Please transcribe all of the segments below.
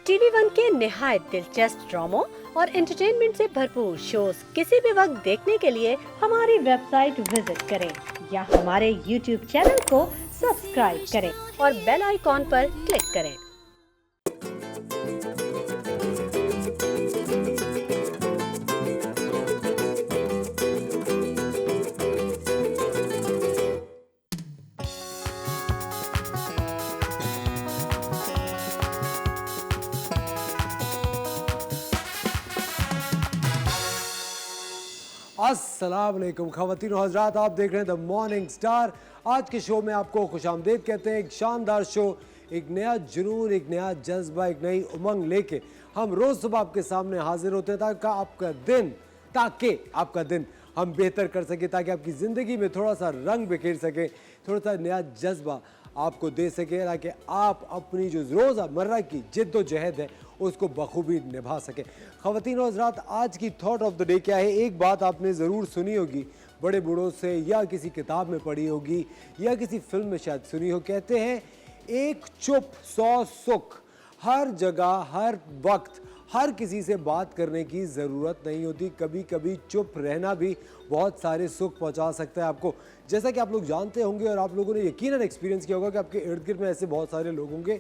TV one के निहायत दिलचस्प ड्रामों और एंटरटेनमेंट से भरपूर शोज किसी भी वक्त देखने के लिए हमारी वेबसाइट विजिट करें या हमारे यूट्यूब चैनल को सब्सक्राइब करें और बेल आइकॉन पर क्लिक करें। अस्सलाम वालेकुम ख़वातीन और हज़रात, आप देख रहे हैं द मॉर्निंग स्टार। आज के शो में आपको खुशामदीद कहते हैं। एक शानदार शो, एक नया जुनून, एक नया जज्बा, एक नई उमंग लेके हम रोज़ सुबह आपके सामने हाजिर होते हैं ताकि आपका दिन हम बेहतर कर सकें, ताकि आपकी ज़िंदगी में थोड़ा सा रंग बिखेर सकें, थोड़ा सा नया जज्बा आपको दे सके, ताकि आप अपनी जो रोज़मर्रा की जिद्दोजहद है उसको बखूबी निभा सके। ख़वातीन और हज़रात, आज की थॉट ऑफ द डे क्या है? एक बात आपने ज़रूर सुनी होगी बड़े बूढ़ों से, या किसी किताब में पढ़ी होगी, या किसी फिल्म में शायद सुनी हो। कहते हैं एक चुप 100 सुख। हर जगह, हर वक्त, हर किसी से बात करने की ज़रूरत नहीं होती। कभी कभी चुप रहना भी बहुत सारे सुख पहुंचा सकता है आपको। जैसा कि आप लोग जानते होंगे और आप लोगों ने यकीनन एक्सपीरियंस किया होगा कि आपके इर्द गिर्द में ऐसे बहुत सारे लोग होंगे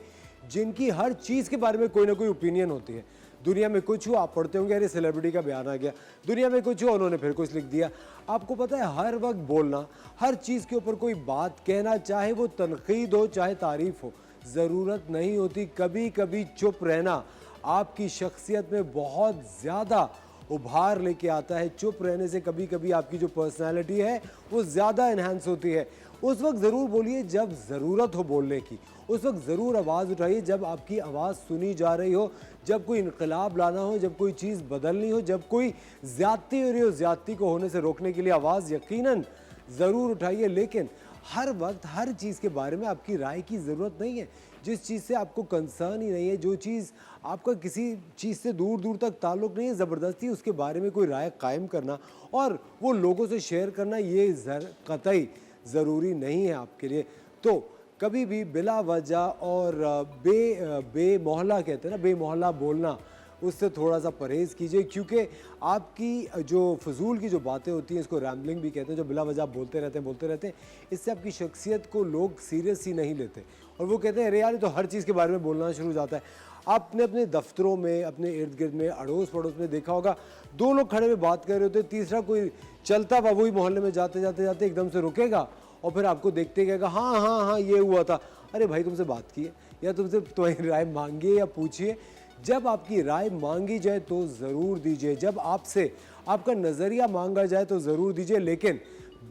जिनकी हर चीज़ के बारे में कोई ना कोई ओपिनियन होती है। दुनिया में कुछ हुआ, आप पढ़ते होंगे अरे सेलिब्रिटी का बयान आ गया, दुनिया में कुछ हुआ, उन्होंने फिर कुछ लिख दिया। आपको पता है, हर वक्त बोलना, हर चीज़ के ऊपर कोई बात कहना, चाहे वो तनकीद हो चाहे तारीफ़ हो, ज़रूरत नहीं होती। कभी कभी चुप रहना आपकी शख्सियत में बहुत ज़्यादा उभार लेके आता है। चुप रहने से कभी कभी आपकी जो पर्सनैलिटी है वो ज़्यादा इन्हांस होती है। उस वक्त ज़रूर बोलिए जब ज़रूरत हो बोलने की, उस वक्त ज़रूर आवाज़ उठाइए जब आपकी आवाज़ सुनी जा रही हो, जब कोई इनकलाब लाना हो, जब कोई चीज़ बदलनी हो, जब कोई ज़्यादती हो रही हो, ज़्यादती को होने से रोकने के लिए आवाज़ यकीनन ज़रूर उठाइए। लेकिन हर वक्त हर चीज़ के बारे में आपकी राय की ज़रूरत नहीं है। जिस चीज़ से आपको कंसर्न ही नहीं है, जो चीज़ आपका किसी चीज़ से दूर दूर तक ताल्लुक़ नहीं है, ज़बरदस्ती उसके बारे में कोई राय कायम करना और वो लोगों से शेयर करना, ये कतई ज़रूरी नहीं है आपके लिए। तो कभी भी बिला वजह और बेमोहल्ला कहते हैं ना, बेमोहल्ला बोलना, उससे थोड़ा सा परहेज़ कीजिए, क्योंकि आपकी जो फजूल की जो बातें होती हैं, इसको रैम्बलिंग भी कहते हैं, जो बिला वजह बोलते रहते हैं, इससे आपकी शख्सियत को लोग सीरियस ही नहीं लेते और वो कहते हैं अरे यार ये तो हर चीज़ के बारे में बोलना शुरू हो जाता है। आपने अपने दफ्तरों में, अपने इर्द गिर्द में, अड़ोस पड़ोस में देखा होगा, दो लोग खड़े हुए बात कर रहे होते, तीसरा कोई चलता हुआ वही मोहल्ले में जाते जाते एकदम से रुकेगा और फिर आपको देखते कहेगा हाँ हाँ हाँ ये हुआ था। अरे भाई, तुमसे बात की है या तुमसे तुम्हारी राय मांगिए या पूछिए। जब आपकी राय मांगी जाए तो ज़रूर दीजिए, जब आपसे आपका नज़रिया मांगा जाए तो ज़रूर दीजिए, लेकिन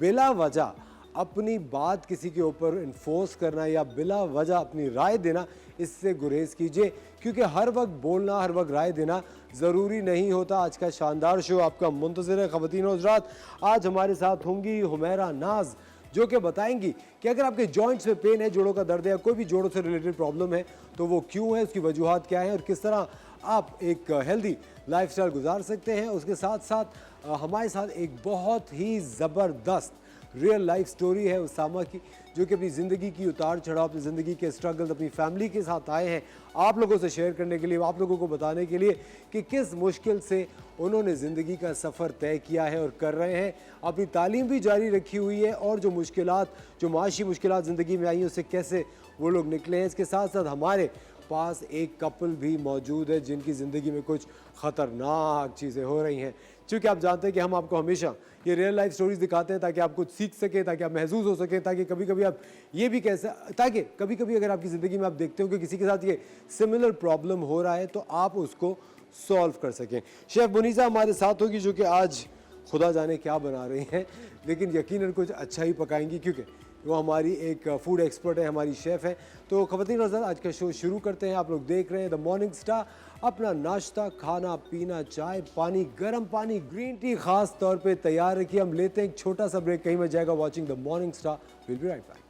बिला वजह अपनी बात किसी के ऊपर इन्फोर्स करना या बिला वजह अपनी राय देना, इससे गुरेज कीजिए, क्योंकि हर वक्त बोलना, हर वक्त राय देना ज़रूरी नहीं होता। आज का शानदार शो आपका मुंतज़िर है। ख़वातीन और हज़रात, आज हमारे साथ होंगी हुमैरा नाज, जो कि बताएंगी कि अगर आपके जॉइंट्स में पेन है, जोड़ों का दर्द है या कोई भी जोड़ों से रिलेटेड प्रॉब्लम है तो वो क्यों है, उसकी वजूहात क्या है और किस तरह आप एक हेल्दी लाइफस्टाइल गुजार सकते हैं। उसके साथ साथ हमारे साथ एक बहुत ही ज़बरदस्त रियल लाइफ स्टोरी है उसामा की, जो कि अपनी ज़िंदगी की उतार चढ़ाव, अपनी ज़िंदगी के स्ट्रगल अपनी फैमिली के साथ आए हैं आप लोगों से शेयर करने के लिए, आप लोगों को बताने के लिए कि किस मुश्किल से उन्होंने ज़िंदगी का सफ़र तय किया है और कर रहे हैं। अपनी तालीम भी जारी रखी हुई है और जो मुश्किलात, जो माशी मुश्किलात ज़िंदगी में आई हैं, उससे कैसे वो लोग निकले हैं। इसके साथ साथ हमारे पास एक कपल भी मौजूद है जिनकी ज़िंदगी में कुछ ख़तरनाक चीज़ें हो रही हैं। क्योंकि आप जानते हैं कि हम आपको हमेशा ये रियल लाइफ स्टोरीज़ दिखाते हैं ताकि आप कुछ सीख सकें, ताकि आप महसूस हो सकें, ताकि कभी कभी आप ये भी ताकि कभी कभी अगर आपकी ज़िंदगी में आप देखते हो कि किसी के साथ ये सिमिलर प्रॉब्लम हो रहा है तो आप उसको सॉल्व कर सकें। शेफ़ मुनीसा हमारे साथ होगी, जो कि आज खुदा जाने क्या बना रही हैं, लेकिन यकीनन कुछ अच्छा ही पकाएंगी, क्योंकि वो हमारी एक फूड एक्सपर्ट है, हमारी शेफ़ है। तो ख़वातीन और हज़रात, आज का शो शुरू करते हैं। आप लोग देख रहे हैं द मॉर्निंग स्टार। अपना नाश्ता, खाना पीना, चाय पानी, गर्म पानी, ग्रीन टी ख़ास तौर पे तैयार रखिए। हम लेते हैं एक छोटा सा ब्रेक, कहीं मत जाएगा। Watching the morning star, will be right back.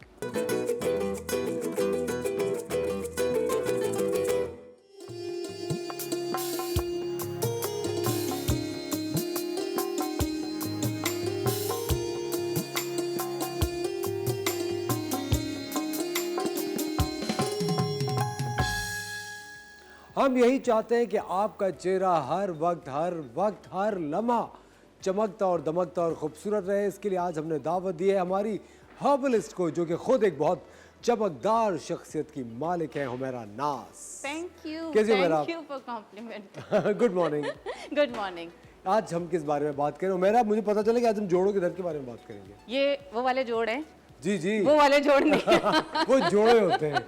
हम यही चाहते हैं कि आपका चेहरा हर वक्त हर लम्हा चमकता और दमकता और खूबसूरत रहे। इसके लिए आज हमने दावत दी है हमारी हर्बलिस्ट को, जो कि खुद एक बहुत चमकदार शख्सियत की मालिक है, हुमैरा नाज। थैंक यू, कैसे हो Humaira? Thank you for compliment. Good morning. Good morning. आज हम किस बारे में बात करें हुमैरा? मुझे पता चला कि आज हम जोड़ों के दर्द के बारे में बात करेंगे। ये वो वाले जोड़ हैं? जी जी, वो वाले जोड़ नहीं। वो जोड़े होते हैं,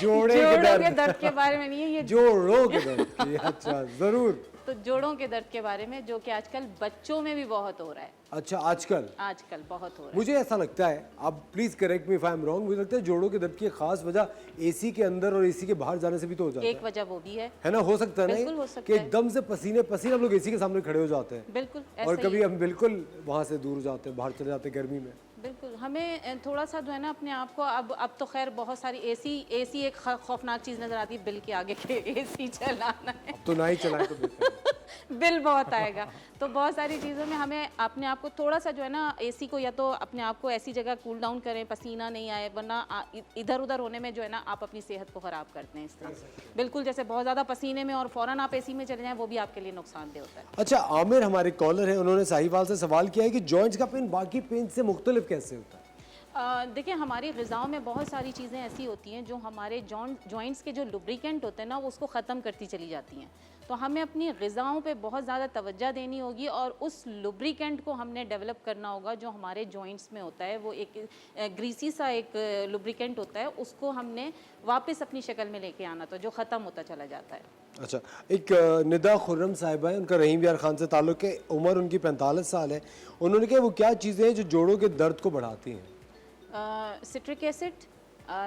जोड़े के जोड़ों के दर्द, दर्द के बारे में नहीं है ये। जोड़ों के दर्द की, अच्छा जरूर। तो जोड़ों के दर्द के बारे में, जो कि आजकल बच्चों में भी बहुत हो रहा है। अच्छा, आजकल बहुत हो रहा है। मुझे ऐसा लगता है, आप please correct me if I am wrong, मुझे लगता है जोड़ों के दर्द की एक खास वजह एसी के अंदर और एसी के बाहर जाने से भी तो हो जाता एक वजह वो भी है है ना? हो सकता है बिल्कुल ना हो सकता कि है। एकदम से पसीने पसीने हम लोग एसी के सामने खड़े हो जाते हैं, बिल्कुल और ऐसा कभी ही। हम बिल्कुल वहां से दूर जाते हैं, बाहर चले जाते हैं गर्मी में। बिल्कुल हमें थोड़ा सा जो है ना अपने आप को, अब तो खैर बहुत सारी एसी एक खौफनाक चीज़ नज़र आती है, बिल के आगे के एसी चलाना है। अब तो ना ही चलाए तो बेहतर है। बिल बहुत आएगा। तो बहुत सारी चीज़ों में हमें अपने आप को थोड़ा सा जो है ना एसी को, या तो अपने आप को ऐसी जगह कूल डाउन करें पसीना नहीं आए, वरना इधर उधर होने में जो है ना आप अपनी सेहत को ख़राब करते हैं इस तरह। बिल्कुल, जैसे बहुत ज़्यादा पसीने में और फ़ौरन आप एसी में चले जाएं, वो भी आपके लिए नुकसानदेह होता है। अच्छा, आमिर हमारे कॉलर हैं, उन्होंने साहिवाल से सवाल किया है कि जॉइंट्स का पेन बाकी पेन से मुख्तलिफ कैसे होता है? देखिए, हमारी ग़िज़ाओं में बहुत सारी चीज़ें ऐसी होती हैं जो हमारे जॉइंट्स के जो लुब्रिकेंट होते हैं ना, वो उसको ख़त्म करती चली जाती हैं। तो हमें अपनी ग़िज़ाओं पे बहुत ज़्यादा तवज्जो देनी होगी, और उस लुब्रिकेंट को हमने डेवलप करना होगा जो हमारे जॉइंट्स में होता है। वो एक ग्रीसी सा एक लुब्रिकेंट होता है, उसको हमने वापस अपनी शक्ल में लेके आना, तो जो ख़त्म होता चला जाता है। अच्छा, एक निदा खुर्रम साहिबा है, उनका रहीम यार खान से ताल्लुक़ है, उम्र उनकी 45 साल है। उन्होंने कहा वो क्या चीज़ें हैं जो जोड़ों के दर्द को बढ़ाती हैं? सिट्रिक एसिड,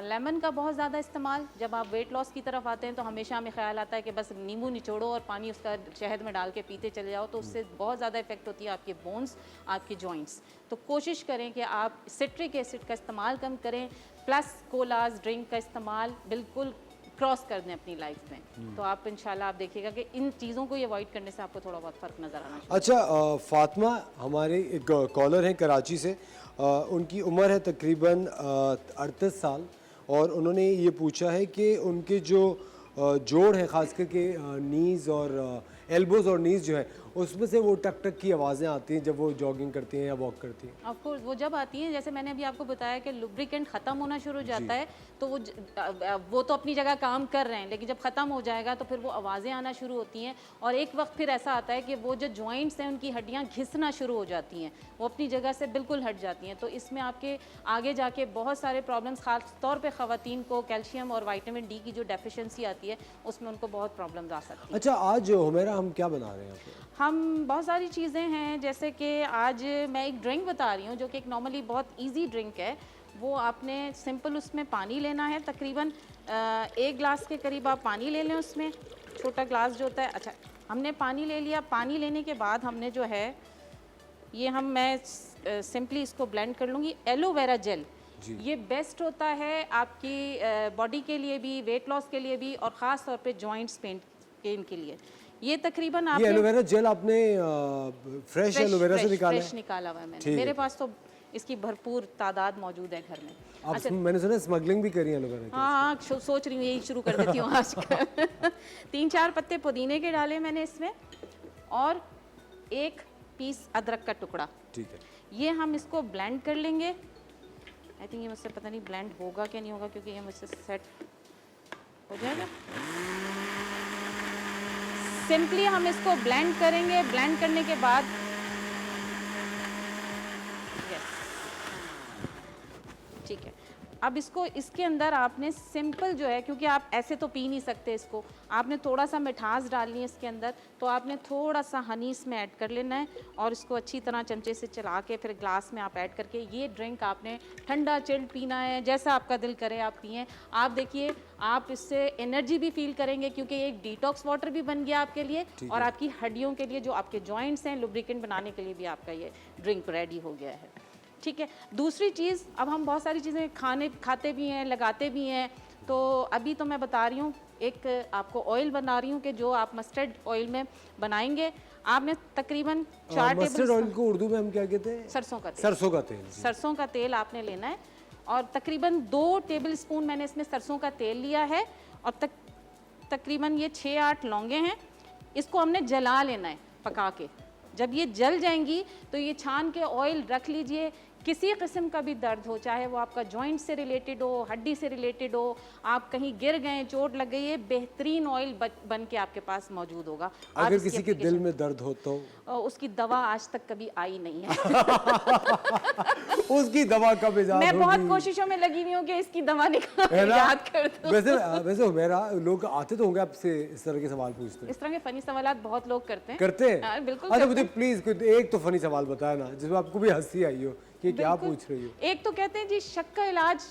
लेमन का बहुत ज़्यादा इस्तेमाल। जब आप वेट लॉस की तरफ आते हैं तो हमेशा हमें ख्याल आता है कि बस नींबू निचोड़ो और पानी उसका शहद में डाल के पीते चले जाओ, तो उससे बहुत ज़्यादा इफेक्ट होती है आपके बोन्स, आपके जॉइंट्स। तो कोशिश करें कि आप सिट्रिक एसिड का इस्तेमाल कम करें, प्लस कोलाज ड्रिंक का इस्तेमाल बिल्कुल क्रॉस कर दें अपनी लाइफ में। तो आप इंशाल्लाह आप देखिएगा कि इन चीज़ों को ये अवॉइड करने से आपको थोड़ा बहुत फ़र्क नज़र आना चाहिए। अच्छा, फातिमा हमारे एक कॉलर हैं कराची से, उनकी उम्र है तकरीबन 38 साल, और उन्होंने ये पूछा है कि उनके जो जोड़ हैं, ख़ास करके नीज़ और एल्बोज़ और नीज़ जो है, उसमें से वो टक टक की आवाज़ें आती हैं जब वो जॉगिंग करती हैं या वॉक करती हैं। ऑफ कोर्स वो जब आती हैं, जैसे मैंने अभी आपको बताया कि लुब्रिकेंट ख़त्म होना शुरू हो जाता है, तो वो तो अपनी जगह काम कर रहे हैं, लेकिन जब ख़त्म हो जाएगा तो फिर वो आवाज़ें आना शुरू होती हैं, और एक वक्त फिर ऐसा आता है कि वो जो जॉइंट्स हैं उनकी हड्डियाँ घिसना शुरू हो जाती हैं, वो अपनी जगह से बिल्कुल हट जाती हैं। तो इसमें आपके आगे जाके बहुत सारे प्रॉब्लम्स, ख़ास तौर पर ख़वातीन को कैल्शियम और विटामिन डी की जो डेफिशिएंसी आती है, उसमें उनको बहुत प्रॉब्लम्स आ सकती हैं। अच्छा, आज हुमैरा हम क्या बना रहे हैं? हम बहुत सारी चीज़ें हैं, जैसे कि आज मैं एक ड्रिंक बता रही हूँ जो कि एक नॉर्मली बहुत इजी ड्रिंक है। वो आपने सिंपल उसमें पानी लेना है, तकरीबन 1 गिलास के करीब आप पानी ले लें, उसमें छोटा ग्लास जो होता है। अच्छा, हमने पानी ले लिया। पानी लेने के बाद हमने जो है ये मैं सिंपली इसको ब्लेंड कर लूँगी। एलोवेरा जेल, ये बेस्ट होता है आपकी बॉडी के लिए भी, वेट लॉस के लिए भी, और ख़ास तौर पे जॉइंट्स पेन के लिए। ये तकरीबन ये एलोवेरा जेल आपने फ्रेश एलोवेरा से निकाला है? फ्रेश निकाला हुआ है मैंने, मेरे पास तो इसकी भरपूर तादाद मौजूद है घर में। आप अच्छा, मैंने सुना स्मगलिंग भी करी है एलोवेरा की? हाँ, सोच रही हूँ यही शुरू कर देती हूँ आजकल। 3-4 पत्ते पुदीने के डाले मैंने इसमें, और 1 पीस अदरक का टुकड़ा। ठीक है, ये हम इसको ब्लेंड कर लेंगे। आई थिंक ये मुझसे पता नहीं ब्लेंड होगा क्या नहीं होगा, क्योंकि ये मुझसे सेट हो जाएगा। सिंपली हम इसको ब्लेंड करेंगे। ब्लेंड करने के बाद ठीक है, अब इसको इसके अंदर आपने सिंपल जो है, क्योंकि आप ऐसे तो पी नहीं सकते इसको, आपने थोड़ा सा मिठास डालनी है इसके अंदर, तो आपने थोड़ा सा हनी इसमें ऐड कर लेना है, और इसको अच्छी तरह चमचे से चला के फिर ग्लास में आप ऐड करके ये ड्रिंक आपने ठंडा चिल्ड पीना है, जैसा आपका दिल करे आप पिएं। आप देखिए, आप इससे एनर्जी भी फील करेंगे, क्योंकि एक डिटॉक्स वाटर भी बन गया आपके लिए, और आपकी हड्डियों के लिए, जो आपके जॉइंट्स हैं, लुब्रिकेंट बनाने के लिए भी आपका ये ड्रिंक रेडी हो गया है। ठीक है, दूसरी चीज़, अब हम बहुत सारी चीज़ें खाते भी हैं, लगाते भी हैं। तो अभी तो मैं बता रही हूँ, एक आपको ऑयल बना रही हूँ कि जो आप मस्टर्ड ऑयल में बनाएंगे। आपने तकरीबन 4 टेबल, मस्टर्ड ऑयल को उर्दू में हम क्या कहते हैं? सरसों का तेल। सरसों का तेल। सरसों का तेल आपने लेना है, और तकरीबन 2 टेबल स्पून मैंने इसमें सरसों का तेल लिया है, और तकरीबन ये 6-8 लौंगे हैं, इसको हमने जला लेना है पका के। जब ये जल जाएंगी तो ये छान के ऑयल रख लीजिए। किसी किस्म का भी दर्द हो, चाहे वो आपका जॉइंट से रिलेटेड हो, हड्डी से रिलेटेड हो, आप कहीं गिर गए, चोट लग गई है, बेहतरीन ऑयल बन के आपके पास मौजूद होगा। आप अगर इसकी किसी के दिल में दर्द हो तो उसकी दवा आज तक कभी आई नहीं है। उसकी दवा कब इजाद मैं बहुत होगी? कोशिशों में लगी हुई हूँ कि इसकी दवा है निकाल ना? याद कर दूं। वैसे हुमैरा, लोग आते तो होंगे आपसे इस तरह के सवाल पूछते हैं? इस तरह के फनी सवाल बहुत लोग करते हैं। करते हैं? हाँ, बिल्कुल अच्छा, करते मुझे प्लीज कोई एक तो फनी सवाल बताया ना जिसमें आपको भी हंसी आई हो कि क्या बिल्कुल। पूछ रही हो। एक तो कहते हैं जी शक का इलाज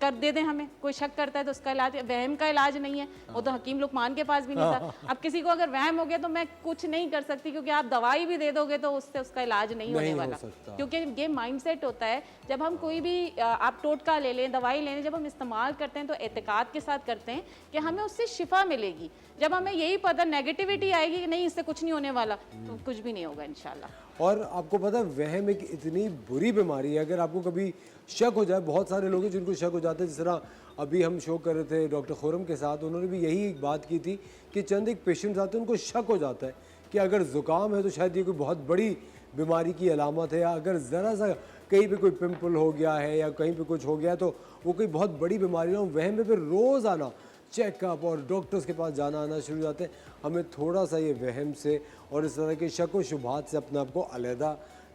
कर दे दें हमें, कोई शक करता है तो उसका इलाज, वहम का इलाज नहीं है, वो तो हकीम लुकमान के पास भी नहीं था। अब किसी को अगर वहम हो गया तो मैं कुछ नहीं कर सकती, क्योंकि आप दवाई भी दे दोगे तो उससे उसका इलाज नहीं होने हो वाला। सकता। क्योंकि ये माइंडसेट होता है, जब हम कोई भी आप टोटका ले लें, दवाई ले लें, जब हम इस्तेमाल करते हैं तो एतकाद के साथ करते हैं कि हमें उससे शिफा मिलेगी। जब हमें यही पता नेगेटिविटी आएगी कि नहीं इससे कुछ नहीं होने वाला, तो कुछ भी नहीं होगा इंशाल्लाह। और आपको पता है वहम एक इतनी बुरी बीमारी है, अगर आपको कभी शक हो जाए, बहुत सारे लोग हैं जिनको शक हो जाता है। जिस तरह अभी हम शो कर रहे थे डॉक्टर खुरम के साथ, उन्होंने भी यही एक बात की थी कि चंद एक पेशेंट्स आते हैं उनको शक हो जाता है कि अगर ज़ुकाम है तो शायद ये कोई बहुत बड़ी बीमारी की अलामत है, या अगर ज़रा सा कहीं पे कोई पिंपल हो गया है या कहीं पे कुछ हो गया तो वो कोई बहुत बड़ी बीमारी ना हो। वहम में फिर रोज़ आना चेकअप और डॉक्टर्स के पास जाना आना शुरू हो जाते हैं। हमें थोड़ा सा ये वहम से और इस तरह के शक व शुबहात से अपने आप को अलहदा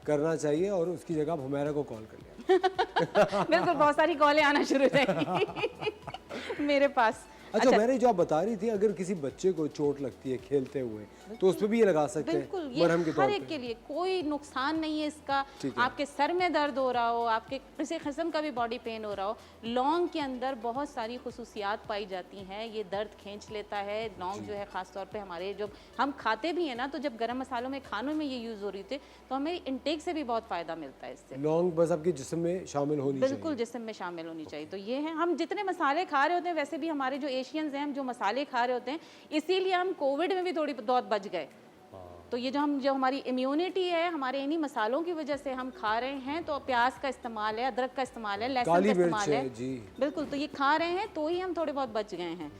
करना चाहिए, और उसकी जगह आप हुमैरा को कॉल कर लिया। बिल्कुल, बहुत सारी कॉलें आना शुरू हो जाएंगी मेरे पास। अच्छा, मैंने जो आप बता रही थी, अगर किसी बच्चे को चोट लगती है खेलते हुए तो उस पर भी ये लगा सकते बिल्कुल, हैं ये मरहम के तौर हर एक पे? के लिए कोई नुकसान नहीं है इसका। ठीक है। आपके सर में दर्द हो रहा हो, आपके किसी किस्म का भी बॉडी पेन हो रहा हो, लौंग के अंदर बहुत सारी खुसूसियात पाई जाती हैं। ये दर्द खींच लेता है। लौंग जो है ख़ास तौर पे हमारे जो हम खाते भी हैं ना, तो जब गरम मसालों में खानों में ये यूज़ हो रही थी तो हमें इंटेक से भी बहुत फ़ायदा मिलता है इससे। लौंग बस आपके जिस्म में शामिल होनी बिल्कुल चाहिए। जिस्म में शामिल होनी चाहिए। तो ये है, हम जितने मसाले खा रहे होते हैं, वैसे भी हमारे जो एशियंस हैं, हम जो मसाले खा रहे होते हैं, इसीलिए हम कोविड में भी थोड़ी बहुत बच गए। तो ये जो हमारी इम्यूनिटी है, हमारे इन्हीं मसालों की वजह से हम खा रहे हैं। तो प्याज का इस्तेमाल है, अदरक का इस्तेमाल है, लहसुन काली का मिर्च इस्तेमाल है, जी। बिल्कुल। तो ये खा रहे हैं तो ही हम थोड़े बहुत बच गए हैं।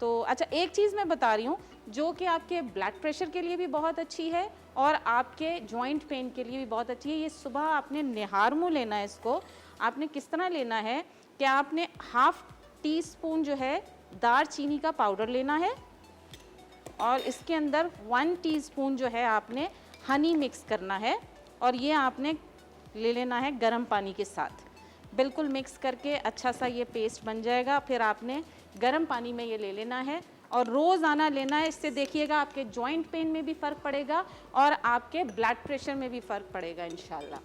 तो अच्छा, एक चीज़ मैं बता रही हूँ जो कि आपके ब्लड प्रेशर के लिए भी बहुत अच्छी है और आपके जॉइंट पेन के लिए भी बहुत अच्छी है। ये सुबह आपने निहारमू लेना है। इसको आपने किस तरह लेना है कि आपने 1/2 टीस्पून जो है दालचीनी का पाउडर लेना है, और इसके अंदर 1 टीस्पून जो है आपने हनी मिक्स करना है, और ये आपने ले लेना है गर्म पानी के साथ। बिल्कुल मिक्स करके अच्छा सा ये पेस्ट बन जाएगा। फिर आपने गर्म पानी में ये ले लेना है और रोज़ाना लेना है। इससे देखिएगा आपके जॉइंट पेन में भी फ़र्क पड़ेगा और आपके ब्लड प्रेशर में भी फ़र्क पड़ेगा इंशाल्लाह।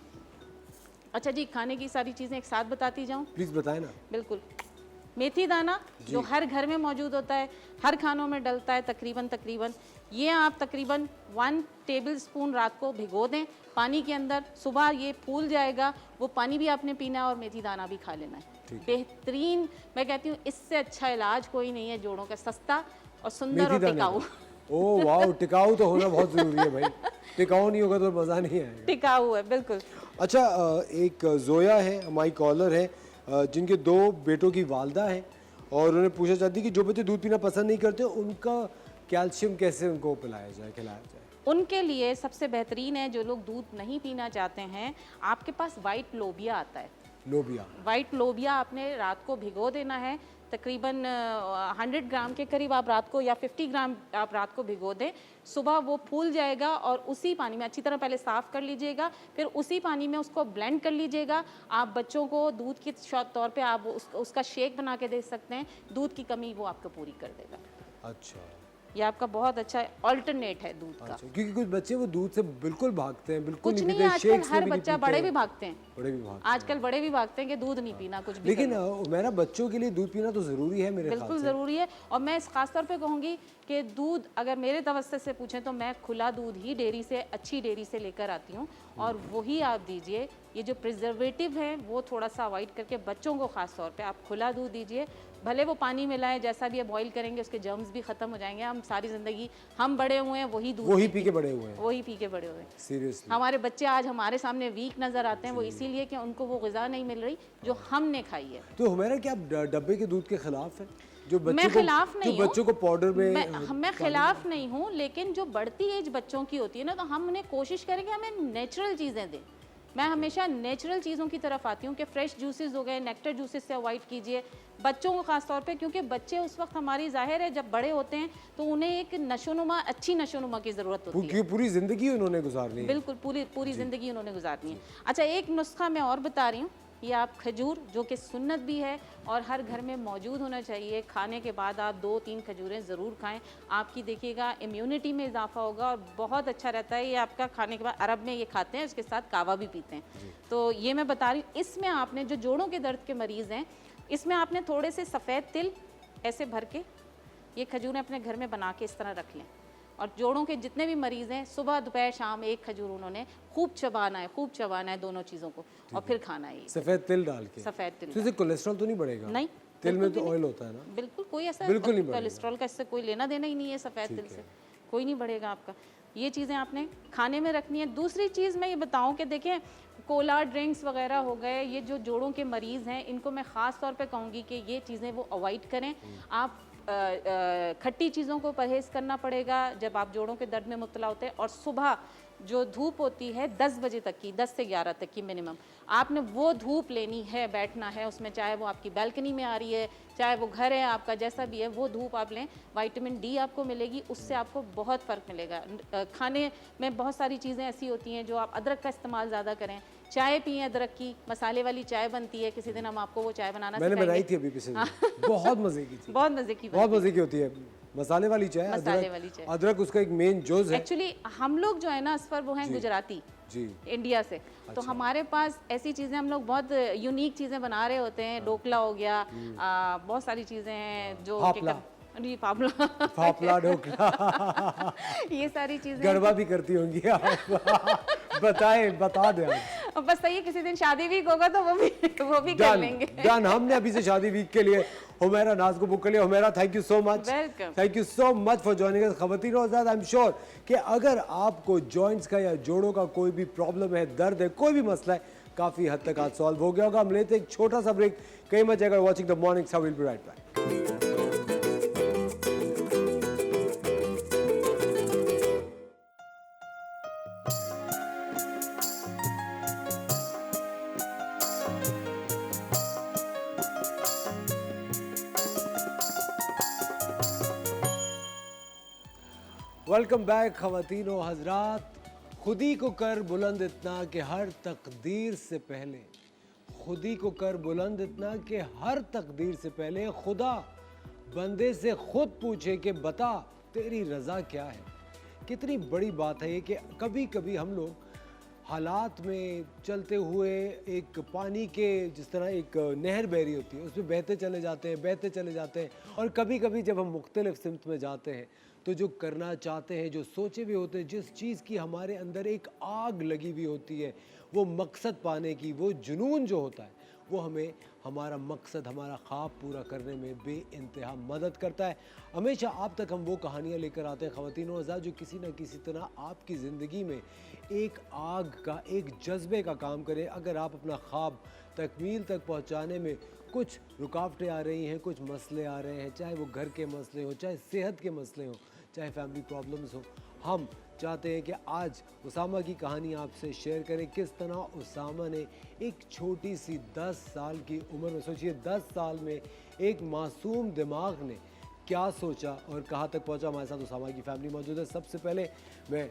अच्छा जी, खाने की सारी चीज़ें एक साथ बताती जाऊँ? प्लीज़ बताएं ना। बिल्कुल। मेथी दाना जो हर घर में मौजूद होता है, हर खानों में डलता है तकरीबन ये आप तकरीबन 1 टेबलस्पून रात को भिगो दें पानी के अंदर। सुबह ये फूल जाएगा, वो पानी भी आपने पीना है और मेथी दाना भी खा लेना है। बेहतरीन, मैं कहती हूँ इससे अच्छा इलाज कोई नहीं है जोड़ों का, सस्ता और सुंदर मेथी और दाने टिकाऊ। का। ओह वाह, टिकाऊ तो होना बहुत ज़रूरी है भाई। टिकाऊ नहीं होगा तो मज़ा नहीं आएगा। टिकाऊ है, बिल्कुल। अच्छा, एक जोया है हमारी कॉलर है, जिनके 2 बेटों की वालदा है, और उन्होंने पूछा चाहती कि जो बच्चे दूध पीना पसंद नहीं करते उनका कैल्शियम कैसे उनको पिलाया जाए, खिलाया जाए? उनके लिए सबसे बेहतरीन है, जो लोग दूध नहीं पीना चाहते हैं, आपके पास वाइट लोबिया आता है। लोबिया। वाइट लोबिया आपने रात को भिगो देना है। तकरीबन 100 ग्राम के करीब आप रात को, या 50 ग्राम आप रात को भिगो दें। सुबह वो फूल जाएगा और उसी पानी में अच्छी तरह पहले साफ़ कर लीजिएगा, फिर उसी पानी में उसको ब्लेंड कर लीजिएगा। आप बच्चों को दूध के तौर पे आप उसका शेक बना के दे सकते हैं। दूध की कमी वो आपको पूरी कर देगा। अच्छा, ये आपका बहुत अच्छा अल्टरनेट है दूध का। अच्छा, क्योंकि कुछ बच्चे वो दूध से बिल्कुल भागते हैं, बिल्कुल कुछ नहीं नहीं, पीते, आजकल शेक्स में हर भी नहीं बच्चा, पीते। बड़े भी भागते हैं। बड़े भी भागते आजकल बड़े भी भागते हैं कि दूध नहीं पीना, कुछ भी लेकिन करना। मेरा बच्चों के लिए दूध पीना तो ज़रूरी है मेरे ख्याल बिल्कुल से। ज़रूरी है। और मैं इस खास तौर पे कहूँगी कि दूध अगर मेरे तवज्जो से पूछें तो मैं खुला दूध ही डेयरी से, अच्छी डेयरी से लेकर आती हूँ, और वही आप दीजिए। ये जो प्रिजर्वेटिव है वो थोड़ा सा अवॉइड करके बच्चों को ख़ास तौर पे आप खुला दूध दीजिए। भले वो पानी मिलाएं, जैसा भी है, बॉईल करेंगे उसके जर्म्स भी ख़त्म हो जाएंगे। हम सारी ज़िंदगी हम बड़े हुए हैं वही दूध वही पी के बड़े हुए हैं। वही पी के बड़े हुए हैं। सीरियसली। हमारे बच्चे आज हमारे सामने वीक नज़र आते हैं, वो इसीलिए कि उनको वो ग़िज़ा नहीं मिल रही जो हमने खाई है। तो हुमैरा, क्या आप डब्बे के दूध के खिलाफ हैं? जो बच्चों मैं को खिलाफ नहीं जो बच्चों को पाउडर में मैं खिलाफ नहीं हूँ, लेकिन जो बढ़ती एज बच्चों की होती है ना, तो हम उन्हें कोशिश करेंगे हमें नेचुरल चीज़ें दें। मैं हमेशा नेचुरल चीज़ों की तरफ आती हूँ कि फ्रेश जूसेस हो गए, नेक्टर जूसेस से अवॉइड कीजिए बच्चों को खास तौर पे, क्योंकि बच्चे उस वक्त हमारी जाहिर है जब बड़े होते हैं तो उन्हें एक नशोनुमा, अच्छी नशोनुमा की ज़रूरत होती है। पूरी जिंदगी उन्होंने गुजारनी है। बिल्कुल पूरी ज़िंदगी उन्होंने गुजारनी है। अच्छा, एक नुस्खा मैं और बता रही हूँ, ये आप खजूर, जो कि सुन्नत भी है और हर घर में मौजूद होना चाहिए, खाने के बाद आप 2-3 खजूरें ज़रूर खाएं। आपकी देखिएगा इम्यूनिटी में इजाफा होगा और बहुत अच्छा रहता है। ये आपका खाने के बाद, अरब में ये खाते हैं, इसके साथ कावा भी पीते हैं। तो ये मैं बता रही हूँ। इसमें आपने जो जोड़ों के दर्द के मरीज़ हैं, इसमें आपने थोड़े से सफ़ेद तिल ऐसे भर के ये खजूरें अपने घर में बना के इस तरह रख लें। और जोड़ों के जितने भी मरीज़ हैं, सुबह दोपहर शाम एक खजूर उन्होंने खूब चबाना है दोनों चीज़ों को, और फिर खाना है। सफेद तिल डाल के। सफ़ेद तिल तो इससे कोलेस्ट्रॉल तो नहीं बढ़ेगा? नहीं, तिल में तो ऑयल होता है ना? बिल्कुल कोई ऐसा बिल्कुल नहीं बढ़ेगा। कोलेस्ट्रॉल का इससे कोई लेना देना ही नहीं है। सफ़ेद तिल से कोई नहीं बढ़ेगा आपका। ये चीज़ें आपने खाने में रखनी है। दूसरी चीज़ मैं ये बताऊं कि देखें, कोला ड्रिंक्स वगैरह हो गए, ये जो जोड़ों के मरीज़ हैं, इनको मैं ख़ास तौर पे कहूँगी कि ये चीज़ें वो अवॉइड करें। आप खट्टी चीज़ों को परहेज़ करना पड़ेगा जब आप जोड़ों के दर्द में मुब्तला होते हैं। और सुबह जो धूप होती है 10 बजे तक की, 10 से 11 तक की मिनिमम, आपने वो धूप लेनी है, बैठना है उसमें, चाहे वो आपकी बैल्कनी में आ रही है, चाहे वो घर है आपका, जैसा भी है, वो धूप आप लें। विटामिन डी आपको मिलेगी, उससे आपको बहुत फ़र्क मिलेगा। खाने में बहुत सारी चीज़ें ऐसी होती हैं जो आप अदरक का इस्तेमाल ज़्यादा करें, चाय पिए अदरक की, मसाले वाली चाय बनती है, किसी दिन हम आपको वो चाय बनाना मैंने सिखाएंगे। बनाई थी अभी पिछले दिन, बहुत मजे की थी। बहुत मज़े की बहुत मजे की होती है मसाले वाली चाय। मसाले वाली चाय। अदरक उसका एक मेन जोज है। एक्चुअली हम लोग जो है ना असफर, वो हैं गुजराती जी। इंडिया से। तो हमारे पास ऐसी चीज़ें, हम लोग बहुत यूनिक चीज़ें बना रहे होते हैं। ढोकला हो गया, बहुत सारी चीज़ें हैं जो फाफला। नहीं, फाफला फाफला, ढोकला, ये सारी चीज़ें गरबा भी करती होंगी आप। बता दें आज। बस सही है, किसी दिन शादी वीक होगा तो वो भी कर डन लेंगे। डन। हमने अभी से शादी वीक के लिए हुमैरा नाज को बुक कर लिया। Humaira, thank you so much. Welcome. Thank you so much for joining us. खवातीन और हज़रात, आई एम श्योर कि अगर आपको जॉइंट्स का या जोड़ों का कोई भी प्रॉब्लम है, दर्द है, कोई भी मसला है, काफ़ी हद तक आज सॉल्व हो गया होगा। हम लेते हैं एक छोटा सा ब्रेक। कहीं मत जाएगा। Watching the morning show, will be right back. Welcome back खवातीन और हजरात। खुदी को कर बुलंद इतना कि हर तकदीर से पहले, खुदी को कर बुलंद इतना कि हर तकदीर से पहले खुदा बंदे से खुद पूछे कि बता तेरी रज़ा क्या है। कितनी बड़ी बात है ये कि कभी कभी हम लोग हालात में चलते हुए, एक पानी के जिस तरह एक नहर बह रही होती है, उसमें बहते चले जाते हैं। और कभी कभी जब हम मुख्तलिफ सिमत में जाते हैं तो जो करना चाहते हैं, जो सोचे भी होते हैं, जिस चीज़ की हमारे अंदर एक आग लगी हुई होती है, वो मकसद पाने की, वो जुनून जो होता है, वो हमें हमारा मकसद, हमारा ख्वाब पूरा करने में बेइंतहा मदद करता है। हमेशा आप तक हम वो कहानियाँ लेकर आते हैं ख़वातीन और हज़रात, जो किसी न किसी तरह आपकी ज़िंदगी में एक आग का, एक जज्बे का काम करे। अगर आप अपना ख्वाब तकमील तक पहुँचाने में कुछ रुकावटें आ रही हैं, कुछ मसले आ रहे हैं, चाहे वो घर के मसले हों, चाहे सेहत के मसले हों, चाहे फैमिली प्रॉब्लम्स हो, हम चाहते हैं कि आज उसामा की कहानी आपसे शेयर करें। किस तरह उसामा ने एक छोटी सी 10 साल की उम्र में, सोचिए 10 साल में एक मासूम दिमाग ने क्या सोचा और कहाँ तक पहुँचा। हमारे साथ उसामा की फैमिली मौजूद है। सबसे पहले मैं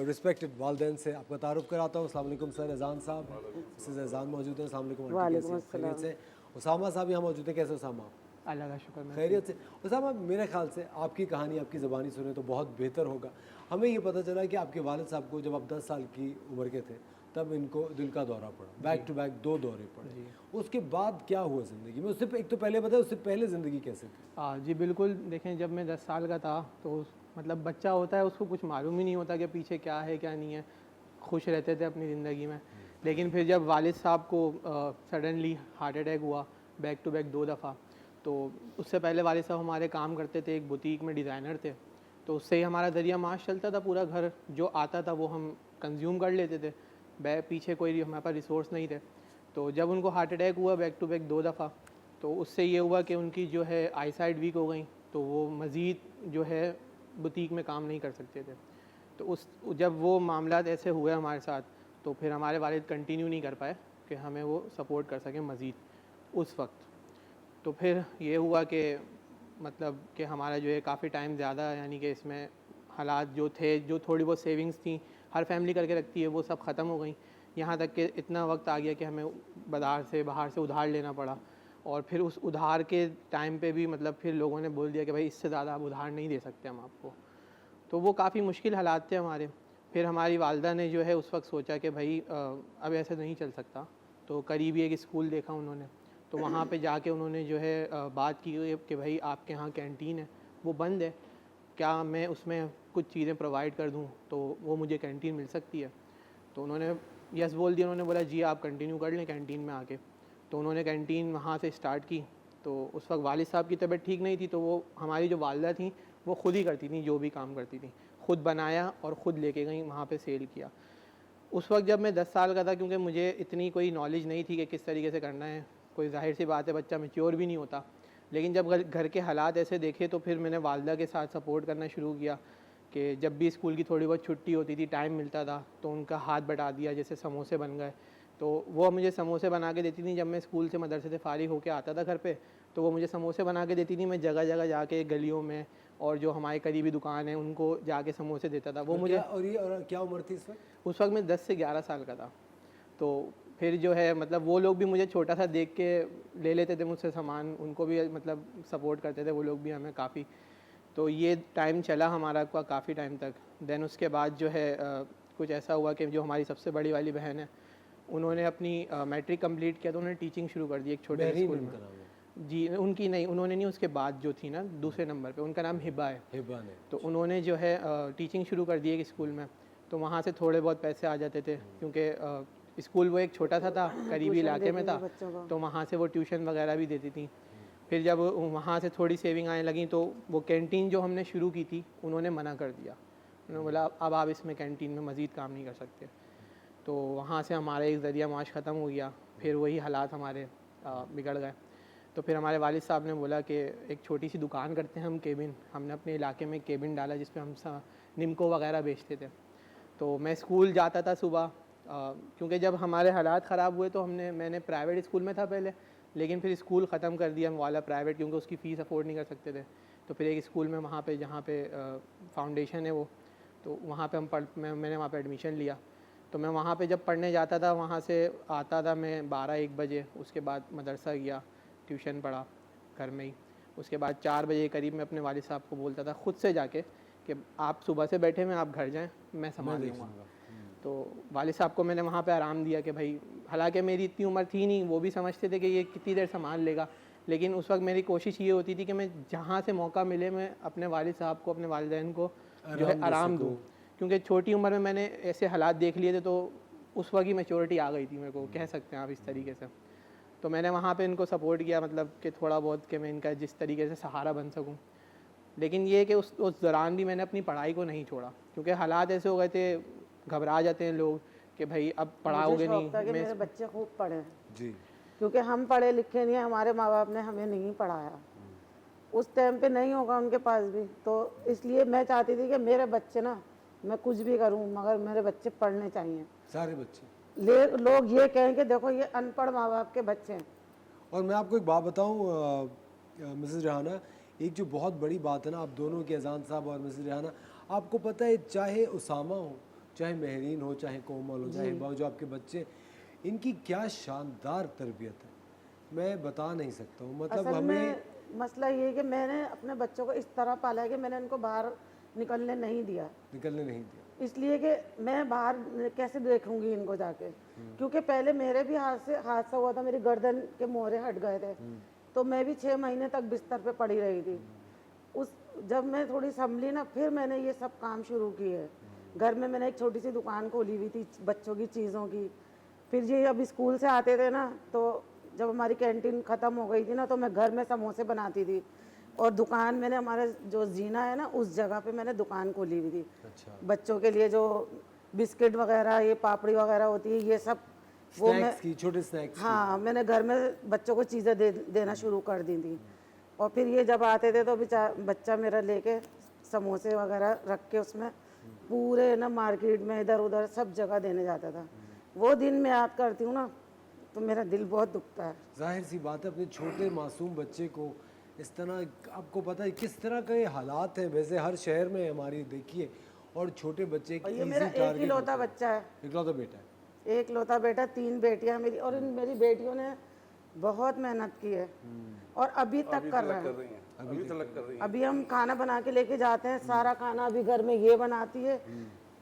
रिस्पेक्टेड वालदैन से आपका तारुफ कराता हूँ। अस्सलाम वालेकुम सर, अजान साहब, मिसेस अजान मौजूद हैं। अस्सलाम वालेकुम, खैरियत से। उसामा साहब यहाँ मौजूद हैं। कैसे उसामा? अल्लाह का शुक्र, खैरियत से। उसामा, मेरे ख्याल से आपकी कहानी आपकी ज़बानी सुने तो बहुत बेहतर होगा। हमें ये पता चला कि आपके वालिद साहब को जब आप 10 साल की उम्र के थे तब इनको दिल का दौरा पड़ा, बैक टू बैक 2 दौरे पड़े। उसके बाद क्या हुआ ज़िंदगी में? उससे एक तो पहले बताए, उससे पहले ज़िंदगी कैसे थी? जी बिल्कुल। देखें, जब मैं 10 साल का था तो मतलब बच्चा होता है, उसको कुछ मालूम ही नहीं होता कि पीछे क्या है क्या नहीं है। खुश रहते थे अपनी ज़िंदगी में। लेकिन फिर जब वालिद साहब को सडनली हार्ट अटैक हुआ, बैक टू बैक 2 दफ़ा, तो उससे पहले वालिद साहब हमारे काम करते थे, एक बुटीक में डिज़ाइनर थे, तो उससे ही हमारा ज़रिया माश चलता था। पूरा घर जो आता था वो हम कंज्यूम कर लेते थे, पीछे कोई हमारे पास रिसोर्स नहीं थे। तो जब उनको हार्ट अटैक हुआ बैक टू बैक 2 दफ़ा, तो उससे ये हुआ कि उनकी जो है आई साइट वीक हो गई, तो वो मज़ीद जो है बुटीक में काम नहीं कर सकते थे। तो जब वो मामला ऐसे हुए हमारे साथ, तो फिर हमारे वालिद कंटिन्यू नहीं कर पाए कि हमें वो सपोर्ट कर सकें मज़ीद उस वक्त। तो फिर ये हुआ कि मतलब कि हमारा जो है काफ़ी टाइम ज़्यादा, यानी कि इसमें हालात जो थे, जो थोड़ी बहुत सेविंग्स थी हर फैमिली करके रखती है, वो सब ख़त्म हो गई। यहाँ तक कि इतना वक्त आ गया कि हमें बाहर से उधार लेना पड़ा। और फिर उस उधार के टाइम पे भी मतलब फिर लोगों ने बोल दिया कि भाई इससे ज़्यादा आप उधार नहीं दे सकते हम आपको। तो वो काफ़ी मुश्किल हालात थे हमारे। फिर हमारी वालदा ने जो है उस वक्त सोचा कि भाई अब ऐसे नहीं चल सकता। तो करीबी एक स्कूल देखा उन्होंने, तो वहाँ पे जाके उन्होंने जो है बात की कि भाई आपके यहाँ कैंटीन है, वो बंद है, क्या मैं उसमें कुछ चीज़ें प्रोवाइड कर दूँ तो वो मुझे कैंटीन मिल सकती है। तो उन्होंने यस बोल दिया। उन्होंने बोला जी आप कंटिन्यू कर लें कैंटीन में आके। तो उन्होंने कैंटीन वहाँ से स्टार्ट की। तो उस वक्त वालिद साहब की तबीयत ठीक नहीं थी, तो वो हमारी जो वालदा थी वो खुद ही करती थी, जो भी काम करती थी खुद बनाया और ख़ुद लेके गई वहाँ पे सेल किया। उस वक्त जब मैं 10 साल का था, क्योंकि मुझे इतनी कोई नॉलेज नहीं थी कि किस तरीके से करना है, कोई ज़ाहिर सी बात है बच्चा मैच्योर भी नहीं होता। लेकिन जब घर के हालात ऐसे देखे तो फिर मैंने वालदा के साथ सपोर्ट करना शुरू किया कि जब भी स्कूल की थोड़ी बहुत छुट्टी होती थी, टाइम मिलता था, तो उनका हाथ बटा दिया। जैसे समोसे बन गए तो वो मुझे समोसे बना के देती थी। जब मैं स्कूल से मदरसे से फारिग होकर आता था घर पे, तो वो मुझे समोसे बना के देती थी। मैं जगह जगह जाके गलियों में और जो हमारे करीबी दुकान है उनको जाके समोसे देता था। वो मुझे और क्या उम्र थी इस वक्त? उस वक्त मैं 10 से 11 साल का था। तो फिर जो है मतलब वो लोग भी मुझे छोटा सा देख के ले लेते थे मुझसे सामान, उनको भी मतलब सपोर्ट करते थे वो लोग भी हमें काफ़ी। तो ये टाइम चला हमारा काफ़ी टाइम तक। देन उसके बाद जो है कुछ ऐसा हुआ कि जो हमारी सबसे बड़ी वाली बहन है, उन्होंने अपनी मैट्रिक कंप्लीट किया, तो उन्होंने टीचिंग शुरू कर दी एक छोटे स्कूल में। जी उनकी नहीं, उन्होंने नहीं, उसके बाद जो थी ना दूसरे नंबर पे, उनका नाम हिबा है। हिबा ने। तो उन्होंने जो है टीचिंग शुरू कर दी एक स्कूल में। तो वहाँ से थोड़े बहुत पैसे आ जाते थे, क्योंकि स्कूल वो एक छोटा सा था, करीबी इलाके में था, तो वहाँ से वो ट्यूशन वगैरह भी देती थी। फिर जब वहाँ से थोड़ी सेविंग आने लगी, तो वो कैंटीन जो हमने शुरू की थी उन्होंने मना कर दिया। उन्होंने बोला अब आप इसमें कैंटीन में मज़ीद काम नहीं कर सकते। तो वहाँ से हमारा एक ज़रिया माश ख़त्म हो गया। फिर वही हालात हमारे बिगड़ गए। तो फिर हमारे वालिद साहब ने बोला कि एक छोटी सी दुकान करते हैं हम, केबिन। हमने अपने इलाके में केबिन डाला जिस पे हम निमको वगैरह बेचते थे। तो मैं स्कूल जाता था सुबह, क्योंकि जब हमारे हालात ख़राब हुए तो मैंने प्राइवेट स्कूल में था पहले, लेकिन फिर स्कूल ख़त्म कर दिया हम वाला प्राइवेट, क्योंकि उसकी फ़ीस अफोर्ड नहीं कर सकते थे। तो फिर एक स्कूल में वहाँ पे जहाँ पे फाउंडेशन है वो, तो वहाँ पे मैंने वहाँ पे एडमिशन लिया। तो मैं वहाँ पे जब पढ़ने जाता था, वहाँ से आता था मैं 12-1 बजे। उसके बाद मदरसा गया, ट्यूशन पढ़ा घर में ही। उसके बाद 4 बजे के करीब मैं अपने वालिद साहब को बोलता था खुद से जाके कि आप सुबह से बैठे में, आप घर जाएं, मैं संभाल लूँगा। तो वालिद साहब को मैंने वहाँ पे आराम दिया कि भाई, हालांकि मेरी इतनी उम्र थी नहीं, वो भी समझते थे कि ये कितनी देर संभाल लेगा, लेकिन उस वक्त मेरी कोशिश ये होती थी कि मैं जहाँ से मौका मिले मैं अपने वालिद साहब को, अपने वालिदैन को जो है आराम दूँ। क्योंकि छोटी उम्र में मैंने ऐसे हालात देख लिए थे, तो उस वक्त ही मैच्योरिटी आ गई थी मेरे को, कह सकते हैं आप इस तरीके से। तो मैंने वहाँ पे इनको सपोर्ट किया, मतलब कि थोड़ा बहुत कि मैं इनका जिस तरीके से सहारा बन सकूँ। लेकिन ये कि उस दौरान भी मैंने अपनी पढ़ाई को नहीं छोड़ा, क्योंकि हालात ऐसे हो गए थे, घबरा जाते हैं लोग कि भाई अब पढ़ाओगे नहीं। कि मेरे बच्चे खूब पढ़े जी, क्योंकि हम पढ़े लिखे नहीं, हमारे माँ बाप ने हमें नहीं पढ़ाया, उस टाइम पे नहीं होगा उनके पास भी। तो इसलिए मैं चाहती थी कि मेरे बच्चे ना, मैं कुछ भी करूं मगर मेरे बच्चे पढ़ने चाहिए। सारे बच्चे लोग ये कहें कि देखो ये अनपढ़ माँ बाप के बच्चे हैं। और मैं आपको एक बात बताऊं मिसेस रेहाना, एक जो बहुत बड़ी बात है ना, आप दोनों के, अजान साहब और मिसेस रेहाना, आपको पता है चाहे उसामा हो, चाहे महरीन हो, चाहे कोमल हो, चाहे हिबा हो, जो आपके बच्चे, इनकी क्या शानदार तरबियत है, मैं बता नहीं सकता हूँ। मतलब असल हमें में मसला ये है कि मैंने अपने बच्चों को इस तरह पाला है कि मैंने उनको बाहर निकलने नहीं दिया, निकलने नहीं दिया। इसलिए कि मैं बाहर कैसे देखूंगी इनको जाके, क्योंकि पहले मेरे भी हादसा हुआ था, मेरी गर्दन के मोहरे हट गए थे, तो मैं भी 6 महीने तक बिस्तर पे पड़ी रही थी। जब मैं थोड़ी संभली ना, फिर मैंने ये सब काम शुरू किए। घर में मैंने एक छोटी सी दुकान खोली हुई थी बच्चों की चीज़ों की। फिर ये जब स्कूल से आते थे ना, तो जब हमारी कैंटीन ख़त्म हो गई थी ना, तो मैं घर में समोसे बनाती थी, और दुकान मैंने हमारे जो जीना है ना, उस जगह पे मैंने दुकान खोली हुई थी। अच्छा। बच्चों के लिए जो बिस्किट वगैरह, ये पापड़ी वगैरह होती है, ये सब वो मैं स्नैक्स की, छोटे स्नैक्स हाँ मैंने घर में बच्चों को चीज़ें देना शुरू कर दी थी। और फिर ये जब आते थे तो बच्चा मेरा लेके समोसे वगैरह रख के उसमें पूरे ना मार्केट में इधर उधर सब जगह देने जाता था। वो दिन मैं याद करती हूँ ना तो मेरा दिल बहुत दुखता है। जाहिर सी बात है, अपने छोटे मासूम बच्चे को इस तरह, आपको पता है किस तरह के हालात हैं वैसे हर शहर में हमारी, देखिए, और छोटे बच्चे और की ये मेरा easy एक target ही लौता होते हैं। बच्चा है, इकलौता बेटा है। एक लौता बेटा, 3 बेटियां मेरी, और इन मेरी बेटियों ने बहुत मेहनत की है और अभी तक कर रहे हैं। अभी तलक कर रही हैं। अभी हम खाना बना के लेके जाते हैं, सारा खाना अभी घर में ये बनाती है,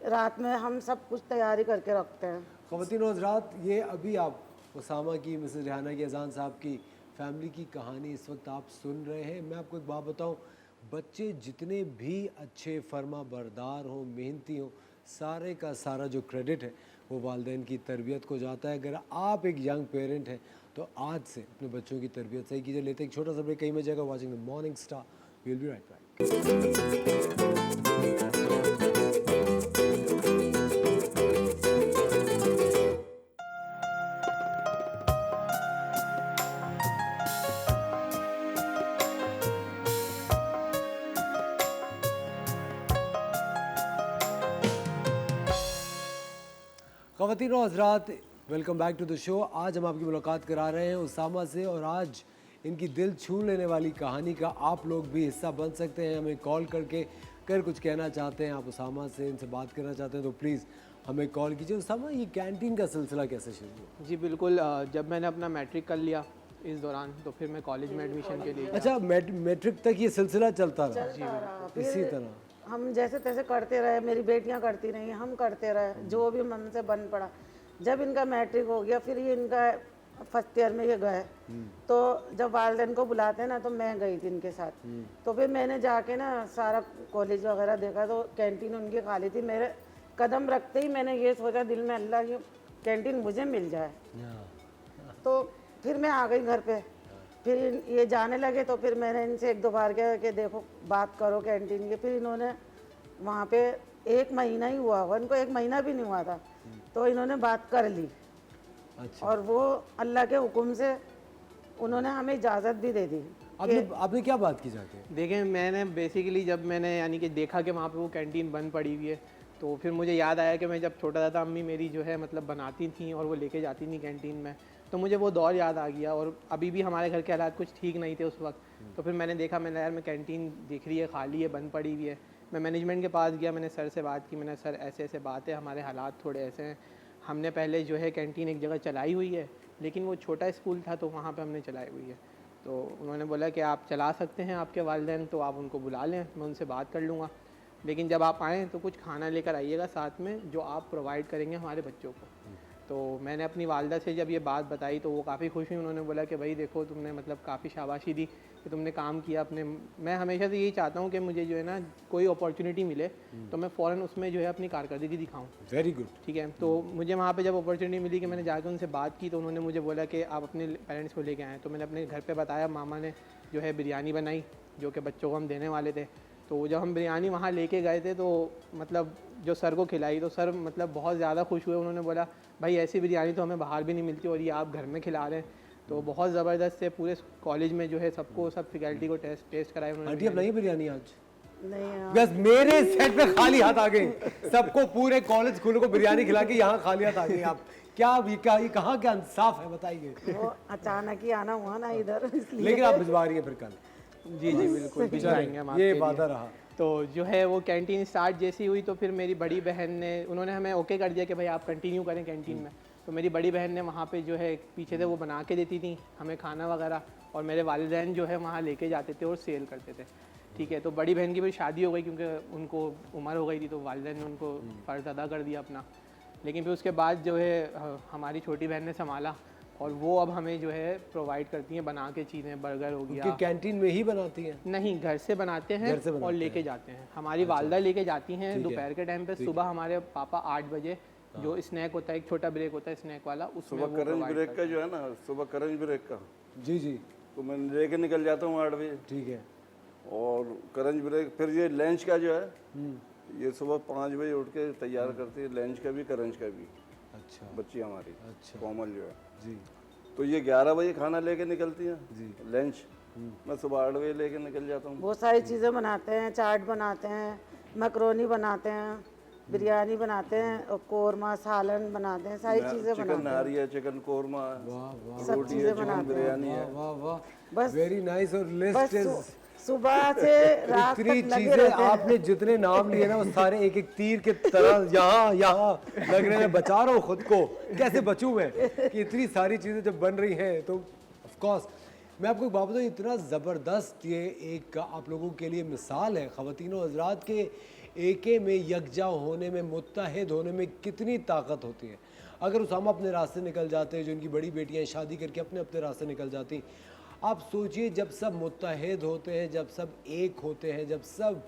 रात में हम सब कुछ तैयारी करके रखते हैं। ख़वातीन और हज़रात, ये अभी आप उसामा की, मिसेस रिहाना की, अजान साहब की फैमिली की कहानी इस वक्त आप सुन रहे हैं। मैं आपको एक बात बताऊं, बच्चे जितने भी अच्छे फर्मा बरदार हों, मेहनती हों, सारे का सारा जो क्रेडिट है वो वालिदैन की तरबियत को जाता है। अगर आप एक यंग पेरेंट हैं तो आज से अपने बच्चों की तरबियत सही कीजिए। लेते एक छोटा सा ब्रेक, कहीं में जाएगा watching the morning star, we will be right back. ख़वातीन और हज़रात, welcome back to the show. आज हम आपकी मुलाकात करा रहे हैं उसामा से, और आज इनकी दिल छू लेने वाली कहानी का आप लोग भी हिस्सा बन सकते हैं। हमें कॉल करके अगर कुछ कहना चाहते हैं, आप उसामा से, इनसे बात करना चाहते हैं तो प्लीज़ हमें कॉल कीजिए। उसामा, ये कैंटीन का सिलसिला कैसे शुरू हुआ? जी बिल्कुल, जब मैंने अपना मैट्रिक कर लिया इस दौरान, तो फिर मैं कॉलेज में एडमिशन के लिए अच्छा, मैट्रिक तक ये सिलसिला चलता रहा? इसी फिर तरह हम जैसे तैसे करते रहे, मेरी बेटियां करती रही, हम करते रहे, जो भी मन से बन पड़ा। जब इनका मैट्रिक हो गया, फिर ये इनका फर्स्ट ईयर में ये गए, तो जब वालिदैन को बुलाते हैं ना तो मैं गई थी इनके साथ। तो फिर मैंने जाके ना सारा कॉलेज वगैरह देखा तो कैंटीन उनकी खाली थी। मेरे कदम रखते ही मैंने ये सोचा दिल में, अल्लाह ये कैंटीन मुझे मिल जाए। तो फिर मैं आ गई घर पे। फिर ये जाने लगे तो फिर मैंने इनसे 1-2 बार कहा कि देखो बात करो कैंटीन की। फिर इन्होंने वहाँ पे 1 महीना ही हुआ होगा, इनको 1 महीना भी नहीं हुआ था, तो इन्होंने बात कर ली। अच्छा, और वो अल्लाह के हुक्म से उन्होंने हमें इजाज़त भी दे दी। आपने क्या बात की जाके? देखें, मैंने बेसिकली जब मैंने यानी कि देखा कि वहाँ पे वो कैंटीन बंद पड़ी हुई है, तो फिर मुझे याद आया कि मैं जब छोटा था अम्मी मेरी जो है मतलब बनाती थी और वो लेके जाती थी कैंटीन में, तो मुझे वो दौर याद आ गया। और अभी भी हमारे घर के हालात कुछ ठीक नहीं थे उस वक्त। तो फिर मैंने देखा, मैंने यार मैं कैंटीन दिख रही है खाली है, बंद पड़ी हुई है। मैं मैनेजमेंट के पास गया, मैंने सर से बात की, मैंने सर ऐसे ऐसे बात है, हमारे हालात थोड़े ऐसे हैं, हमने पहले जो है कैंटीन एक जगह चलाई हुई है, लेकिन वो छोटा स्कूल था तो वहाँ पे हमने चलाई हुई है। तो उन्होंने बोला कि आप चला सकते हैं, आपके वालिदैन, तो आप उनको बुला लें, मैं उनसे बात कर लूँगा, लेकिन जब आप आएँ तो कुछ खाना लेकर आइएगा साथ में जो आप प्रोवाइड करेंगे हमारे बच्चों को। तो मैंने अपनी वालदा से जब ये बात बताई तो वो काफ़ी खुश हुई। उन्होंने बोला कि भाई देखो, तुमने मतलब काफ़ी शाबाशी दी कि तुमने काम किया अपने। मैं हमेशा से यही चाहता हूँ कि मुझे जो है ना कोई अपॉर्चुनिटी मिले तो मैं फ़ौरन उसमें जो है अपनी कारकर्दगी दिखाऊँ। Very good. ठीक है, तो मुझे वहाँ पे जब अपॉर्चुनिटी मिली कि मैंने जाकर उनसे बात की, तो उन्होंने मुझे बोला कि आप अपने पेरेंट्स को लेके आएँ। तो मैंने अपने घर पे बताया, मामा ने जो है बिरयानी बनाई जो कि बच्चों को हम देने वाले थे। तो जब हम बिरयानी वहाँ लेके गए थे तो मतलब जो सर को खिलाई तो सर मतलब बहुत ज़्यादा खुश हुए। उन्होंने बोला भाई ऐसी बिरयानी तो हमें बाहर भी नहीं मिलती और ये आप घर में खिला रहे हैं। तो बहुत ज़बरदस्त है, पूरे कॉलेज में जो है सबको, सब फैकल्टी को टेस्ट कराए उन्होंने। आंटी, अब नहीं बिरयानी आज? नहीं हाँ। बस मेरे सेट पे खाली हाथ आ गए, सबको पूरे कॉलेज स्कूल को बिरयानी खिला के यहाँ खाली हाथ आ गए आप। क्या ये कहाँ क्या इंसाफ है, बताइए। वो अचानक ही आना हुआ ना इधर, इसलिए। लेकिन आप भिजवा रही हैं फिर कल? जी जी बिल्कुल भिजवाएंगे हम आपके ये लिए। वादा रहा। तो जो है वो कैंटीन स्टार्ट जैसी हुई तो फिर मेरी बड़ी बहन ने, उन्होंने हमें ओके कर दिया कि भाई आप कंटिन्यू करें कैंटीन में। तो मेरी बड़ी बहन ने वहाँ पे जो है पीछे से वो बना के देती थी हमें खाना वगैरह, और मेरे वालिदैन जो है वहाँ लेके जाते थे और सेल करते थे। ठीक है, तो बड़ी बहन की फिर शादी हो गई क्योंकि उनको उम्र हो गई थी, तो वालिदैन ने उनको फ़र्ज़ अदा कर दिया अपना। लेकिन फिर उसके बाद जो है हमारी छोटी बहन ने संभाला और वो अब हमें जो है प्रोवाइड करती हैं बना के चीज़ें, बर्गर हो गया। कि कैंटीन में ही बनाती हैं? नहीं, घर से बनाते हैं घर से बनाते और लेके जाते हैं। हमारी वालदा लेके जाती हैं ठीक है। दोपहर के टाइम पे। सुबह हमारे पापा 8 बजे जो स्नैक होता है, एक छोटा ब्रेक होता है स्नैक वाला, उसमें सुबह वो करंज provide ब्रेक करते का जो है ना, सुबह करंज ब्रेक का, जी जी, तो मैं लेके निकल जाता हूँ 8 बजे। ठीक है। और करंज ब्रेक, फिर ये लंच का जो है ये सुबह 5 बजे उठ के तैयार करती है, लंच का भी करंज का भी। अच्छा बच्ची हमारी अच्छा कोमल जो है। जी तो ये 11 बजे खाना लेके निकलती हैं जी। लंच, मैं सुबह 8 बजे लेके निकल जाता हूँ। बहुत सारी चीज़ें बनाते हैं, चाट बनाते हैं, मैक्रोनी बनाते हैं, बिरयानी बनाते हैं और कोरमा सालन बनाते हैं, सारी चीज़ें चिकन बनाते नहारी है, चिकन कोरमा, वाह वाह सब रोटी है, चीज़ें चिकन बनाते हैं। बिरयानी वाह है। वाह वाह बस- वेरी नाइस। और बस लिस्ट इज सुबह से रात इतनी तक लगे चीजें रहते हैं। आपने जितने नाम लिए ना वो सारे एक एक तीर के तरह यहाँ यहाँ लग रहे हैं। बचा रहा हूँ खुद को, कैसे बचूं मैं कि इतनी सारी चीजें जब बन रही हैं तो ऑफ कोर्स मैं आपको एक बात बताऊँ, इतना ज़बरदस्त ये एक आप लोगों के लिए मिसाल है ख़वातीनो हज़रात के एके में यकजा होने में, मुत्तहिद होने में कितनी ताकत होती है। अगर उसामा अपने रास्ते निकल जाते हैं, जो उनकी बड़ी बेटियाँ शादी करके अपने अपने रास्ते निकल जाती, आप सोचिए जब सब मुत्तहिद होते हैं, जब सब एक होते हैं, जब सब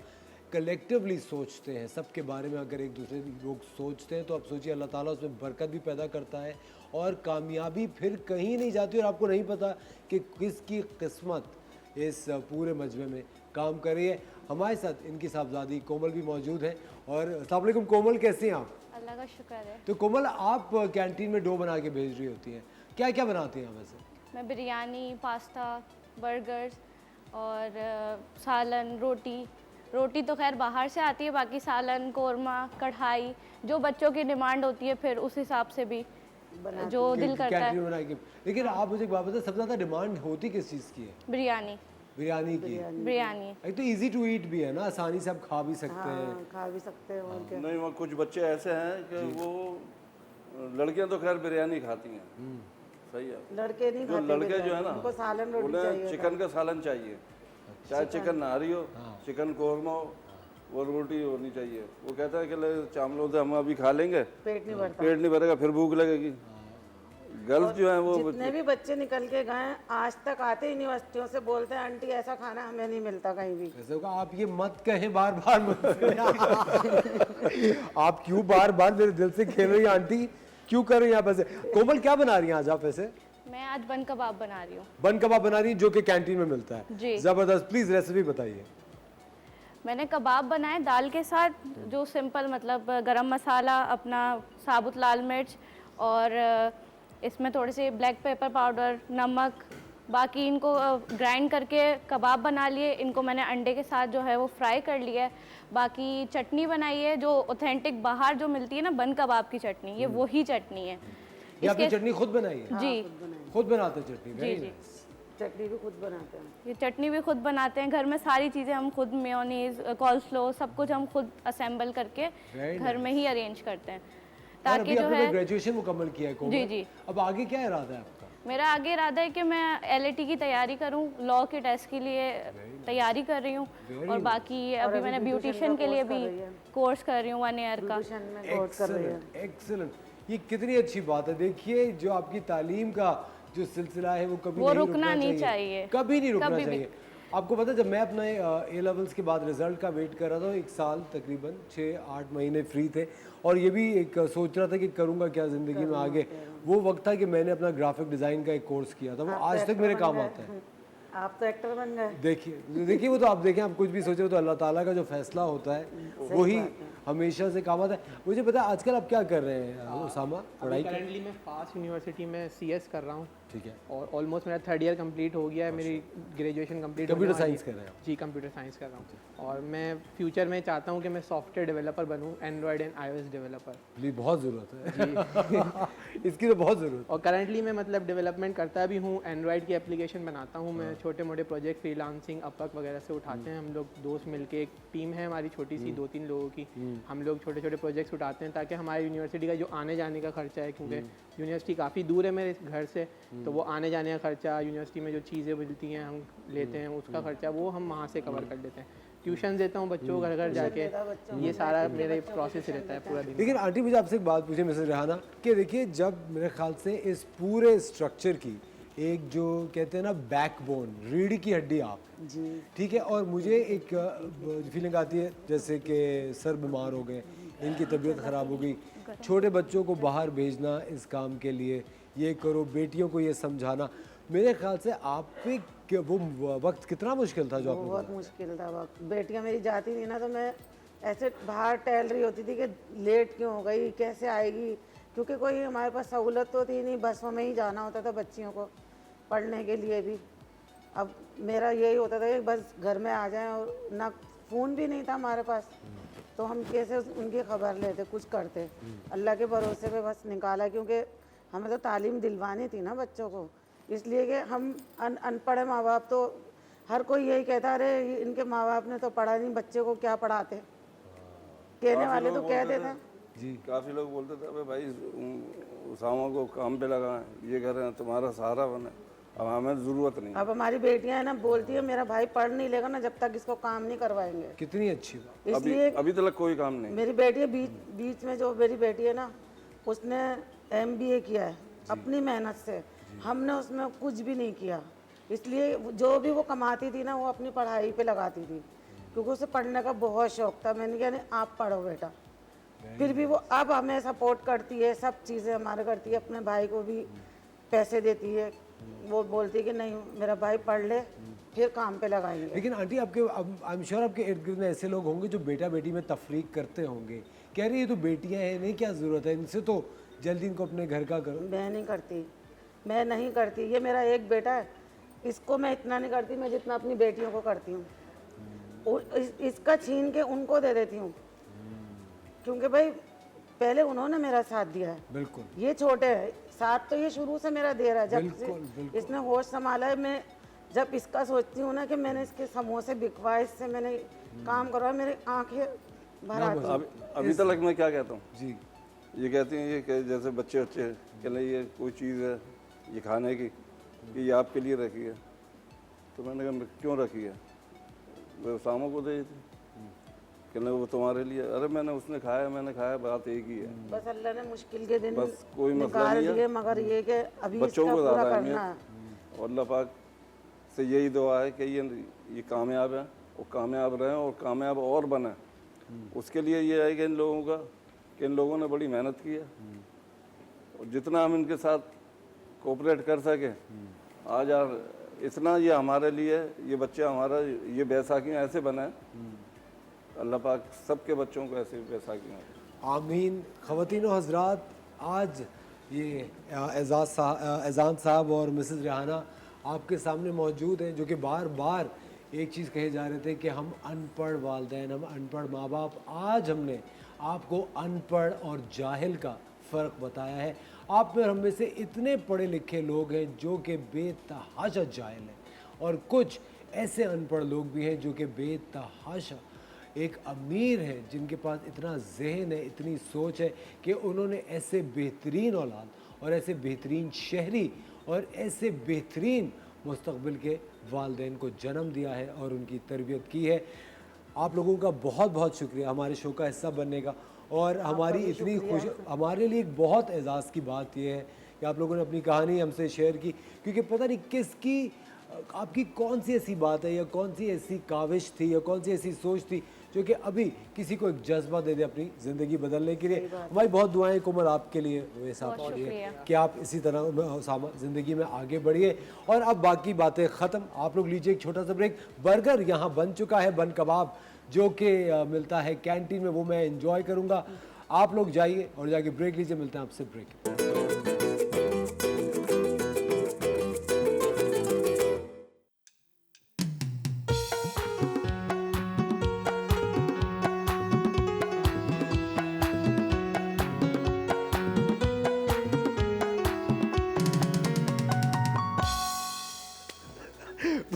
कलेक्टिवली सोचते हैं, सबके बारे में अगर एक दूसरे लोग सोचते हैं तो आप सोचिए अल्लाह ताला उसमें बरकत भी पैदा करता है और कामयाबी फिर कहीं नहीं जाती और आपको नहीं पता कि किसकी किस्मत इस पूरे मजमे में काम कर रही है। हमारे साथ इनकी साहबजादी कोमल भी मौजूद है। और अस्सलाम वालेकुम कोमल, कैसे हैं आप? अल्लाह का शुक्र है। तो कोमल, आप कैंटीन में डो बना के भेज रही होती हैं, क्या क्या बनाती हैं आप वैसे? मैं बिरयानी, पास्ता, बर्गर्स और सालन, रोटी तो खैर बाहर से आती है, बाकी सालन, कोरमा, कढ़ाई, जो बच्चों की डिमांड होती है फिर उस हिसाब से भी जो दिल करता कैंटीन है। बना के। लेकिन आप मुझे एक बात बताएं, सबसे ज़्यादा डिमांड होती किस चीज़ की है? बिरयानी बिरयानी की। बिरयानी एक तो इजी टू ईट भी है ना, आसानी से आप खा भी सकते हैं। हाँ, खा भी सकते हैं और क्या। नहीं, वहाँ कुछ बच्चे ऐसे हैं कि वो लड़कियां तो खैर बिरयानी खाती हैं, सही है। लड़के नहीं जो खाते लड़के जो है बिरयानी, ना उनको सालन रोटी उन्हें चाहिए। चिकन का सालन चाहिए, चाहे चिकन नहारी हो, चिकन कोरमा हो, वो रोटी होनी चाहिए। वो कहता है कि ले चावलों से हम अभी खा लेंगे, पेट नहीं भरता। पेट नहीं भरेगा, फिर भूख लगेगी। गर्ल्स जो है वो जितने भी बच्चे निकल के गए आज तक आते यूनिवर्सिटियों से बोलते हैं आंटी ऐसा खाना हमें नहीं मिलता कहीं भी। ऐसे होगा, आप ये मत कहें बार बार मुझसे। आप क्यों बार बार मेरे दिल से खेल रही हैं आंटी, क्यों कर रही हैं आप ऐसे? कोमल, क्या बना रही हैं आज आप ऐसे? मैं आज बन कबाब बना रही हूँ। बन कबाब बना रही हैं जो कि कैंटीन में मिलता है। जी। जबरदस्त, प्लीज रेसिपी बताइए। मैंने कबाब बनाए दाल के साथ, जो सिंपल मतलब गरम मसाला, अपना साबुत लाल मिर्च और इसमें थोड़े से ब्लैक पेपर पाउडर, नमक, बाकी इनको ग्राइंड करके कबाब बना लिए। इनको मैंने अंडे के साथ जो है वो फ्राई कर लिया है। बाकी चटनी बनाई है जो ऑथेंटिक बाहर जो मिलती है ना बन कबाब की चटनी, ये वही चटनी है। ये आपने चटनी खुद बनाई है? जी खुद बनाते हैं चटनी? जी वेरी जी, नाइस। चटनी भी खुद बनाते हैं। ये चटनी भी खुद बनाते हैं घर में। सारी चीज़ें हम खुद, मेयोनीज, कॉल्स्लो, सब कुछ हम खुद असेंबल करके Very घर में ही अरेंज करते हैं और ताकि अभी जो आपने है। ग्रेजुएशन मुकम्मल किया है कोमल। जी, जी। अब आगे क्या इरादा है आपका? मेरा आगे इरादा है कि मैं LAT की तैयारी करूं, लॉ के टेस्ट के लिए तैयारी कर रही हूँ। और बाकी अभी मैंने ब्यूटिशियन के लिए भी कोर्स कर रही हूँ 1 ईयर का। ट्यूशन में कोर्स कर रही है। एक्सीलेंट एक्सीलेंट, ये कितनी अच्छी बात है। देखिए जो आपकी तालीम का जो सिलसिला है वो कभी वो नहीं रुकना नहीं चाहिए। कभी नहीं रुकना कभी भी। चाहिए। आपको पता है जब मैं अपने A लेवल्स के बाद रिजल्ट का वेट कर रहा था, 1 साल तकरीबन 6-8 महीने फ्री थे और ये भी एक सोच रहा था कि करूँगा क्या ज़िंदगी में आगे, वो वक्त था कि मैंने अपना ग्राफिक डिज़ाइन का एक कोर्स किया था, वो आज तक मेरे काम आता है। आप तो एक्टर बन गए। देखिए वो तो आप देखें, आप कुछ भी सोचे तो अल्लाह ताला का जो फैसला होता है वही हमेशा से काम आता है। मुझे पता है आजकल आप क्या कर रहे हैं उसामा? पढ़ाई कर? करंटली मैं फास्ट यूनिवर्सिटी में CS कर रहा हूँ ठीक है। और ऑलमोस्ट मेरा 3rd ईयर कंप्लीट हो गया है। मेरी ग्रेजुएशन कंप्लीट कंप्यूटर साइंस कर रहे हैं आप? जी, कंप्यूटर साइंस कर रहा हूँ और मैं फ्यूचर में चाहता हूँ कि मैं सॉफ्टवेयर डेवलपर बनूँ, एंड्रॉयड एंड iOS डेवलपर। जी बहुत ज़रूरत है इसकी तो बहुत ज़रूरत और करंटली मैं मतलब डेवलपमेंट करता भी हूँ, एंड्रॉयड की एप्लीकेशन बनाता हूँ मैं। छोटे मोटे प्रोजेक्ट फ्रीलांसिंग, अपवर्क वगैरह से उठाते हैं हम लोग दोस्त मिलके। एक टीम है हमारी छोटी सी 2-3 लोगों की। हम लोग छोटे छोटे प्रोजेक्ट्स उठाते हैं ताकि हमारी यूनिवर्सिटी का जो आने जाने का खर्चा है, क्योंकि यूनिवर्सिटी काफ़ी दूर है मेरे घर से, तो वो आने जाने का खर्चा, यूनिवर्सिटी में जो चीज़ें मिलती हैं हम लेते हैं उसका खर्चा, वो हम वहाँ से कवर कर लेते हैं। ट्यूशन देता हूँ बच्चों को घर घर जाके, ये सारा मेरा प्रोसेस रहता है पूरा दिन। लेकिन आंटी मुझे आपसे एक बात पूछे मिसेस रेहाना कि देखिए जब मेरे ख्याल से इस पूरे स्ट्रक्चर की एक जो कहते हैं ना बैकबोन, रीढ़ की हड्डी आप जी। ठीक है, और मुझे एक फीलिंग आती है जैसे कि सर बीमार हो गए, इनकी तबीयत ख़राब हो गई, छोटे बच्चों को बाहर भेजना इस काम के लिए, ये करो, बेटियों को ये समझाना, मेरे ख्याल से आप पे वो वक्त कितना मुश्किल था जो आपने बहुत मुश्किल था वक्त। बेटियां मेरी जाती थी ना तो मैं ऐसे बाहर टहल रही होती थी कि लेट क्यों हो गई, कैसे आएगी, क्योंकि कोई हमारे पास सहूलत तो थी नहीं, बसों में ही जाना होता था बच्चियों को पढ़ने के लिए भी। अब मेरा यही होता था कि बस घर में आ जाएं, और ना फ़ोन भी नहीं था हमारे पास, तो हम कैसे उनकी खबर लेते, कुछ करते। अल्लाह के भरोसे पे बस निकाला, क्योंकि हमें तो तालीम दिलवानी थी ना बच्चों को, इसलिए कि हम अनपढ़ माँ बाप, तो हर कोई यही कहता, अरे इनके माँ बाप ने तो पढ़ा नहीं, बच्चे को क्या पढ़ाते। कहने वाले तो कह देते हैं। जी काफ़ी लोग बोलते थे अबे भाई उसामा को काम पे लगाएं, ये कर रहे हैं, तुम्हारा सहारा बने। अब हमें ज़रूरत नहीं। अब हमारी बेटियां है ना, बोलती है मेरा भाई पढ़ नहीं लेगा ना जब तक इसको काम नहीं करवाएंगे। कितनी अच्छी बात। इसलिए अभी तक कोई काम नहीं। मेरी बेटी है बीच में, जो मेरी बेटी है ना, उसने MBA किया है अपनी मेहनत से, हमने उसमें कुछ भी नहीं किया। इसलिए जो भी वो कमाती थी ना, वो अपनी पढ़ाई पे लगाती थी, क्योंकि उसे पढ़ने का बहुत शौक था। मैंने कहा नहीं आप पढ़ो बेटा, फिर भी वो अब हमें सपोर्ट करती है, सब चीज़ें हमारे करती है, अपने भाई को भी पैसे देती है। वो बोलती है कि नहीं मेरा भाई पढ़ ले, फिर काम पे लगाएंगे। लेकिन आंटी आपके, आई एम श्योर आपके इर्द गिर्द में ऐसे लोग होंगे जो बेटा बेटी में तफरीक करते होंगे, कह रही है तो बेटियां हैं, नहीं क्या ज़रूरत है, इनसे तो जल्दी इनको अपने घर का करो। मैं नहीं करती। ये मेरा एक बेटा है, इसको मैं इतना नहीं करती मैं जितना अपनी बेटियों को करती हूँ। इसका छीन के उनको दे देती हूँ, क्योंकि भाई पहले उन्होंने मेरा साथ दिया है। बिल्कुल। ये छोटे है, साथ तो ये शुरू से मेरा दे रहा है, जब से बिल्कुल। इसने होश संभाला है। मैं जब इसका सोचती हूँ ना कि मैंने इसके समोसे बिकवाए, इससे मैंने काम करवाया, मेरी आंखें भर आती हैं। अभी तक मैं क्या कहता हूँ जी, ये कहती हैं ये कि जैसे बच्चे कह ले ये कोई चीज़ है ये खाने की, ये आपके लिए रखी है। तो मैंने कहा क्यों रखी है, मैं उसामा को दे दी। कहने वो तुम्हारे लिए। अरे मैंने उसने खाया, मैंने खाया, बात एक ही है। बस अल्लाह ने मुश्किल के दिन बस कोई मसला निकाल नहीं है। दिए, मगर ये कि अभी बच्चों इसका को पूरा ज़्यादा करना है। अहमियत, और अल्लाह पाक से यही दुआ है कि ये कामयाब है और कामयाब रहें और कामयाब और बने। उसके लिए ये है कि इन लोगों का, कि इन लोगों ने बड़ी मेहनत की है, और जितना हम इनके साथ कोऑपरेट कर सके, आज यार इतना ये हमारे लिए, ये बच्चे हमारा, ये बैसाखियाँ ऐसे बने, अल्लाह पाक सबके बच्चों को ऐसे बैसाखियाँ। आमीन। ख़वातीन व हज़रात, आज ये एजान साहब और मिसेस रेहाना आपके सामने मौजूद हैं, जो कि बार बार एक चीज़ कहे जा रहे थे कि हम अनपढ़ वालिदैन, हम अनपढ़ माँ बाप। आज हमने आपको अनपढ़ और जाहिल का फ़र्क बताया है। आप में हम में से इतने पढ़े लिखे लोग हैं जो कि बेतहाशा जाहिल हैं, और कुछ ऐसे अनपढ़ लोग भी हैं जो कि बेतहाशा एक अमीर है, जिनके पास इतना जहन है, इतनी सोच है कि उन्होंने ऐसे बेहतरीन औलाद और ऐसे बेहतरीन शहरी और ऐसे बेहतरीन मुस्तक़बिल के वालिदैन को जन्म दिया है और उनकी तरबियत की है। आप लोगों का बहुत बहुत शुक्रिया हमारे शो का हिस्सा बनने का, और हमारी इतनी खुश, हमारे लिए एक बहुत एजाज़ की बात यह है कि आप लोगों ने अपनी कहानी हमसे शेयर की, क्योंकि पता नहीं किसकी, आपकी कौन सी ऐसी बात है या कौन सी ऐसी काविश थी या कौन सी ऐसी सोच थी जो कि अभी किसी को एक जज्बा दे दे अपनी ज़िंदगी बदलने के लिए। हमारी बहुत दुआएं कोमल आपके लिए हुए साथ लिए कि आप इसी तरह उसामा ज़िंदगी में आगे बढ़िए। और अब बाकी बातें ख़त्म, आप लोग लीजिए एक छोटा सा ब्रेक। बर्गर यहाँ बन चुका है, बन कबाब, जो कि मिलता है कैंटीन में, वो मैं एंजॉय करूँगा। आप लोग जाइए और जाके ब्रेक लीजिए, मिलते हैं आपसे ब्रेक।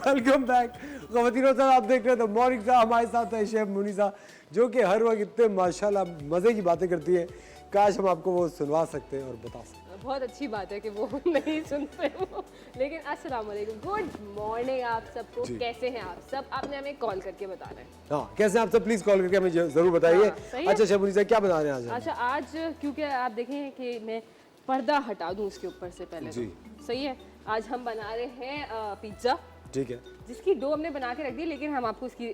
Welcome back. ख़वातीन और आप देख रहे हैं द मॉर्निंग स्टार। हमारे साथ है शेफ मुनीसा, जो कि हर वक्त इतने माशाल्लाह मज़े की बातें करती है। काश हम आपको वो सुनवा सकते हैं और बता सकते हैं। बहुत अच्छी बात है कि वो नहीं सुनते वो, लेकिन अस्सलाम वालेकुम, गुड मॉर्निंग आप सबको। कैसे हैं आप सब? आपने हमें कॉल करके बताना है। हाँ, कैसे आप सब, प्लीज़ कॉल करके हमें ज़रूर बताइए। सही है। अच्छा शेफ मुनीसा, क्या बना रहे हैं आज? अच्छा, आज क्योंकि आप देखें कि मैं पर्दा हटा दूं उसके ऊपर से पहले, जी। तो सही है। आज हम बना रहे हैं पिज़्ज़ा। ठीक है। जिसकी डो हमने बना के रख दी, लेकिन हम आपको उसकी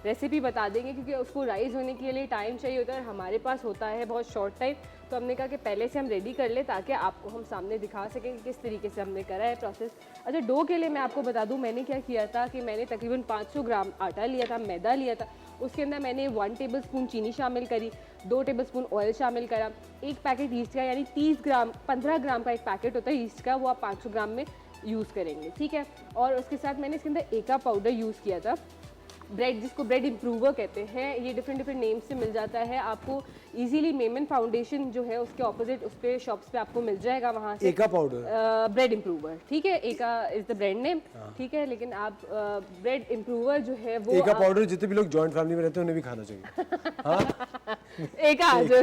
रेसिपी बता देंगे क्योंकि उसको राइज़ होने के लिए टाइम चाहिए होता है और हमारे पास होता है बहुत शॉर्ट टाइम। तो हमने कहा कि पहले से हम रेडी कर लें ताकि आपको हम सामने दिखा सकें कि किस तरीके से हमने करा है प्रोसेस। अच्छा, डो के लिए मैं आपको बता दूं मैंने क्या किया था कि मैंने तकरीबन 500 ग्राम आटा लिया था, मैदा लिया था। उसके अंदर मैंने 1 टेबलस्पून चीनी शामिल करी, 2 टेबलस्पून ऑयल शामिल करा, 1 पैकेट ईस्ट का यानी 15 ग्राम का एक पैकेट होता है ईस्ट का, वो आप 500 ग्राम में यूज़ करेंगे, ठीक है। और उसके साथ मैंने इसके अंदर एका पाउडर यूज़ किया था, ब्रेड, जिसको ब्रेड इम्प्रूवर कहते हैं। ये डिफरेंट नेम से मिल जाता है आपको इजीली। मेमन फाउंडेशन जो है उसके ऑपोजिट उस पे शॉप्स पे आपको मिल जाएगा वहाँ से। एका पाउडर, ब्रेड इम्प्रूवर, ठीक है, एका इज द ब्रांड नेम, ठीक है। लेकिन आप ब्रेड इम्प्रूवर जो है वो एका पाउडर जितने भी लोग जॉइंट फैमिली में रहते हैं उन्हें भी खाना चाहिए। एका जो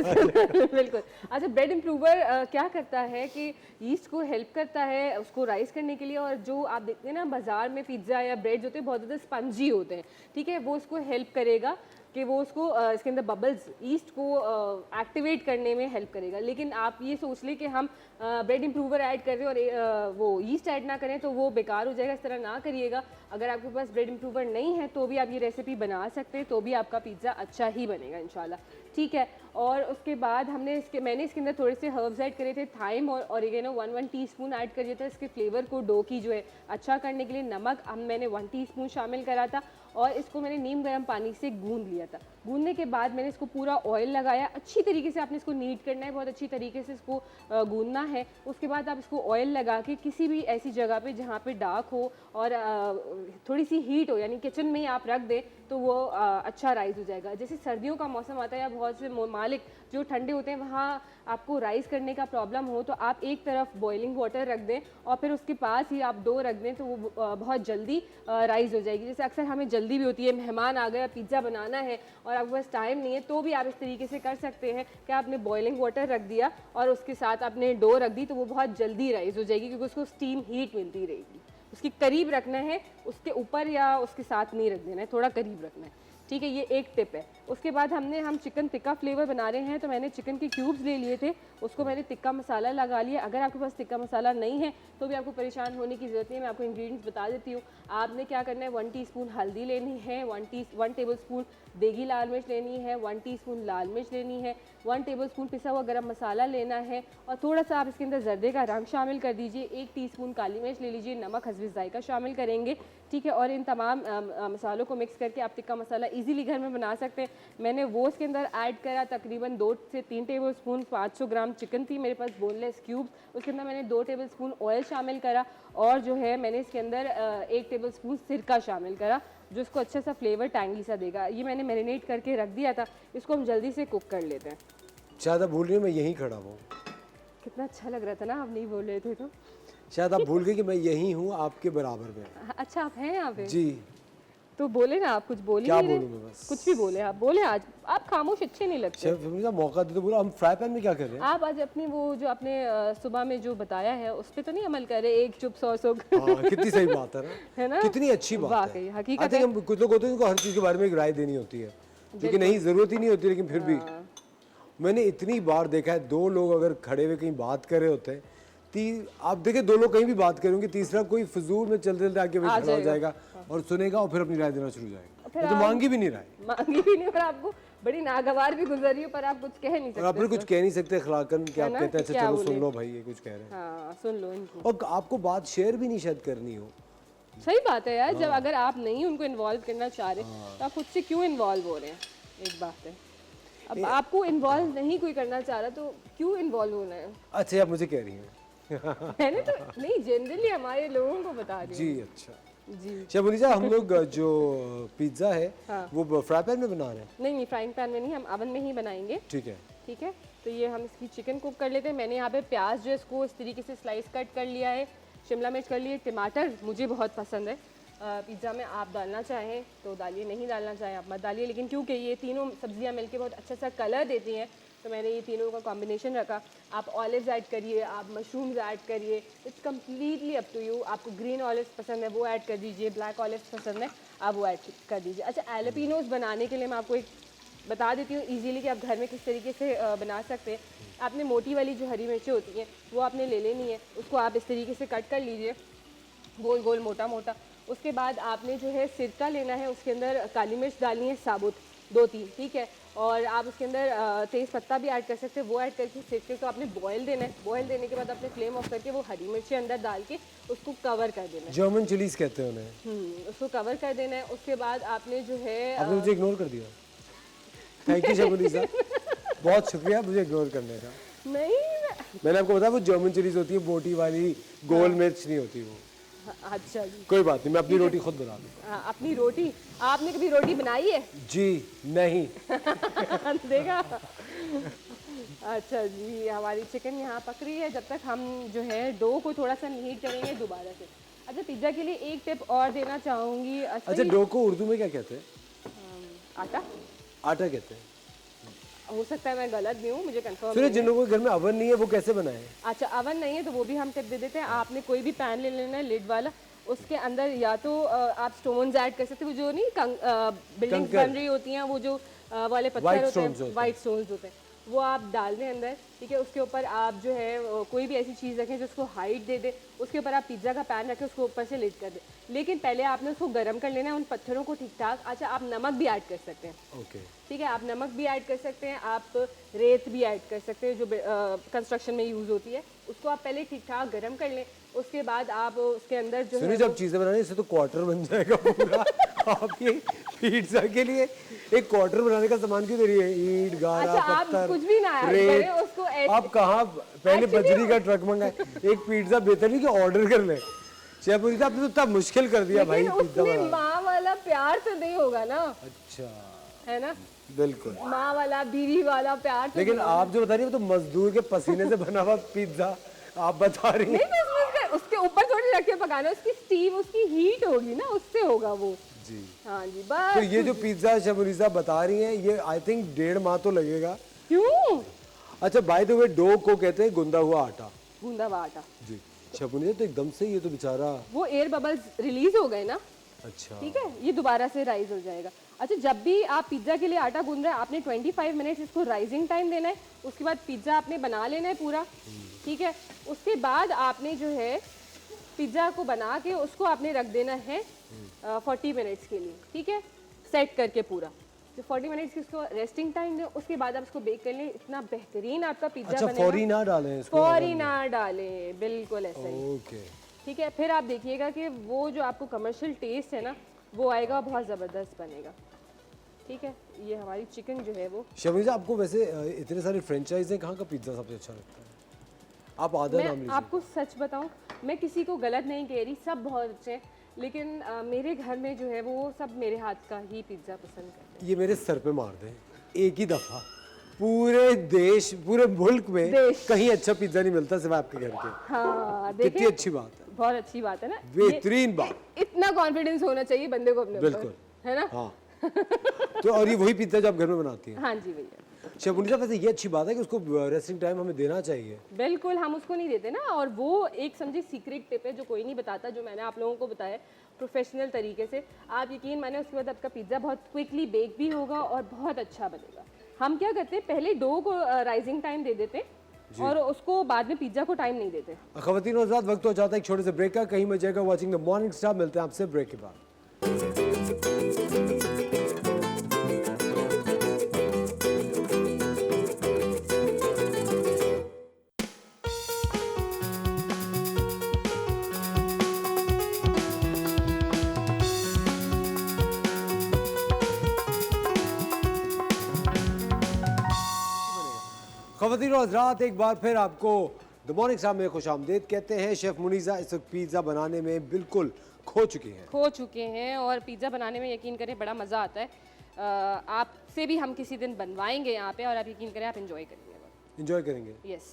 बिल्कुल। अच्छा, ब्रेड इम्प्रूवर क्या करता है कि यीस्ट को हेल्प करता है उसको राइज करने के लिए, और जो आप देखते हैं ना बाजार में पिज्ज़ा या ब्रेड होते हैं बहुत ज़्यादा स्पंजी होते हैं, ठीक है, वो उसको हेल्प करेगा कि वो उसको इसके अंदर बबल्स ईस्ट को एक्टिवेट करने में हेल्प करेगा। लेकिन आप ये सोच लें कि हम ब्रेड इम्प्रूवर ऐड कर रहे हैं और वो ईस्ट ऐड ना करें तो वो बेकार हो जाएगा, इस तरह ना करिएगा। अगर आपके पास ब्रेड इम्प्रूवर नहीं है तो भी आप ये रेसिपी बना सकते हैं, तो भी आपका पिज़्ज़ा अच्छा ही बनेगा इंशाल्लाह, ठीक है। और उसके बाद मैंने इसके अंदर थोड़े से हर्ब्स ऐड करे थे, थाइम और ऑरिगेनो 1 टीस्पून ऐड कर दिया था इसके फ्लेवर को डो की जो है अच्छा करने के लिए। नमक मैंने 1 टीस्पून शामिल करा था और इसको मैंने नीम गर्म पानी से गूंद लिया था। गूंदने के बाद मैंने इसको पूरा ऑयल लगाया, अच्छी तरीके से आपने इसको नीट करना है, बहुत अच्छी तरीके से इसको गूंदना है। उसके बाद आप इसको ऑयल लगा के किसी भी ऐसी जगह पे जहाँ पे डार्क हो और थोड़ी सी हीट हो, यानी किचन में ही आप रख दें तो वो अच्छा राइस हो जाएगा। जैसे सर्दियों का मौसम आता है या बहुत से मालिक जो ठंडे होते हैं वहाँ आपको राइस करने का प्रॉब्लम हो तो आप एक तरफ बॉइलिंग वाटर रख दें और फिर उसके पास ही आप डो रख दें तो वो बहुत जल्दी राइस हो जाएगी। जैसे अक्सर हमें जल्दी भी होती है, मेहमान आ गए, पिज़्ज़ा बनाना है और आपके पास टाइम नहीं है, तो भी आप इस तरीके से कर सकते हैं कि आपने बॉइलिंग वाटर रख दिया और उसके साथ आपने डो रख दी तो वो बहुत जल्दी राइस हो जाएगी क्योंकि उसको स्टीम हीट मिलती रहेगी। उसके करीब रखना है, उसके ऊपर या उसके साथ नहीं रख देना है, थोड़ा करीब रखना है, ठीक है। ये एक टिप है। उसके बाद हम चिकन टिक्का फ्लेवर बना रहे हैं तो मैंने चिकन के क्यूब्स ले लिए थे, उसको मैंने टिक्का मसाला लगा लिया। अगर आपके पास टिक्का मसाला नहीं है तो भी आपको परेशान होने की ज़रूरत नहीं है, मैं आपको इंग्रेडिएंट्स बता देती हूँ। आपने क्या करना है, 1 टीस्पून हल्दी लेनी है, 1 टेबलस्पून देगी लाल मिर्च लेनी है, 1 टीस्पून लाल मिर्च लेनी है, 1 टेबलस्पून पिसा हुआ गरम मसाला लेना है और थोड़ा सा आप इसके अंदर जर्दे का रंग शामिल कर दीजिए, 1 टीस्पून काली मिर्च ले लीजिए, नमक हस्बे जायका शामिल करेंगे, ठीक है। और इन तमाम मसालों को मिक्स करके आप टिक्का मसाला इजीली घर में बना सकते हैं। मैंने वो इसके अंदर ऐड करा तकरीबन 2 से 3 टेबलस्पून, 500 ग्राम चिकन थी मेरे पास बोनलेस क्यूब्स, उसके अंदर मैंने 2 टेबलस्पून ऑयल शामिल करा और जो है मैंने इसके अंदर 1 टेबलस्पून सिरका शामिल करा जो इसको अच्छा सा फ्लेवर टैंगी सा देगा। ये मैंने मैरिनेट करके रख दिया था, इसको हम जल्दी से कुक कर लेते हैं। शायद आप भूल रही हो मैं यहीं खड़ा हूँ। कितना अच्छा लग रहा था ना, आप नहीं बोल रहे थे तो। शायद आप भूल गए कि मैं यहीं हूँ आपके बराबर में। अच्छा, आप हैं यहाँ पे? जी। तो बोले ना, आप कुछ बोले क्या नहीं रहे? बोलूं मैं बस? कुछ भी बोले आप, बोले। आज आप खामोश अच्छे नहीं लगते। शेफ मुझे मौका दे तो बोला। हम फ्राई पैन में क्या कर रहे हैं? आप आज अपनी वो जो आपने सुबह में जो बताया है उस पे तो नहीं अमल कर रहे? एक चुप 100 सुख। हाँ, कितनी सही बात है ना, है ना? कितनी अच्छी बात वाकई, है। हकीकत I think है। हम कुछ लोग होते हैं उनको हर चीज़ के बारे में एक राय देनी होती है क्योंकि नहीं ज़रूरत ही नहीं होती, लेकिन फिर भी मैंने इतनी बार देखा है 2 लोग अगर खड़े हुए कहीं बात कर रहे होते हैं, आप देखें 2 लोग कहीं भी बात करेंगे, तीसरा कोई फजूल में चलते चलते आके वही खड़ा हो जाएगा और सुनेगा और फिर अपनी राय देना शुरू हो जाएगा। तो मांगी भी नहीं राय, मांगी भी नहीं, और आपको बड़ी नागवार भी गुजर रही हो पर आप कुछ कह नहीं सकते। और आप फिर कुछ कह नहीं सकते अखलाकन कि आप ना, कहते हैं कि अच्छा क्या चलो बोले? सुन लो भाई ये कुछ कह रहे हैं। हाँ, सुन लो इनको। और आपको बात शेयर भी नहीं शायद करनी हो। सही बात है यार, जब अगर आप नहीं उनको इन्वॉल्व करना चाह रहे तो आप खुद से क्यों इन्वॉल्व हो रहे हैं? एक बात है, अब आपको इन्वॉल्व नहीं कोई करना चाह रहा तो क्यों इन्वॉल्व होना है? अच्छा आप मुझे कह रही हैं। मैंने तो नहीं, जनरली हमारे लोगों को बता रही जी अच्छा जी। शबुनिजा, हम लोग जो पिज्ज़ा है हाँ। वो फ्राई पैन में बना रहे हैं? नहीं, फ्राइंग पैन में नहीं, हम अवन में ही बनाएंगे, ठीक है। ठीक है। तो ये हम इसकी चिकन कुक कर लेते हैं। मैंने यहाँ पे प्याज जो है इसको इस तरीके से स्लाइस कट कर लिया है, शिमला मिर्च कर लिए, टमाटर मुझे बहुत पसंद है पिज़्ज़ा में, आप डालना चाहें तो डालिए, नहीं डालना चाहें आप मत डालिए, लेकिन क्योंकि ये तीनों सब्जियां मिलके बहुत अच्छा सा कलर देती हैं तो मैंने ये तीनों का कॉम्बिनेशन रखा। आप ऑलिव्स ऐड करिए, आप मशरूम्स ऐड करिए, it's completely up to you. आपको ग्रीन ऑलिव्स पसंद है वो ऐड कर दीजिए, ब्लैक ऑलिव्स पसंद है आप वो ऐड कर दीजिए। अच्छा, एलोपिनोज बनाने के लिए मैं आपको एक बता देती हूँ ईजीली कि आप घर में किस तरीके से बना सकते हैं। आपने मोटी वाली जो हरी मिर्चें होती हैं वो आपने ले लेनी है, उसको आप इस तरीके से कट कर लीजिए, गोल गोल मोटा मोटा। उसके बाद आपने जो है सिरका लेना है, उसके अंदर काली मिर्च डालनी है साबुत 2-3, ठीक है। और आप उसके अंदर तेज़ पत्ता भी ऐड कर सकते हैं, वो ऐड करके सिरके को आपने बॉयल देना है। बॉयल देने के बाद आपने फ्लेम ऑफ करके वो हरी मिर्ची अंदर डाल के उसको कवर कर देना है। जर्मन चिलीज कहते हैं उन्हें। उसको कवर कर देना है। उसके बाद आपने जो है आपने मुझे इग्नोर कर दिया। थैंक यू शबुनीसा, बहुत शुक्रिया मुझे इग्नोर करने का। नहीं मैंने आपको बताया वो जर्मन चिलीज होती है, बोटी वाली, गोल मिर्च नहीं होती वो। अच्छा जी, कोई बात नहीं, मैं अपनी रोटी खुद बना लूँ। अपनी रोटी आपने कभी रोटी बनाई है? जी नहीं। देखा। अच्छा जी, हमारी चिकन यहाँ पक रही है। जब तक हम जो है डो को थोड़ा सा नीट करेंगे दोबारा से। अच्छा, पिज्ज़ा के लिए एक टिप और देना चाहूँगी। अच्छा, डो को उर्दू में क्या कहते हैं? आटा आटा कहते हैं। हो सकता है मैं गलत भी हूँ, मुझे कंफर्म फिर नहीं जिन है। लोगों के घर में अवन नहीं है वो कैसे बनाए? अच्छा, अवन नहीं है तो वो भी हम टिप दे देते हैं। आपने कोई भी पैन ले लेना है लिड वाला, उसके अंदर या तो आप स्टोन्स ऐड कर सकते हो, वो जो नहीं बिल्डिंग्स कंकर। बन रही होती हैं, वो जो वाले White पत्थर होते stones होते हैं, हैं। वाइट स्टोन्स होते हैं, वो आप डाल दें अंदर, ठीक है। उसके ऊपर आप जो है कोई भी ऐसी चीज़ रखें जो उसको हाइट दे दे। उसके ऊपर आप पिज़्ज़ा का पैन रखें, उसको ऊपर से लिड कर दें। लेकिन पहले आपने उसको गर्म कर लेना है, उन पत्थरों को ठीक ठाक। अच्छा, आप नमक भी ऐड कर सकते हैं, ओके। ठीक है। आप नमक भी ऐड कर सकते हैं, आप रेत भी ऐड कर सकते हैं जो कंस्ट्रक्शन में यूज़ होती है। उसको आप पहले ठीक ठाक गर्म कर लें। उसके बाद आप उसके अंदर जो सुनिए, है जब चीजें बनानी इससे तो क्वार्टर बन जाएगा पूरा। आप ये पिज्जा के लिए एक क्वार्टर बनाने का सामान क्यों दे रही है? ईंट, गारा, अच्छा, आप पत्थर, कुछ भी ना ऐड रेत। करें, उसको ऐड- आप कहाँ पहले Actually बजरी का ट्रक मंगाए, एक पिज्जा बेहतर नहीं कि ऑर्डर कर ले। शेफ मुनीसा, आपने तो इतना मुश्किल कर दिया भाई लेकिन पिज्जा उसमें बनाना। माँ वाला प्यार तो नहीं होगा ना, अच्छा, है ना। बिल्कुल। माँ वाला, बीवी वाला प्यार तो लेकिन नहीं आप जो बता रही है वो तो मजदूर के पसीने से बना हुआ पिज्जा आप बता रही नहीं, हैं। बस उसके ऊपर थोड़ी रख के पकाना, उसकी स्टीम, उसकी हीट होगी ना, उससे होगा वो। जी। हाँ जी, बस। तो ये जो पिज्जा शेफ मुनीसा बता रही हैं, ये आई थिंक 1.5 माह तो लगेगा। क्यों? अच्छा, बाय द वे, डो को कहते हैं गुंदा हुआ आटा। गूंदा हुआ आटा, जी। शेफ मुनीसा, तो एकदम से ये तो बेचारा। वो एयर बबल्स रिलीज हो गए ना, अच्छा, ठीक है, ये दोबारा से राइज हो जाएगा। अच्छा, जब भी आप पिज्ज़ा के लिए आटा गूंद रहे हैं, आपने 25 मिनट्स इसको राइजिंग टाइम देना है। उसके बाद पिज्ज़ा आपने बना लेना है पूरा, ठीक है। उसके बाद आपने जो है पिज्ज़ा को बना के उसको आपने रख देना है 40 मिनट्स के लिए, ठीक है, सेट करके पूरा। जो 40 मिनट्स की उसको रेस्टिंग टाइम दें, उसके बाद आप उसको बेक कर लें। इतना बेहतरीन आपका पिज्ज़ा अच्छा, बनेगा। फौरी ना डालें इसको? फौरी ना डालें, बिल्कुल ऐसा ही, ओके। ठीक है। फिर आप देखिएगा कि वो जो आपको कमर्शियल टेस्ट है ना, वो आएगा, बहुत ज़बरदस्त बनेगा, ठीक है। ये हमारी चिकन जो है वो, शेफ मुनीसा, आपको वैसे इतने सारे फ्रेंचाइज हैं, कहाँ का पिज्जा सबसे अच्छा लगता है? आप आधा नाम मैं लीजिए। आपको सच बताऊं, मैं किसी को गलत नहीं कह रही, सब बहुत अच्छे हैं, लेकिन मेरे घर में जो है वो सब मेरे हाथ का ही पिज्ज़ा पसंद करते ये मेरे सर पे मार दें एक ही दफा, पूरे देश, पूरे मुल्क में देश। कहीं अच्छा पिज्जा नहीं मिलता सिवाय आपके घर के। हैं। हाँ, कितनी देखिए, अच्छी बात है, बहुत अच्छी बात है ना, बेहतरीन बात। इतना कॉन्फिडेंस होना चाहिए बंदे को अपने ऊपर, बिल्कुल। है ना। हाँ। तो और ये वही पिज्जा जो आप घर में बनाती हैं? हाँ जी भैया, शेफ मुनीसा, वैसे ये अच्छी बात है कि उसको रेस्टिंग टाइम हमें देना चाहिए। बिल्कुल, हम उसको नहीं देते ना। और वो एक समझे सीक्रेट टिप है जो कोई नहीं बताता, जो मैंने आप लोगों को बताया प्रोफेशनल तरीके से। आप यकीन माने, उसके बाद आपका पिज़्ज़ा बहुत क्विकली बेक भी होगा और बहुत अच्छा बनेगा। हम क्या करते हैं, पहले डो को राइजिंग टाइम दे देते हैं और उसको बाद में पिज़्ज़ा को टाइम नहीं देते। ख़वातीन और हज़रात, वक्त हो जाता है एक छोटे से ब्रेक का। कहीं मत जाएगा, वॉचिंग द मॉर्निंग स्टार। मिलते हैं आपसे ब्रेक के बाद। ख़वातीन और हज़रात, एक बार फिर आपको द मॉर्निंग स्टार में खुशामदीद कहते हैं। शेफ मुनीसा इस वक्त पिज़्ज़ा बनाने में बिल्कुल खो चुकी हैं। खो चुके हैं और पिज़्ज़ा बनाने में यकीन करें बड़ा मज़ा आता है। आपसे भी हम किसी दिन बनवाएंगे यहाँ पे और आप यकीन करें आप इंजॉय करेंगे। इंजॉय करेंगे? यस,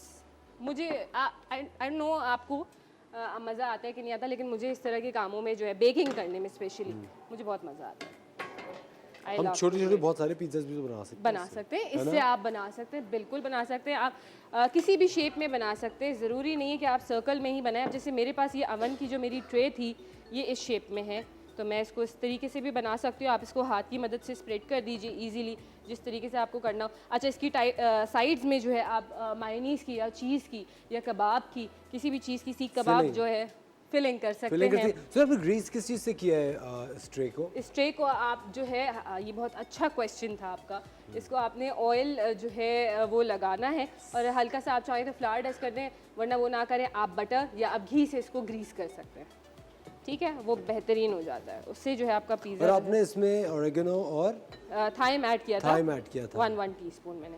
मुझे आई नो आपको मज़ा आता है कि नहीं आता, लेकिन मुझे इस तरह के कामों में जो है बेकिंग करने में स्पेशली मुझे बहुत मज़ा आता है। I हम love छोटे to छोटे do it. बहुत सारे पिज्ज़ाज भी तो बना सकते हैं। बना सकते हैं, इससे आप बना सकते हैं, बिल्कुल बना सकते हैं। आप किसी भी शेप में बना सकते हैं, ज़रूरी नहीं है कि आप सर्कल में ही बनाएं। अब जैसे मेरे पास ये अवन की जो मेरी ट्रे थी, ये इस शेप में है, तो मैं इसको इस तरीके से भी बना सकती हूँ। आप इसको हाथ की मदद से स्प्रेड कर दीजिए ईजीली, जिस तरीके से आपको करना हो। अच्छा, इसकी साइड्स में जो है आप मायोनीज़ की या चीज़ की या कबाब की, किसी भी चीज़ की सीख कबाब Filling. जो है फिलिंग कर सकते फिलिंग हैं। करती सर आपने ग्रीस किस चीज़ से किया है इस ट्रे को? इस ट्रे को आप जो है ये बहुत अच्छा क्वेश्चन था आपका। इसको आपने ऑयल जो है वो लगाना है और हल्का सा आप चाहें तो फ्लावर डस्ट कर दें, वरना वो ना करें आप बटर या आप घी से इसको ग्रीस कर सकते हैं। ठीक है, वो बेहतरीन हो जाता है, उससे जो है आपका और पिज़्ज़ा। आपने इसमें ऑरिगेनो और थाइम ऐड किया था, थाइम ऐड किया था। 1 टीस्पून मैंने।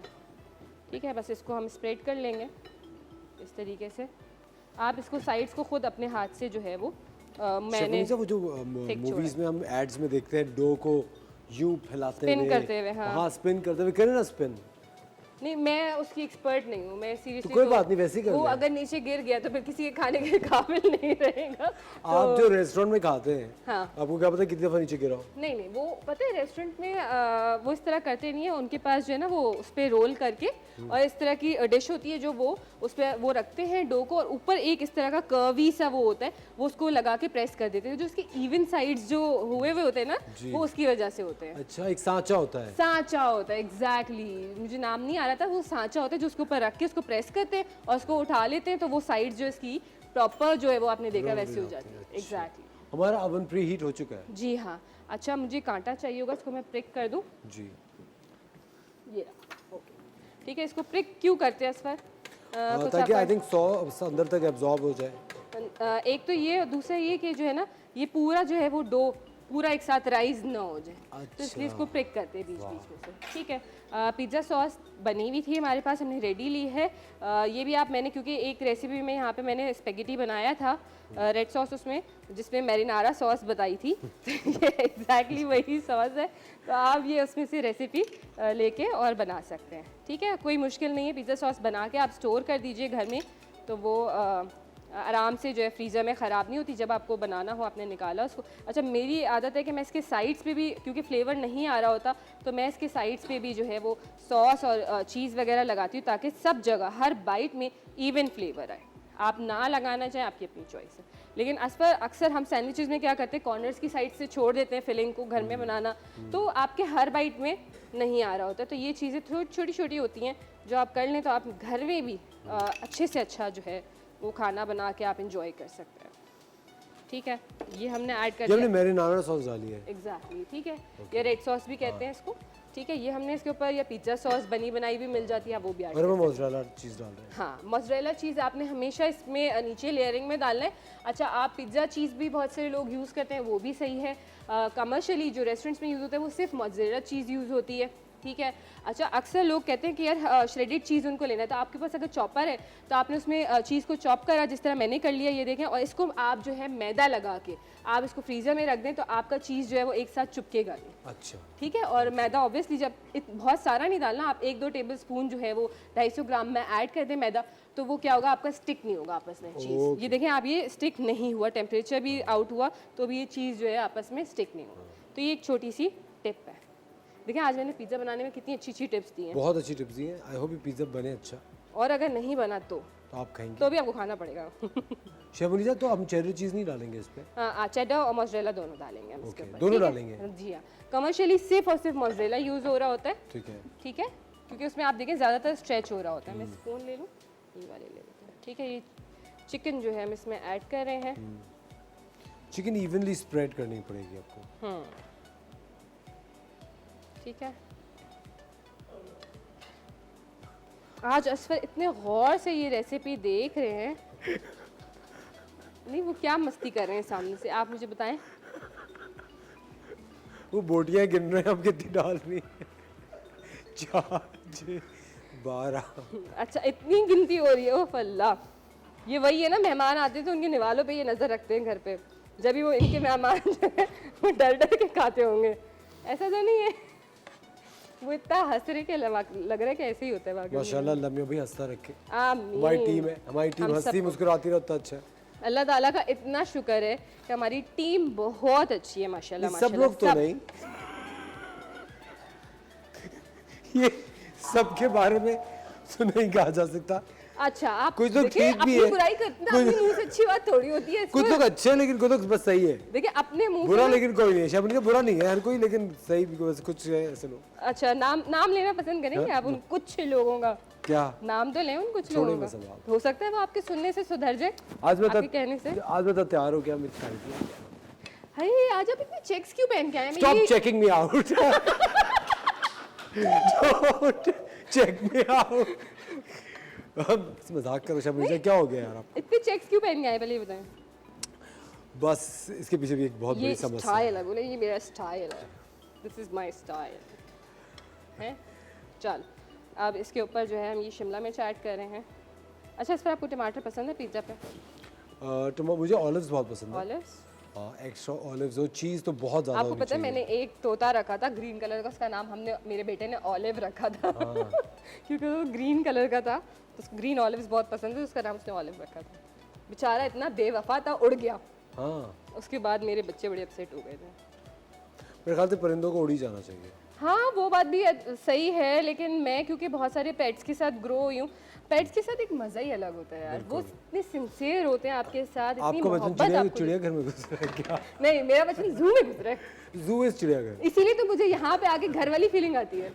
ठीक है, बस इसको हम स्प्रेड कर लेंगे इस तरीके से। आप इसको साइड्स को खुद अपने हाथ से जो है वो मैंने वो जो मूवीज में हम एड्स में देखते हैं डो को यूं फैलाते हुए Spin करते हुए, हाँ। स्पिन करते हुए करें ना स्पिन। नहीं, मैं उसकी एक्सपर्ट नहीं हूँ, मैं सीरियसली। तो कोई बात नहीं, वैसे ही कर वो लें। अगर नीचे गिर गया तो फिर किसी के खाने के काबिल नहीं रहेगा। आप जो रेस्टोरेंट में खाते हैं हाँ। आपको क्या पता कितनी दफा नीचे गिरा हो? नहीं नहीं, वो पता है रेस्टोरेंट में वो इस तरह करते नहीं है। उनके पास जो है ना वो उस पर रोल करके और इस तरह की डिश होती है जो वो उस पर वो रखते हैं डो को, और ऊपर एक इस तरह का कर्वी सा वो होता है, वो उसको लगा के प्रेस कर देते हैं। जो उसके इवन साइड्स जो हुए हुए होते हैं ना, वो उसकी वजह से होते हैं। अच्छा, एक सांचा होता है। सांचा होता है, एग्जैक्टली मुझे नाम नहीं आ रहा था। वो सांचा होता है जो उसके ऊपर रख के उसको प्रेस करते हैं और उसको उठा लेते हैं, तो वो साइड जो इसकी प्रॉपर जो है वो आपने देखा वैसे हो जाती है। एग्जैक्टली। हमारा ओवन प्री हीट हो चुका है जी हाँ। अच्छा, मुझे कांटा चाहिए होगा, इसको मैं प्रिक कर दूँ। जी। ये रहा, ओके ठीक है। इसको प्रिक क्यों करते हैं असफर? कुछ ताकि आई आपका- थिंक सॉस अंदर तक एब्जॉर्ब हो जाए। एक तो ये, और दूसरा ये कि जो है ना ये पूरा जो है वो डो पूरा एक साथ राइज ना हो जाए, तो इसलिए इसको प्रिक करते हैं बीच बीच में से। ठीक है, पिज़्ज़ा सॉस बनी हुई थी हमारे पास, हमने रेडी ली है। ये भी आप मैंने क्योंकि एक रेसिपी में यहाँ पे मैंने स्पेगेटी बनाया था रेड सॉस उसमें, जिसमें मैरिनारा सॉस बताई थी ये एग्जैक्टली वही सॉस है। तो आप ये उसमें से रेसिपी लेके और बना सकते हैं। ठीक है, कोई मुश्किल नहीं है। पिज़्ज़ा सॉस बना के आप स्टोर कर दीजिए घर में, तो वो आराम से जो है फ्रीज़र में ख़राब नहीं होती। जब आपको बनाना हो आपने निकाला उसको। अच्छा, मेरी आदत है कि मैं इसके साइड्स पे भी, क्योंकि फ्लेवर नहीं आ रहा होता, तो मैं इसके साइड्स पे भी जो है वो सॉस और चीज़ वगैरह लगाती हूँ, ताकि सब जगह हर बाइट में इवन फ्लेवर आए। आप ना लगाना चाहें, आपकी अपनी चॉइस है। लेकिन अक्सर हम सैंडविचेस में क्या करते हैं, कॉर्नर्स की साइड से छोड़ देते हैं फिलिंग को घर में बनाना, तो आपके हर बाइट में नहीं आ रहा होता। तो ये चीज़ें थोड़ी छोटी छोटी होती हैं जो आप कर लें, तो आप घर में भी अच्छे से अच्छा जो है वो खाना बना के आप इंजॉय कर सकते हैं। ठीक है, ये हमने ऐड कर ये हमने दिया। मैरिनारा सॉस डाली है। एग्जैक्टली, ठीक है। ये रेड सॉस भी कहते हैं इसको। ठीक है, ये हमने इसके ऊपर, या पिज़्ज़ा सॉस बनी बनाई भी मिल जाती है, वो भी ऐड और हम मोज़रेला चीज़ डाल रहे हैं। हाँ, मोज़रेला चीज़ आपने हमेशा इसमें नीचे लेयरिंग में डालना है। अच्छा, आप पिज़्ज़ा चीज़ भी बहुत सारे लोग यूज़ करते हैं, वो भी सही है। कमर्शियली जो रेस्टोरेंट्स में यूज़ होता है वो सिर्फ मोज़रेला चीज़ यूज़ होती है। ठीक है। अच्छा, अक्सर लोग कहते हैं कि यार श्रेडेड चीज़ उनको लेना है, तो आपके पास अगर चॉपर है तो आपने उसमें चीज़ को चॉप करा, जिस तरह मैंने कर लिया, ये देखें, और इसको आप जो है मैदा लगा के आप इसको फ्रीज़र में रख दें, तो आपका चीज़ जो है वो एक साथ चिपकेगा नहीं। अच्छा, ठीक है। और मैदा ऑब्वियसली जब बहुत सारा नहीं डालना, आप 1-2 टेबल स्पून जो है वो 250 ग्राम में ऐड कर दें मैदा, तो वो क्या होगा, आपका स्टिक नहीं होगा आपस में चीज़। ये देखें आप, ये स्टिक नहीं हुआ, टेम्परेचर भी आउट हुआ तो भी ये चीज़ जो है आपस में स्टिक नहीं हुआ। तो ये एक छोटी सी टिप है। देखिए, आज मैंने पिज़्ज़ा बनाने में कितनी अच्छी अच्छी टिप्स दी हैं। बहुत अच्छी टिप्स दी हैं। आई होप ये पिज़्ज़ा बने अच्छा। और अगर नहीं बना तो आप खाएंगे तो भी आपको खाना पड़ेगा। शेफ मुनीजा, तो हम चेडर चीज़ नहीं डालेंगे इस पे? हाँ, चेडर और मोज़रेला दोनों डालेंगे हम इसके ओके, ऊपर। दोनों ठीक है? डालेंगे? जी हाँ, कमर्शियली सिर्फ और सिर्फ मोज़रेला यूज़ हो रहा होता है। ठीक है। ठीक है, क्योंकि उसमें आप देखें ज़्यादातर स्ट्रेच हो रहा होता है। मैं स्पून ले लूँ, ये वाले ले लेते हैं। ठीक है, ये चिकन जो है हम इसमें ऐड कर रहे हैं। चिकन इवनली स्प्रेड करनी पड़ेगी आपको। ठीक है। आज असफर इतने गौर से ये रेसिपी देख रहे हैं। नहीं, वो क्या मस्ती कर रहे हैं सामने से, आप मुझे बताएं। वो बोटियां गिन रहे हैं, हम कितनी डाल रही हैं? 4, 6, 12। अच्छा, इतनी गिनती हो रही है। ओ अल्लाह, ये वही है ना, मेहमान आते थे उनके निवालों पे ये नज़र रखते हैं घर पे, जब भी वो इनके मेहमान जो है वो डर डर के खाते होंगे। ऐसा तो नहीं है, वो इतना हंस रहे के लग रहा है कि ऐसे ही होता है वाकई में। माशाल्लाह, अल्लाह मियां भी हंसता रखे। आमीन। हमारी टीम है, हमारी टीम हम हंसती सबको। मुस्कुराती रहता अच्छा है। अल्लाह ताला का इतना शुक्र है कि हमारी टीम बहुत अच्छी है, माशाल्लाह सब माशाल्लाह। लोग तो नहीं, ये सबके बारे में तो नहीं कहा जा सकता। अच्छा आप कुछ लोग देखिए, ठीक भी अपनी है, बुराई करना अपने मुंह से अच्छी बात थोड़ी होती है। कुछ लोग अच्छे हैं लेकिन कुछ लोग बस सही है। देखिए अपने मुंह बुरा से लेकिन कोई नहीं है, शबनी का बुरा नहीं है हर कोई, लेकिन सही भी बस कुछ है ऐसे लोग। अच्छा नाम लेना पसंद करेंगे आप उन कुछ लोगों का? क्या नाम तो लें उन कुछ छोड़ो लोगों बस अब का, आप। हो सकता है वो आपके सुनने से सुधर जाए, आज बता, आपके कहने से। आज बता तैयार हो क्या मेरी तारीफ के लिए? हाय आज आप इतने चेक्स क्यों पहन के आए हैं? मैं Stop ये checking me out. Don't check me out. हम मजाक करो शबनी से, क्या हो गया यार आप? इतने चेक्स क्यों पहन के आए पहले ये बताएं। बस इसके पीछे भी एक बहुत ये बड़ी समस्या है। स्टाइल है, बोले ये मेरा स्टाइल है, दिस इज माय स्टाइल है। चल अब इसके ऊपर जो है हम ये शिमला मिर्च ऐड कर रहे हैं। अच्छा इस पर आपको टमाटर पसंद है पिज्ज़ा पे? मुझे ऑलिव्स बहुत पसंद है। ऑलिव्स एक्स्ट्रा ऑलिव्स और चीज़ तो बहुत ज़्यादा आपको होनी पता है चाहिए। मैंने एक तोता रखा था ग्रीन कलर का, उसका नाम हमने मेरे बेटे ने ऑलिव रखा था क्योंकि वो ग्रीन कलर का था, तो ग्रीन ऑलिव्स बहुत पसंद है, उसका नाम उसने ऑलिव रखा था। बेचारा इतना बेवफा था, उड़ गया। हाँ, उसके बाद मेरे बच्चे बड़े अपसेट हो गए थे। मेरे ख्याल से परिंदों को उड़ ही जाना चाहिए। हाँ वो बात भी सही है, लेकिन मैं क्योंकि बहुत सारे पेट्स के साथ ग्रो हुई हूँ, पेट्स के साथ एक मज़ा ही अलग होता है यार, वो इतने सिंसियर होते हैं आपके साथ, इतनी आपका बचपन मोहब्बत आपको चिड़ियाघर में घुस रहा है क्या? नहीं मेरा बचपन जू में गुजरा है, जू इज चिड़ियाघर। इसीलिए तो मुझे यहाँ पे आके घर वाली फीलिंग आती है।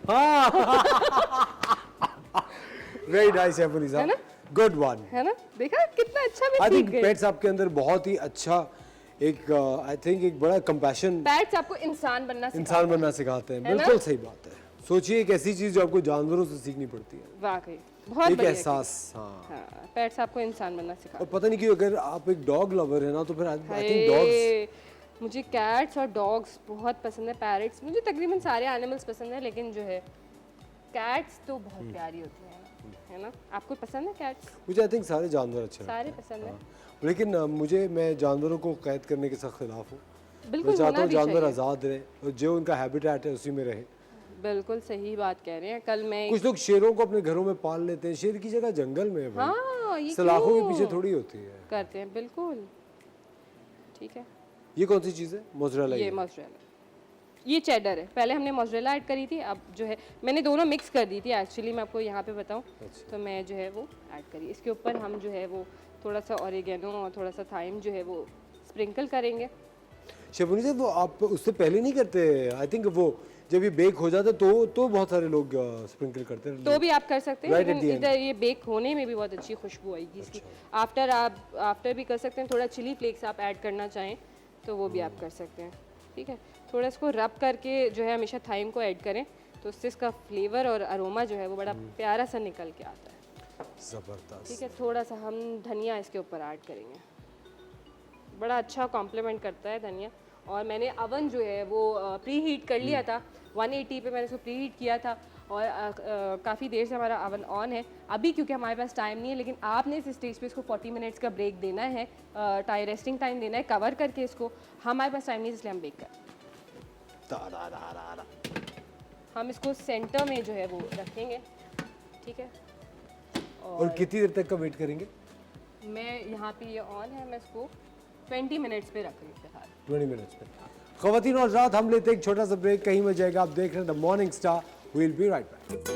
वेरी नाइस शबनी है साहब, ना? Good one. है ना, देखा कितना अच्छा मैं आई सीख थिंक गई। पेट्स आपके अंदर बहुत ही अच्छा एक आई थिंक एक बड़ा कंपैशन, पेट्स आपको इंसान बनना इंसान बनना सिखाते हैं। है ना? बिल्कुल सही बात है। सोचिए एक ऐसी चीज जो आपको जानवरों से सीखनी पड़ती है, वाकई बहुत एक बढ़िया एहसास। हाँ, हाँ पेट्स आपको इंसान बनना और सिखाते पता नहीं क्यों अगर आप एक डॉग लवर है ना तो फिर आई थिंक डॉग्स। हैं। मुझे कैट्स और डॉग्स बहुत पसंद है, पैरट्स, मुझे तकरीबन सारे एनिमल्स पसंद है, लेकिन जो है कैट्स तो बहुत प्यारी होती हैं, है ना? आपको पसंद है कैट्स? मुझे आई थिंक सारे जानवर अच्छे लगते सारे हैं। पसंद है, लेकिन मैं जानवरों को कैद करने के सख्त खिलाफ हूँ। मैं बिल्कुल चाहता होना हूँ भी जानवर चाहिए। आज़ाद रहे और जो उनका हैबिटेट है उसी में रहे। बिल्कुल सही बात कह रहे हैं। कल मैं कुछ लोग शेरों को अपने घरों में पाल लेते हैं, शेर की जगह जंगल में है भाई। हाँ ये सलाखों के क्यों पीछे थोड़ी होती है। करते हैं, बिल्कुल ठीक है। ये कौन सी चीज़ है? मोज़रेला। ये मोज़रेला, ये चेडर है। पहले हमने मोज़रेला ऐड करी थी, अब जो है मैंने दोनों मिक्स कर दी थी एक्चुअली, मैं आपको यहाँ पे बताऊँ तो मैं जो है वो ऐड करी। इसके ऊपर हम जो है वो थोड़ा सा ऑरिगेनो और थोड़ा सा थाइम जो है वो स्प्रिंकल करेंगे। शबनी साहब वो आप उससे पहले नहीं करते? आई थिंक वो जब ये बेक हो जाता है तो बहुत सारे लोग स्प्रिंकल करते हैं। तो भी आप कर सकते हैं, Right at लेकिन the end. इधर ये बेक होने में भी बहुत अच्छी खुशबू आएगी इसकी। आफ्टर आप आफ्टर भी कर सकते हैं, थोड़ा चिली फ्लेक्स आप ऐड करना चाहें तो वो भी आप कर सकते हैं, ठीक है। थोड़ा इसको रब करके जो है हमेशा थाइम को ऐड करें, तो उससे इसका फ्लेवर और अरोमा जो है वो बड़ा प्यारा सा निकल के आता है, ज़बरदस्त। ठीक है। थोड़ा सा हम धनिया इसके ऊपर ऐड करेंगे, बड़ा अच्छा कॉम्प्लीमेंट करता है धनिया। और मैंने अवन जो है वो प्री हीट कर लिया था, 180 पे मैंने इसको प्री हीट किया था, और काफ़ी देर से हमारा अवन ऑन है अभी, क्योंकि हमारे पास टाइम नहीं है। लेकिन आपने इस स्टेज पे इसको 40 मिनट्स का ब्रेक देना है, रेस्टिंग टाइम देना है कवर करके इसको। हमारे पास टाइम नहीं है, इसलिए हम बेक कर हम इसको सेंटर में जो है वो रखेंगे, ठीक है। और कितनी देर तक का वेट करेंगे? मैं यहाँ पे ये ऑन है, मैं इसको 20 मिनट्स पे रख रही हूँ फिलहाल। 20 मिनट्स में। ख़वातीन और हज़रात, हम लेते हैं एक छोटा सा ब्रेक, कहीं मत जाएगा। आप देख रहे हैं the morning star, we will be right back.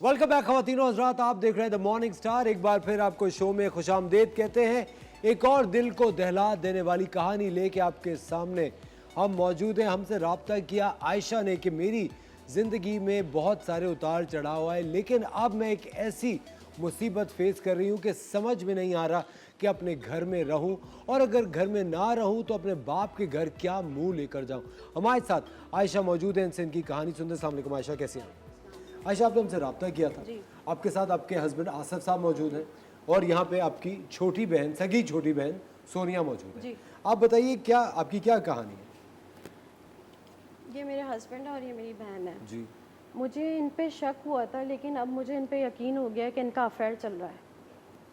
Welcome back ख़वातीन और हज़रात, आप देख रहे हैं द मॉर्निंग स्टार। एक बार फिर आपको शो में खुशामदीद कहते हैं। एक और दिल को दहला देने वाली कहानी लेके आपके सामने हम मौजूद हैं। हमसे रब्ता किया आयशा ने कि मेरी ज़िंदगी में बहुत सारे उतार चढ़ाव आए, लेकिन अब मैं एक ऐसी मुसीबत फेस कर रही हूँ कि समझ में नहीं आ रहा कि अपने घर में रहूँ, और अगर घर में ना रहूँ तो अपने बाप के घर क्या मुँह लेकर जाऊँ। हमारे साथ आयशा मौजूद है, इनसे इनकी कहानी सुनते। अस्सलाम वालेकुम आयशा, कैसे हैं? आयशा, आपने हमसे रब्ता किया था, आपके साथ आपके हस्बैंड आसफ साहब मौजूद हैं, और यहाँ पे आपकी छोटी बहन, सगी छोटी बहन सोनिया मौजूद है। आप बताइए क्या आपकी क्या कहानी है? ये मेरे हस्बैंड है और ये मेरी बहन है। जी। मुझे इन पे शक हुआ था, लेकिन अब मुझे इन पे यकीन हो गया कि इनका अफेयर चल रहा है।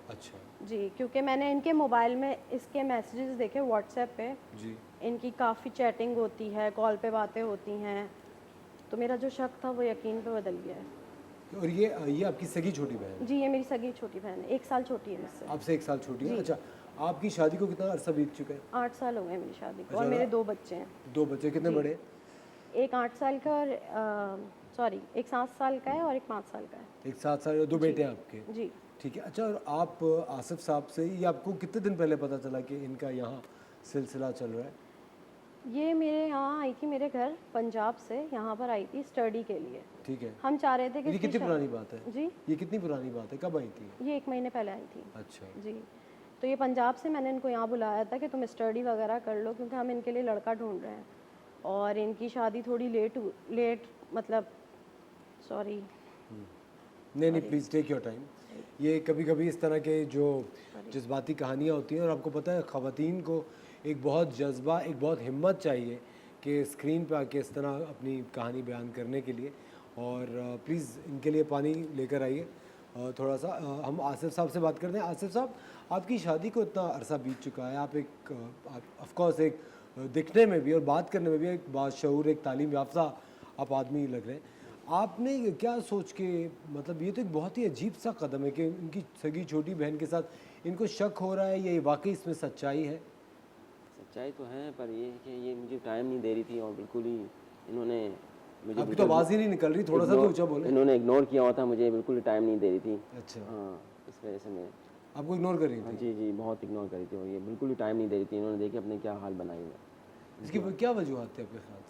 अच्छा जी, क्योंकि मैंने इनके मोबाइल में इसके मैसेजेस देखे व्हाट्सएप पे। जी। इनकी काफ़ी चैटिंग होती है, कॉल पे बातें होती हैं, तो मेरा जो शक था वो यकीन पे बदल गया है। और ये आपकी सगी छोटी बहन है? जी, ये मेरी सगी छोटी बहन है, 1 साल छोटी है मुझसे। आपसे 1 साल छोटी है। अच्छा, आपकी शादी को कितना अरसा बीत चुका है? 8 साल हो गए मेरी शादी को, और अच्छा। मेरे 2 बच्चे हैं। 2 बच्चे कितने बड़े? एक 8 साल का और एक 7 साल का है और एक 5 साल का है। एक 7 साल और 2 बेटे हैं आपके? जी। ठीक है। अच्छा, और आप आसिफ साहब से ये आपको कितने दिन पहले पता चला कि इनका यहाँ सिलसिला चल रहा है? ये मेरे यहाँ आई थी, मेरे घर पंजाब से यहाँ पर आई थी स्टडी के लिए। ठीक है। हम चाह रहे थे कि ये इसकी कितनी पुरानी बात है? जी, ये कितनी पुरानी बात है, कब आई थी? ये 1 महीने पहले आई थी। अच्छा। जी, तो ये पंजाब से मैंने इनको यहाँ बुलाया था कि तुम स्टडी वगैरह कर लो, क्योंकि हम इनके लिए लड़का ढूंढ रहे हैं। और इनकी शादी थोड़ी लेट मतलब सॉरी नहीं नहीं, प्लीज़ टेक योर टाइम। ये कभी कभी इस तरह के जो जज्बाती कहानियाँ होती हैं, और आपको पता है ख़वातीन को एक बहुत जज्बा, एक बहुत हिम्मत चाहिए कि स्क्रीन पे आके इस तरह अपनी कहानी बयान करने के लिए। और प्लीज़ इनके लिए पानी लेकर आइए थोड़ा सा। हम आसिफ साहब से बात करते हैं। आसिफ साहब, आपकी शादी को इतना अरसा बीत चुका है, आप एक ऑफ कोर्स एक दिखने में भी और बात करने में भी एक बाशऊर, एक तालीम याफ्ता आप आदमी लग रहे हैं। आपने क्या सोच के, मतलब ये तो एक बहुत ही अजीब सा कदम है कि इनकी सगी छोटी बहन के साथ इनको शक हो रहा है, या ये वाकई इसमें सच्चाई है? सच्चाई तो है, पर ये है कि ये मुझे टाइम नहीं दे रही थी, और बिल्कुल ही इन्होंने मुझे आपकी तो आवाज़ ही नहीं निकल रही, थोड़ा सा तो ऊंचा बोले। इन्होंने इग्नोर किया हुआ था मुझे, बिल्कुल टाइम नहीं दे रही थी। अच्छा। हाँ, इस वजह से मैं आपको इग्नोर कर रही थी? जी जी, बहुत इग्नोर करी थी, और ये बिल्कुल ही टाइम नहीं दे रही थी। इन्होंने देखिए अपने क्या हाल बनाए हुए। इसकी क्या वजूहत थे आपके ख्याल से?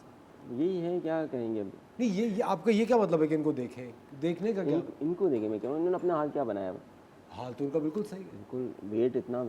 यही है, क्या कहेंगे अब। नहीं, ये आपका ये क्या मतलब है कि इनको देखें? देखने का क्या? इनको देखे मैं क्यों, इन्होंने अपना हाल क्या बनाया। हाल तो उनका बिल्कुल सही है। बिल्कुल वेट इतना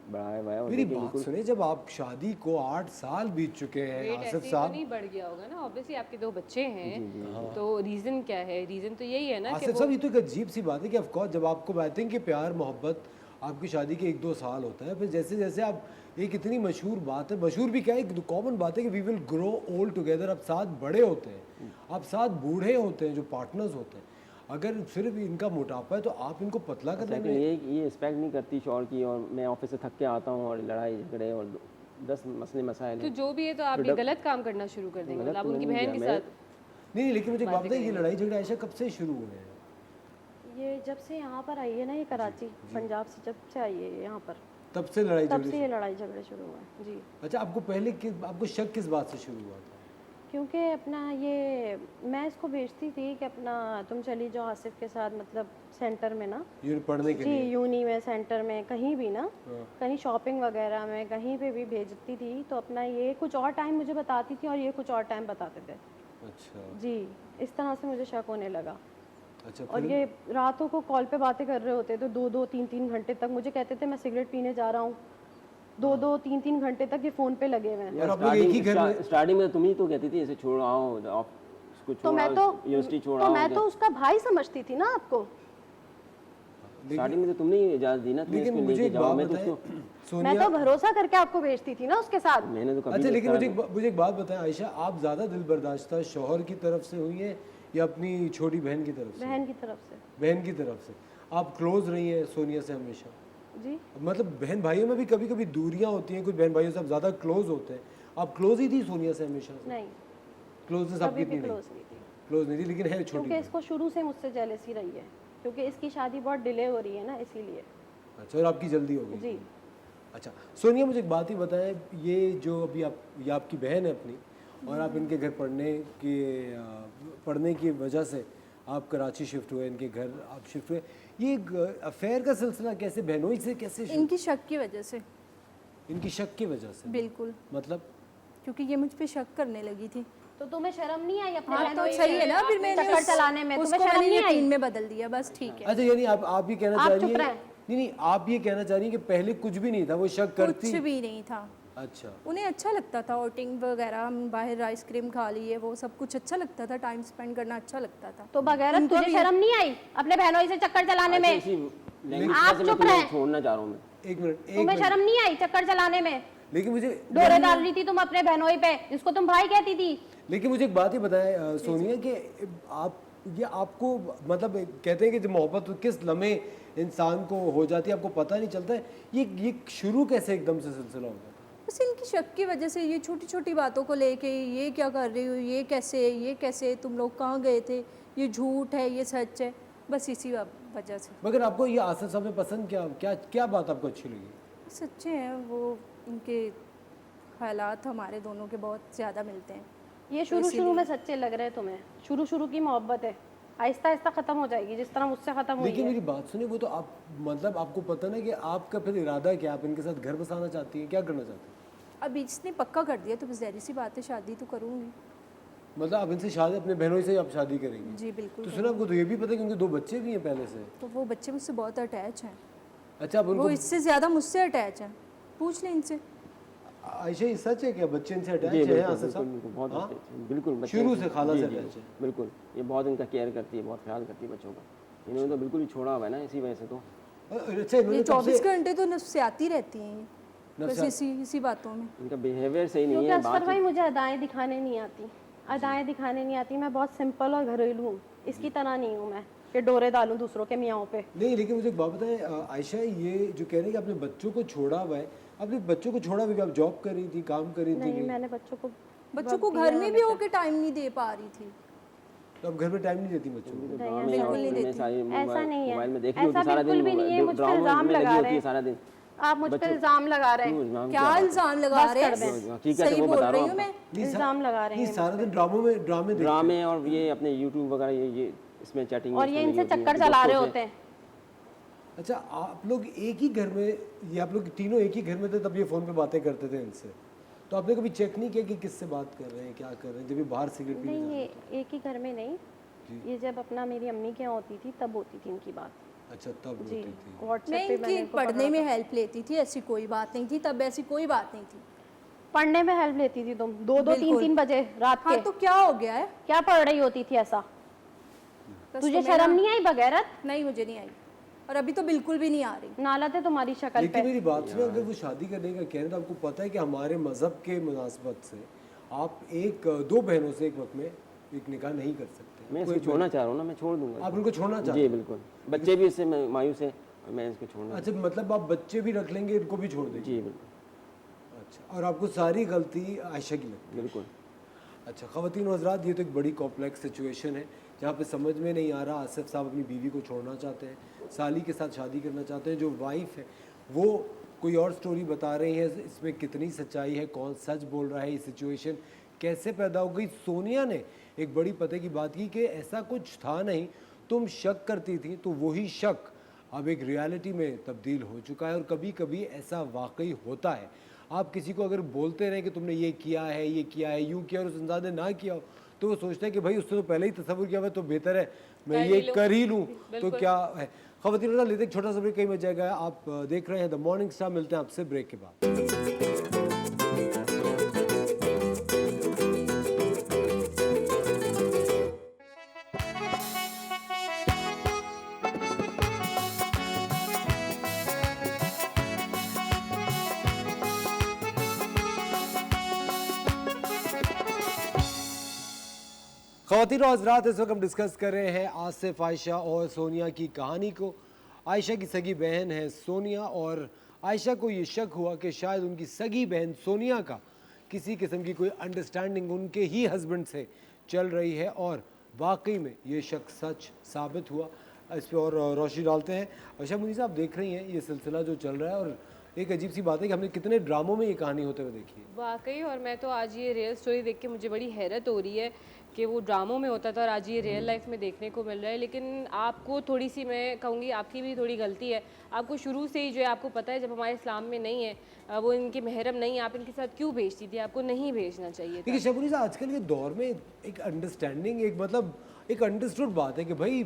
बढ़ाया हुआ है। और मेरी देखिए बात बिल्कुल सुने, जब आप शादी को 8 साल बीत चुके हैं वेट आसिफ ऐसे ही तो साहब, नहीं बढ़ गया होगा ना, ऑब्वियसली आपके 2 बच्चे हैं, तो रीजन क्या है? रीजन तो यही है ना कि आसिफ साहब ये तो एक अजीब सी बात है कि ऑफ कोर्स जब आपको बात है कि प्यार मोहब्बत आपकी शादी के 1-2 साल होता है, फिर जैसे जैसे आप, एक इतनी मशहूर बात है, मशहूर भी क्या है, एक कॉमन बात है कि we will grow old together. आप साथ बड़े होते हैं, आप साथ बूढ़े होते हैं, जो पार्टनर्स होते हैं। अगर सिर्फ इनका मोटापा है तो आप इनको पतला करने में ये रिस्पेक्ट नहीं करती शौहर की, और मैं ऑफिस से थक के आता हूँ और लड़ाई झगड़े और 10 मसले मसाइल तो हैं। जो भी है तो आप ये गलत काम करना शुरू कर देंगे, गलत मतलब तो उनकी नहीं बहन के किया, साथ। नहीं, लेकिन मुझे एक बात बताइए, ये लड़ाई झगड़े ऐसा कब से शुरू हुए हैं? ये जब से यहाँ पर आई है ना, ये कराची पंजाब से जब से आई है ये यहाँ पर, तब से लड़ाई तब झगड़े से ये लड़ाई झगड़े शुरू हुए हैं। जी, अच्छा, आपको पहले आपको शक किस बात से शुरू हुआ था? क्योंकि अपना ये मैं इसको भेजती थी कि अपना तुम चली जाओ आसिफ के साथ, मतलब सेंटर में ना, ये पढ़ने के जी, लिए? यूनी में, सेंटर में, कहीं भी ना, कहीं शॉपिंग वगैरह में, कहीं पे भी भेजती थी। तो अपना ये कुछ और टाइम मुझे बताती थी और ये कुछ और टाइम बताते थे। अच्छा जी, इस तरह से मुझे शक होने लगा। अच्छा। और ये रातों को कॉल पे बातें कर रहे होते तो 2-2, 3-3 घंटे तक मुझे कहते थे मैं सिगरेट पीने जा रहा हूँ। 2-2, 3-3 घंटे तक ये फ़ोन पे लगे हुए हैं। और आप लोग एक ही घर में? स्टार्टिंग में तुम ही तो कहती थी ऐसे छोड़ आओ, उसको तो मैं तो यूनिवर्सिटी छोड़ तो आओ। मैं तो उसका भाई समझती थी ना आपको। स्टार्टिंग में तो तुमने ही इजाज़त दी ना, लेकिन मुझे एक बात बताएं मैं सोनिया, तो भरोसा करके आपको भेजती थी ना उसके साथ। मैंने तो कभी अच्छा, नहीं लेकिन कहा। मुझे एक बात बताएं आयशा, आप ज़्यादा दिल बर्दाश्त शौहर की तरफ से हुई है या अपनी छोटी बहन की तरफ से? बहन की तरफ से। बहन की तरफ से। आप क्लोज रही हैं सोनिया से हमेशा? जी, मतलब बहन भाइयों में भी कभी कभी दूरियां होती हैं, कुछ बहन भाइयों से आप ज़्यादा क्लोज होते हैं। आप क्लोज ही थी सोनिया से हमेशा से? नहीं, क्लोजनेस कभी आपकी भी इतनी क्लोज नहीं? नहीं थी, क्लोज नहीं थी, लेकिन है छोटी क्योंकि बहन। इसको शुरू से मुझसे जेलसी रही है, क्योंकि इसकी शादी बहुत डिले हो रही है ना, इसीलिए। अच्छा, और आपकी जल्दी हो गई? जी। अच्छा सोनिया, मुझे एक बात ही बताएं, ये जो अभी ये आपकी बहन है अपनी, और आप इनके घर पढ़ने की वजह से आप कराची शिफ्ट हुए, इनके घर आप शिफ्ट हुए, ये अफेयर का सिलसिला कैसे, बहनोई से कैसे शुरू? इनकी शक की वजह से। इनकी शक की वजह से? बिल्कुल, मतलब क्योंकि ये मुझ पे शक करने लगी थी। तो तुम्हें शर्म नहीं आई अपने हाँ, तो बहनोई सही से है ना, फिर मैंने चक्कर चलाने में? उसको तुम्हें शर्म मैंने नहीं आई? यकीन में बदल दिया, बस ठीक है। अच्छा, यानी आप ये कहना आप चाह चुप रही रहें। हैं? नहीं, आप ये कहना चाह रही हैं कि पहले कुछ भी नहीं था, वो शक करती? कुछ भी नहीं था। अच्छा। उन्हें अच्छा लगता था आउटिंग वगैरह, हम बाहर आइसक्रीम खा लिए, वो सब कुछ अच्छा लगता था, टाइम स्पेंड करना अच्छा लगता था। तो बगैर तुझे शर्म नहीं आई अपने बहनोई से चक्कर चलाने में? आप चुप रहे। छोड़ना चाह रहा हूँ मैं। एक मिनट, तुम्हें शर्म नहीं आई चक्कर चलाने में? लेकिन मुझे डोरे डाल रही थी तुम अपने बहनोई पे, जिसको तुम भाई कहती थी। लेकिन मुझे एक बात ही बताएं सोनिया, कि आप ये आपको मतलब कहते हैं कि जब मोहब्बत किस लम्हे इंसान को हो जाती है आपको पता नहीं चलता है, ये शुरू कैसे एकदम से सिलसिला हो गया? बस इनकी शक की वजह से, ये छोटी छोटी बातों को लेके, ये क्या कर रही हो, ये कैसे, तुम लोग कहाँ गए थे, ये झूठ है, ये सच है, बस इसी वजह से। मगर आपको ये आसिफ साहब में पसंद क्या क्या क्या बात आपको अच्छी लगी? सच्चे हैं वो, इनके ख्यालात हमारे दोनों के बहुत ज़्यादा मिलते हैं। ये शुरू में सच्चे लग रहे हैं तुम्हें, शुरू की मोहब्बत है, आहिस्ता आहिस्ता ख़त्म हो जाएगी जिस तरह मुझसे ख़त्म हुई लेकिन है। मेरी बात सुनिए, वो तो आप मतलब आपको पता ना कि आपका फिर इरादा क्या, आप इनके साथ घर बसाना चाहती हैं, क्या करना चाहती हैं? अब इसने पक्का कर दिया तो बस ज़ाहिर सी बात है शादी तो करूँगी। मतलब आप इनसे शादी, अपने बहनों से ही आप शादी करेंगी? जी बिल्कुल। तो सुना, आपको तो ये भी पता है कि उनके 2 बच्चे भी हैं पहले से? तो वो बच्चे मुझसे बहुत अटैच हैं, अच्छा, आप वो उनको इससे ज़्यादा मुझसे अटैच हैं, पूछ लें इनसे। आयशा, ये सच है क्या बच्चे इनसे अटैच जी है? बिल्कुल आसिफ साहब बिल्कुल, बहुत हाँ? अच्छे हैं, बिल्कुल बच्चे शुरू से खाला जी, से जी, अटैच है? बिल्कुल, ये बहुत इनका केयर करती है, बहुत ख्याल करती है बच्चों का। इन्होंने तो बिल्कुल ही छोड़ा हुआ है ना, इसी वजह से तो। अच्छा, ये इन्होंने 24 घंटे तो नफ्सियाती रहती हैं ये, बस इसी बातों में। इनका बिहेवियर सही नहीं क्योंकि है। असफर भाई मुझे अदाएं दिखाने नहीं आती, अदाएं दिखाने नहीं आती, मैं बहुत सिंपल और घरेलू हूँ, इसकी तरह नहीं हूँ मैं कि डोरे डालूं दूसरों के मियाँओं पे। नहीं, लेकिन मुझे एक बात बताएं आयशा, ये जो कह रहे हैं कि आपने बच्चों को छोड़ा हुआ है, आपने बच्चों को छोड़ा हुआ, आप जॉब कर रही थी, काम कर रही थी? नहीं, मैंने बच्चों को घर में भी होके टाइम नहीं दे पा रही थी। तो आप घर में टाइम नहीं देती बच्चों को? बिल्कुल नहीं देती। ऐसा नहीं है, मोबाइल में देख रही होती ऐसा सारा बिल्कुल दिन, भी नहीं है, मुझ पर ड्रामा इल्ज़ाम में लगी लगा होती रहे है हैं सारा दिन। आप, मुझ पर इल्ज़ाम लगा रहे हैं। क्या इल्ज़ाम लगा रहे हैं? ठीक है, सही वो बोल बता रही रहा हूँ मैं। इल्ज़ाम लगा रहे नहीं, हैं सारा दिन ड्रामे देखते हैं। ड्रामे और ये अपने यूट्यूब वगैरह ये इसमें चैटिंग, और ये इनसे चक्कर चला रहे होते हैं। अच्छा, आप लोग एक ही घर में, ये आप लोग तीनों एक ही घर में थे तब ये फ़ोन पे बातें करते थे इनसे, तो आपने कभी चेक नहीं किया कि किससे बात कर रहे हैं, क्या कर रहे हैं, जब ये बाहर सिगरेट पीने नहीं, जाते ये एक ही घर में नहीं, ये जब अपना मेरी अम्मी के यहाँ होती थी तब होती थी इनकी बात। थे? अच्छा, तब जी, होती थी। व्हाट्सएप मैं पे मैंने इनकी इनको पढ़ने पकड़ा में था। हेल्प लेती थी, ऐसी कोई बात नहीं थी, तब ऐसी कोई बात नहीं थी। पढ़ने में हेल्प लेती थी तुम 2-2 बिल्कुल। 3-3 बजे रात हाँ के? तो क्या हो गया है? क्या पढ़ रही होती थी ऐसा? बस तुझे तो शर्म मेरा- नहीं आई बगैरत? नहीं, मुझे नहीं आई, और अभी तो बिल्कुल भी नहीं आ रही। नालत है तुम्हारी शक्ल लेकिन पे। मेरी बात सुनिए, अगर वो शादी करने का कह रहे हैं तो आपको पता है कि हमारे मज़हब के मुनासबत से आप 2 बहनों से एक वक्त में एक निकाह नहीं कर सकते। मैं इसको छोड़ना चाह रहा हूँ ना, मैं छोड़ दूंगा। आप उनको छोड़ना चाहते जी हैं? बिल्कुल, बच्चे भी इससे मायूस है, मैं इसको छोड़ना। अच्छा, मतलब आप बच्चे भी रख लेंगे, इनको भी छोड़ देंगे? जी बिल्कुल। अच्छा, और आपको सारी गलती आयशा की लगती है? बिल्कुल। अच्छा, ख़वातीन और हज़रात, ये तो एक बड़ी कॉम्प्लेक्स सिचुएशन है जहाँ पे समझ में नहीं आ रहा। आसिफ साहब अपनी बीवी को छोड़ना चाहते हैं, साली के साथ शादी करना चाहते हैं, जो वाइफ है वो कोई और स्टोरी बता रही है। इसमें कितनी सच्चाई है, कौन सच बोल रहा है, ये सिचुएशन कैसे पैदा हो गई? सोनिया ने एक बड़ी पते की बात की कि ऐसा कुछ था नहीं, तुम शक करती थी, तो वही शक अब एक रियलिटी में तब्दील हो चुका है। और कभी कभी ऐसा वाकई होता है, आप किसी को अगर बोलते रहें कि तुमने ये किया है, यूँ किया, और उस इंसान ने ना किया हो, तो वो सोचता है कि भाई उसने तो पहले ही तस्वुर किया हुआ है, तो बेहतर है मैं ये कर ही लूँ, तो क्या है। ख़वातीन लेते एक छोटा सा ब्रेक, कहीं बच जाएगा। आप देख रहे हैं द मॉर्निंग स्टार, मिलते हैं आपसे ब्रेक के बाद। ख़वातीन और हज़रात, इस वक्त हम डिस्कस कर रहे हैं आसिफ, आयशा और सोनिया की कहानी को। आयशा की सगी बहन है सोनिया, और आयशा को ये शक हुआ कि शायद उनकी सगी बहन सोनिया का किसी किस्म की कोई अंडरस्टैंडिंग उनके ही हस्बैंड से चल रही है, और वाकई में ये शक सच साबित हुआ। इस पर और रोशनी डालते हैं। आयशा मुनीसा, आप देख रही हैं ये सिलसिला जो चल रहा है, और एक अजीब सी बात है कि हमने कितने ड्रामों में ये कहानी होते हुए देखी है। वाकई, और मैं तो आज ये रियल स्टोरी देख के मुझे बड़ी हैरत हो रही है कि वो ड्रामों में होता था और आज ये रियल लाइफ में देखने को मिल रहा है। लेकिन आपको थोड़ी सी, मैं कहूँगी आपकी भी थोड़ी गलती है। आपको शुरू से ही जो है, आपको पता है जब हमारे इस्लाम में नहीं है, वो इनके महरम नहीं है, आप इनके साथ क्यों भेजती थी? आपको नहीं भेजना चाहिए था। देखिए शबुनीसा, आजकल के दौर में एक अंडरस्टैंडिंग, एक मतलब एक अंडरस्टूड बात है कि भाई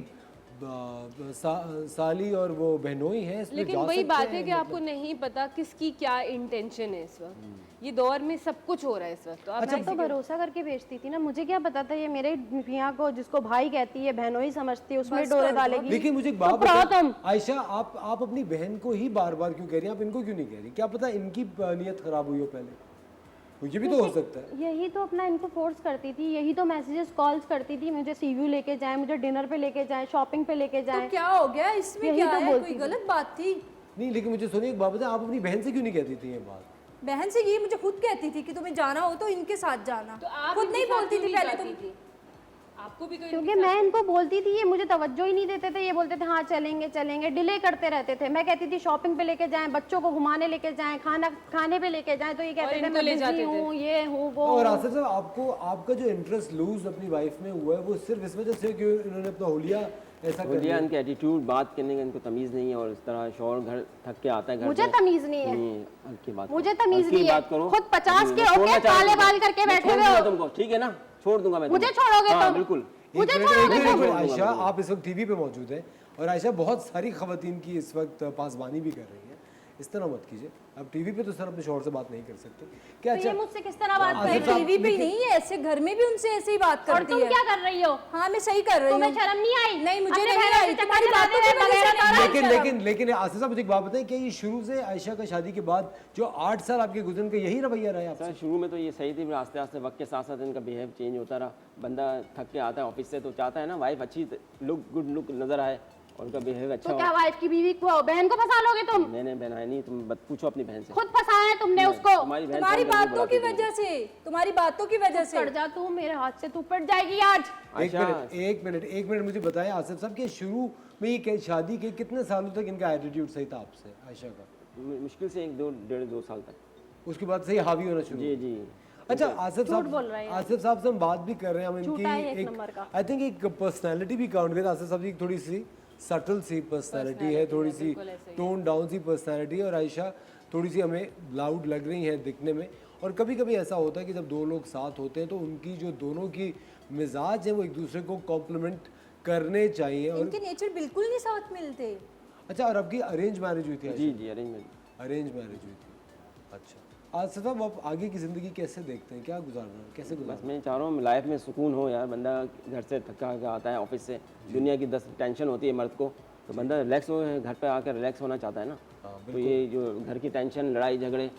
साली और वो बहनोई हैं, इसमें लेकिन जा वही सकते बात हैं, है कि आपको नहीं पता किसकी क्या इंटेंशन है इस वक्त। ये दौर में सब कुछ हो रहा है इस वक्त, तो आप मैं तो भरोसा करके भेजती थी ना, मुझे क्या पता था ये मेरे मियाँ को, जिसको भाई कहती है, बहनोई समझती है, उसमें डोरे डालेगी। लेकिन मुझे एक बात चुप रहो बताओ, तुम। आयशा, आप अपनी बहन को ही बार बार क्यों कह रही हैं, आप इनको क्यों नहीं कह रही? क्या पता इनकी नीयत खराब हुई हो पहले, ये भी तो हो सकता है। यही तो अपना इनको फोर्स करती थी, यही तो मैसेजेस कॉल्स करती थी, मुझे सीव्यू लेके जाए, मुझे डिनर पे लेके जाए, शॉपिंग पे लेके जाए। तो क्या हो गया इसमें? यही क्या तो है? बोलती कोई थी। गलत बात थी? नहीं, लेकिन मुझे सुनिए एक बात बताएं, आप अपनी बहन से क्यों नहीं कहती थी ये बात? बहन से ये मुझे खुद कहती थी कि तुम्हें जाना हो तो इनके साथ जाना, तो आप खुद इनके नहीं साथ बोलती क्यों थी नहीं पहले जाती तुम। थी? आपको भी तो क्योंकि मैं इनको बोलती थी, ये मुझे तवज्जो ही नहीं देते थे। ये बोलते थे हाँ चलेंगे चलेंगे, डिले करते रहते थे। मैं कहती थी शॉपिंग पे लेके जाएं, बच्चों को घुमाने लेके जाएं, खाने पे लेके जाएं, तो ये कहते थे इनको मैं ले जाते बिजी थे। हूँ, ये हूँ वो और हूँ। आसिफ साहब, आपको आपका जो इंटरेस्ट लूज अपनी वाइफ में हुआ है वो सिर्फ इस वजह से कि इन्होंने अपना होलिया ऐसा कर बोलिए लिया? इनके एटीट्यूड, बात करने का इनको तमीज़ नहीं है, और इस तरह शौहर घर थक के आता है घर मुझे पे। तमीज नहीं है, नहीं, हल्की बात मुझे करो, तमीज हल्की नहीं है। बात करो। खुद 50 के मैं छोड़ना होके चाहता काले हूं। बाल करके मैं बैठे छोड़ हुए दूंगा हो। तुमको, ठीक है ना, छोड़ दूंगा मैं मुझे तुमको। छोड़ोगे हाँ, तुम? बिल्कुल। मुझे एक छोड़ोगे मिनट, तुम? आयशा, आप इस वक्त टीवी पे मौजूद हैं और आयशा बहुत सारी खवातीन की इस वक्त पासबानी भी कर रही हैं, इस तरह मत कीजिए। अब टीवी पे तो सर अपने शौहर से बात नहीं कर सकते क्या? तो ये मुझसे किस तरह बात आसिफ करेगी? साहब, टीवी पे ही लेकिन- नहीं है, ऐसे घर में भी उनसे ऐसे ही बात और करती तुम है। क्या कर रही हो? हाँ मैं सही कर रही हूँ। तुम्हें शर्म नहीं आई? नहीं मुझे अपने नहीं बहनों आई, से तुम्हारी चक्कर बातों की चलाते वजह से वगैरह नहीं आई लेकिन शर्म। लेकिन लेकिन आसिफ साहब, मुझे एक बात बताएं, क्या ये शुरू से आयशा का शादी के बाद जो 8 साल आपके गुजरन का यही रवैया रहा है आपसे? सर शुरू में तो ये सही थी, फिर आस्ते आस्ते वक्त के साथ साथ इनका बिहेव चेंज होता रहा। बंदा थक के आता है ऑफिस से तो चाहता है ना वाइफ अच्छी लुक, गुड लुक नजर आए और उनका बिहेव अच्छा तो हो। क्या वाइफ की बीवी को बहन को फंसा लोगे तुम? मैंने बनाया नहीं, तुम पूछो अपनी बहन से। खुद फंसाया है तुमने उसको। तुम्हारी बहन तुम्हारी फोन करके बातों की बुलाती थी। वजह से, तुम्हारी बातों की वजह से। पड़ जा तू मेरे हाथ से, तू पिट जाएगी आज। एक मिनट मुझे बताएं आसिफ साहब कि शुरू में ये शादी के कितने सालों तक इनका एटीट्यूड सही था आपसे, आयशा का? मुश्किल से 1-2 साल तक। उसके बाद सही हावी होना शुरू? जी जी। अच्छा आसिफ झूठ बोल रहे साहब, हैं। आसिफ साहब से हम बात भी कर रहे हैं, हम झूठा है इनकी एक नंबर का। आई थिंक एक पर्सनालिटी भी काउंट करते हैं। आसिफ साहब की थोड़ी सी सटल सी पर्सनालिटी है, थोड़ी सी टोन डाउन सी पर्सनालिटी है, और आयशा थोड़ी सी हमें लाउड लग रही है दिखने में। और कभी कभी ऐसा होता है कि जब दो लोग साथ होते हैं तो उनकी जो दोनों की मिजाज है वो एक दूसरे को कॉम्प्लीमेंट करने चाहिए। और इनके नेचर बिल्कुल नहीं साथ मिलते। अच्छा, और आपकी अरेंज मैरिज हुई थी? जी जी, अरेंजमेंट। अरेंज मैरिज हुई थी, अच्छा। आसिफ साहब, आप आगे की ज़िंदगी कैसे देखते हैं, क्या गुजारना है, कैसे बस गुजारना? मैं चाह रहा हूँ लाइफ में सुकून हो यार। बंदा घर से थका के आता है ऑफिस से, दुनिया की 10 टेंशन होती है मर्द को, तो बंदा रिलैक्स हो, घर पे आकर रिलैक्स होना चाहता है ना। तो ये जो घर की टेंशन, लड़ाई झगड़े।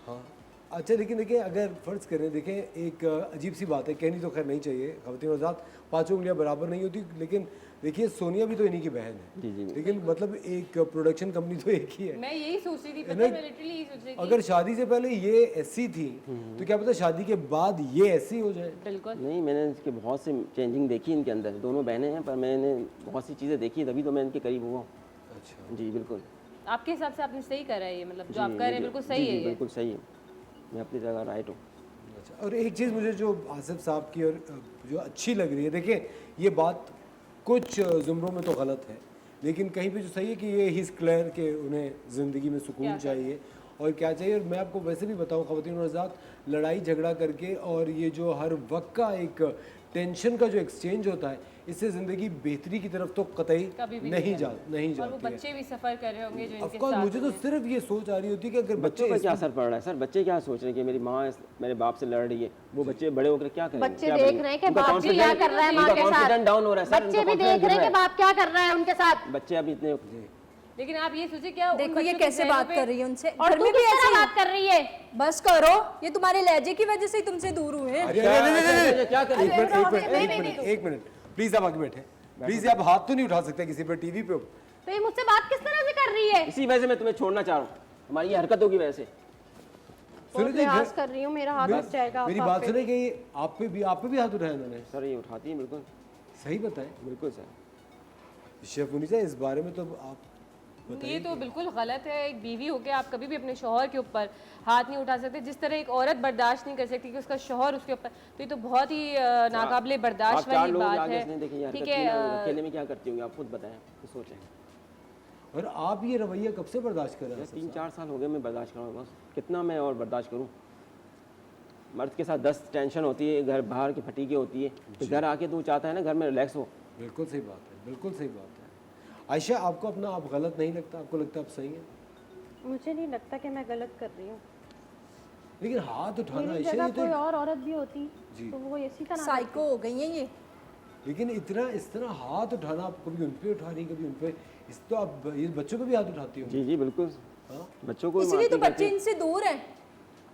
हाँ, अच्छा, लेकिन देखिए अगर फ़र्ज़ करें, देखें एक अजीब सी बात है, कहनी तो खैर नहीं चाहिए, ख़वातीन और ज़ात पाँचों उंगलियाँ बराबर नहीं होती, लेकिन देखिए सोनिया भी तो इन्हीं की बहन है। जी जी। लेकिन मतलब एक प्रोडक्शन कंपनी तो एक ही है। मैं यही सोच रही थी, है पता है, ना? मैं लिटरली यही सोच रही थी। अगर शादी से पहले ये ऐसी थी तो क्या पता शादी के बाद ये ऐसी हो जाए। बिल्कुल। नहीं, मैंने इसके बहुत सी चेंजिंग देखी इनके अंदर। दोनों बहनें हैं पर मैंने बहुत सी चीज़ें देखी, तभी तो मैं इनके करीब हुआ। अच्छा, जी बिल्कुल। आपके हिसाब से आपने सही करा है ये, मतलब जो जी, आप कर रहे हैं मुझे- बिल्कुल जी, सही जी, है ये। बिल्कुल सही है, मैं अपनी जगह राइट हूँ। अच्छा। और एक चीज़ मुझे जो आसिफ साहब की और जो अच्छी लग रही है, देखिए ये बात कुछ ज़ुमरों में तो गलत है, लेकिन कहीं पे जो सही है कि ये ही क्लियर कि उन्हें ज़िंदगी में सुकून चाहिए और क्या चाहिए। और मैं आपको वैसे भी बताऊं, ख़वातीन और हज़रात, लड़ाई झगड़ा करके और ये जो हर वक्त का एक टेंशन का जो एक्सचेंज होता है, इससे ज़िंदगी बेहतरी की तरफ तो कतई कभी भी नहीं और वो जाती है। बच्चे भी सफ़र कर रहे होंगे जो इनके ऑफकोर्स, साथ मुझे तो होंगे। सिर्फ ये सोच आ रही होती है कि अगर बच्चों बच्चे पर क्या असर पड़ रहा है सर? बच्चे क्या सोच रहे हैं कि मेरी माँ मेरे बाप से लड़ रही है, वो बच्चे बड़े होकर क्या करेंगे? बच्चे देख रहे हैं कि बाप भी क्या कर रहा है माँ के साथ। कॉन्फिडेंस डाउन हो रहा है सर। बच्चे भी देख रहे हैं कि बाप क्या कर रहा है उनके साथ। बच्चे अभी इतने लेकिन आप ये सोचिए क्या उन देखो ये बच्चों के कैसे चेहरों बात पे- कर रही है उनसे, और घर तू में भी किस ऐसे तरह ही। बात कर रही है? बस करो, ये तुम्हारे लहजे की वजह से ही तुमसे दूर हुए हैं। अरे, क्या कर रही है? एक मिनट प्लीज, आप आगे बैठे प्लीज। आप हाथ तो नहीं उठा सकते किसी पर, टीवी पे हो। तो ये मुझसे बात किस तरह से कर रही है? इसी वजह से मैं तुम्हें छोड़ना चाह रहा हूँ, तुम्हारी ये हरकतों की वजह से। बहुत लिहाज कर रही हूँ, मेरा हाथ उठ जाएगा मेरी आप बात पे। सुने कि आप पे भी हाथ उठाया उन्होंने? सर ये उठाती है बिल्कुल। सही बताएं बिल्कुल सर। शेफ मुनीसा, इस बारे में तो आप ये तो बिल्कुल गलत है। एक बीवी होकर आप कभी भी अपने शौहर के ऊपर हाथ नहीं उठा सकते। जिस तरह एक औरत बर्दाश्त नहीं कर सकती कि उसका शौहर उसके ऊपर, तो ये तो बहुत ही नाकाबिले बर्दाश्त वाली बात है। ठीक है, अकेले में क्या करती होंगी आप खुद बताएं, खुद सोचें। और आप ये रवैया कब से बर्दाश्त कर रहे हैं? 3-4 साल हो गए मैं बर्दाश्त कर रहा हूँ, बस कितना मैं और बर्दाश्त करूँ? मर्द के साथ 10 टेंशन होती है, घर बाहर की फटीके होती है, तो घर आके तू चाहता है ना घर में रिलैक्स हो। बिल्कुल सही बात है, बिल्कुल सही बात है। आयशा, आपको अपना आप गलत नहीं लगता? आपको लगता है आप सही हैं? मुझे नहीं लगता कि मैं गलत कर रही हूँ। लेकिन हाथ उठाना मेरी आयशा, जगह ये तो कोई और औरत भी होती जी। तो वो इसी तरह साइको हो गई हैं ये। लेकिन इस तरह हाथ उठाना, आप कभी उन पे उठा रही, कभी उन पे, इस तो आप ये बच्चों पे भी हाथ उठाती हो। जी जी बिल्कुल, हाँ? बच्चों को इसीलिए तो मारती बच्चे करती। इनसे दूर हैं।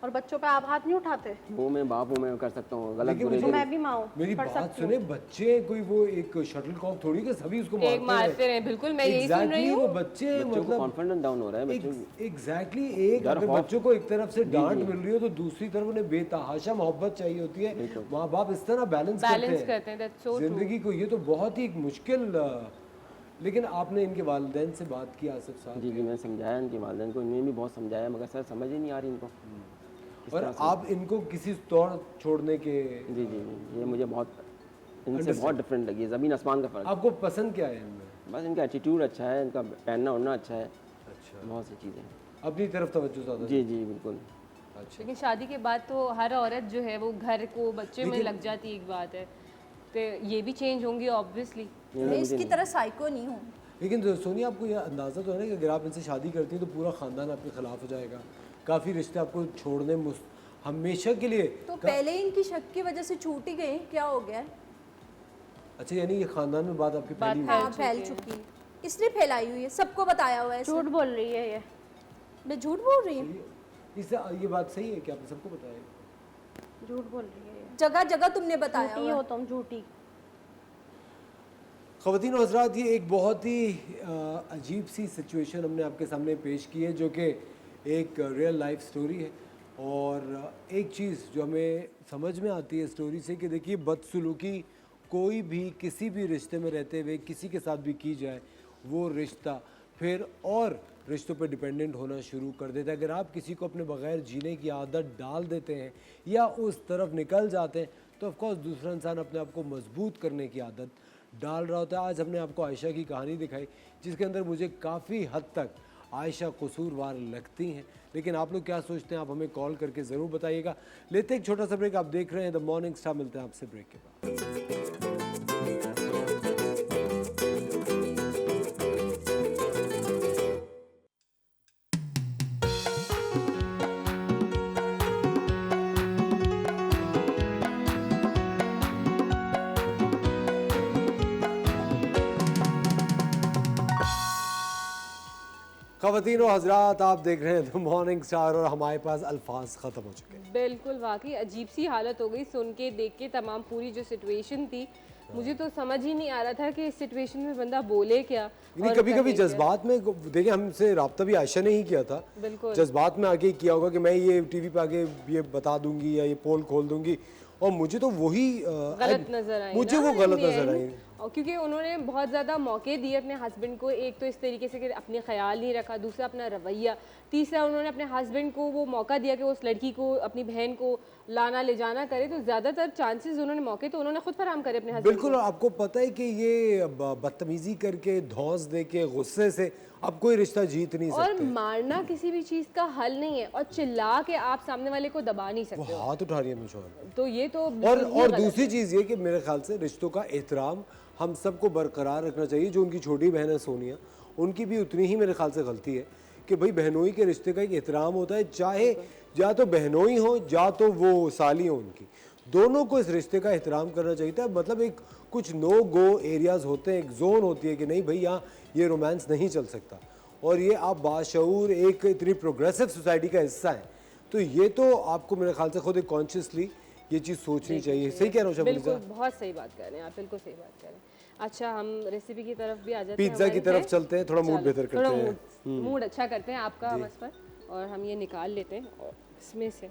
और बच्चों पे आप हाथ नहीं उठाते? हूँ मैं बाप हूँ, मैं कर सकता हूँ, गलत लेकिन बुरे मुझे- दिन मैं भी माँ हूँ, मेरी कर बात सकती हूँ। सुने, बच्चे कोई वो एक शटल कॉक थोड़ी के सभी उसको एक मारते रहे, बिल्कुल मैं यही सुन रही Exactly, हूँ। वो बच्चे बच्चों को मतलब कॉन्फिडेंस डाउन हो रहा है बच्चों की। एग्जैक्टली एक डर, अगर खौफ। बच्चों को एक तरफ से डांट मिल रही हो तो दूसरी तरफ उन्हें बेतहाशा मोहब्बत चाहिए होती है। माँ बाप इस तरह बैलेंस करते हैं, that's so true. जिंदगी को। ये तो बहुत ही एक मुश्किल लेकिन आपने इनके वालिदैन से बात की आसिफ साहब? जी मैंने समझाया इनके वालिदैन को, इन्हें भी बहुत समझाया मगर सर समझ ही नहीं आ रही इनको। और आप इनको किसी तौर छोड़ने के जी जी जी, ये मुझे बहुत इनसे बहुत डिफरेंट लगी है, ज़मीन आसमान का फ़र्क। आपको पसंद क्या है इनमें? बस इनका एटीट्यूड अच्छा है, इनका पहनना ओढ़ना अच्छा है, अच्छा, बहुत सी चीज़ें। अपनी तरफ तवज्जो ज़्यादा। जी जी बिल्कुल। अच्छा, लेकिन शादी के बाद तो हर औरत जो है वो घर को बच्चे में लग जाती है, एक बात है, तो ये भी चेंज होंगी ऑब्वियसली। मैं इसकी तरह साइको नहीं हूँ। लेकिन सोनिया आपको यह अंदाज़ा तो है ना कि अगर आप इनसे शादी करती हैं तो पूरा ख़ानदान आपके ख़िलाफ़ हो जाएगा, काफ़ी रिश्ते आपको छोड़ने हमेशा के लिए। तो पहले इनकी शक की वजह से छूट ही गई, क्या हो गया है? अच्छा, यानी ये ख़ानदान में बात आपकी पहली हुई? हाँ, फैल चुकी है, इसलिए फैलाई हुई है, सबको बताया हुआ है। झूठ बोल रही है ये। मैं झूठ बोल रही हूँ? इससे ये बात सही है कि आपने सबको बताया? झूठ बोल रही है ये। जगह जगह तुमने बताया झूठी हुआ हो है। तुम, झूठी। ख़वातीन और हज़रात, ये एक बहुत ही अजीब सी सिचुएशन हमने आपके सामने पेश की है जो कि एक रियल लाइफ स्टोरी है। और एक चीज़ जो हमें समझ में आती है स्टोरी से कि देखिए, बदसलूकी कोई भी किसी भी रिश्ते में रहते हुए किसी के साथ भी की जाए, वो रिश्ता फिर और रिश्तों पे डिपेंडेंट होना शुरू कर देता है। अगर आप किसी को अपने बगैर जीने की आदत डाल देते हैं या उस तरफ निकल जाते हैं तो ऑफकोर्स दूसरा इंसान अपने आप को मजबूत करने की आदत डाल रहा होता है। आज हमने आपको आयशा की कहानी दिखाई जिसके अंदर मुझे काफ़ी हद तक आयशा कसूरवार लगती हैं, लेकिन आप लोग क्या सोचते हैं आप हमें कॉल करके ज़रूर बताइएगा। लेते हैं एक छोटा सा ब्रेक। आप देख रहे हैं द मॉर्निंग स्टार, मिलते हैं आपसे ब्रेक के बाद। ख़वातीन और हज़रात, आप देख रहे हैं द मॉर्निंग स्टार और हमारे पास अल्फाज ख़त्म हो चुके हैं। बिल्कुल, वाकई अजीब सी हालत हो गई सुन के, देख के। तमाम पूरी जो सिचुएशन थी, मुझे तो समझ ही नहीं आ रहा था कि इस सिचुएशन में बंदा बोले क्या। नहीं, और कभी कभी करे क्या। जज्बात में देखिए, हमसे रब्ता भी आयशा ने ही किया था। बिल्कुल। जज्बात में आके किया होगा कि मैं ये टीवी पे आके ये बता दूंगी या ये पोल खोल दूंगी, और मुझे तो वही गलत नजर आई मुझे ना वो गलत in the नजर end। आई। और क्योंकि उन्होंने बहुत ज़्यादा मौके दिए अपने हस्बैंड को, एक तो इस तरीके से कि अपने ख्याल नहीं रखा, दूसरा अपना रवैया, तीसरा उन्होंने अपने हस्बैंड को वो मौका दिया कि उस लड़की को, अपनी बहन को लाना ले जाना करे। तो ज़्यादातर चांसेस उन्होंने मौके तो उन्होंने खुद फराम करे अपने हस्बैंड बिल्कुल। आपको पता है कि ये बदतमीजी करके, धौंस दे के, गुस्से से आप कोई रिश्ता जीत नहीं और सकते। मारना किसी भी चीज़ का हल नहीं है, और चिल्ला के आप सामने वाले को दबा नहीं वो सकते हो। हाथ उठा रही है मुझे। तो ये तो और बिल्कुल ही गलत दूसरी है। चीज़ ये कि मेरे ख्याल से रिश्तों का एहतराम हम सबको बरकरार रखना चाहिए। जो उनकी छोटी बहन है सोनिया, उनकी भी उतनी ही मेरे ख्याल से गलती है कि भाई बहनोई के रिश्ते का एक एहतराम होता है, चाहे या तो बहनोई हो या तो वो साली हो उनकी, दोनों को इस रिश्ते का एहतराम करना चाहिए था। मतलब एक कुछ नो गो एरियाज़ होते हैं, एक जोन होती है कि नहीं भाई यहाँ ये रोमांस नहीं चल सकता, और ये आप बाशऊर एक इतनी प्रोग्रेसिव सोसाइटी का हिस्सा है, तो ये तो आपको मेरे ख्याल से खुद एक कॉन्शियसली ये चीज़ सोचनी चाहिए। सही कह रहा हूँ बिल्कुल, शामिल? बहुत सही बात कर रहे हैं आप, बिल्कुल सही बात कर रहे हैं। अच्छा, हम रेसिपी की तरफ भी आ जाते हैं। पिज्ज़ा की हमारी तरफ है। चलते हैं, थोड़ा मूड चलो, बेहतर थोड़ा करते हैं। मूड अच्छा करते हैं आपका हम इस पर, और हम ये निकाल लेते हैं, और इसमें से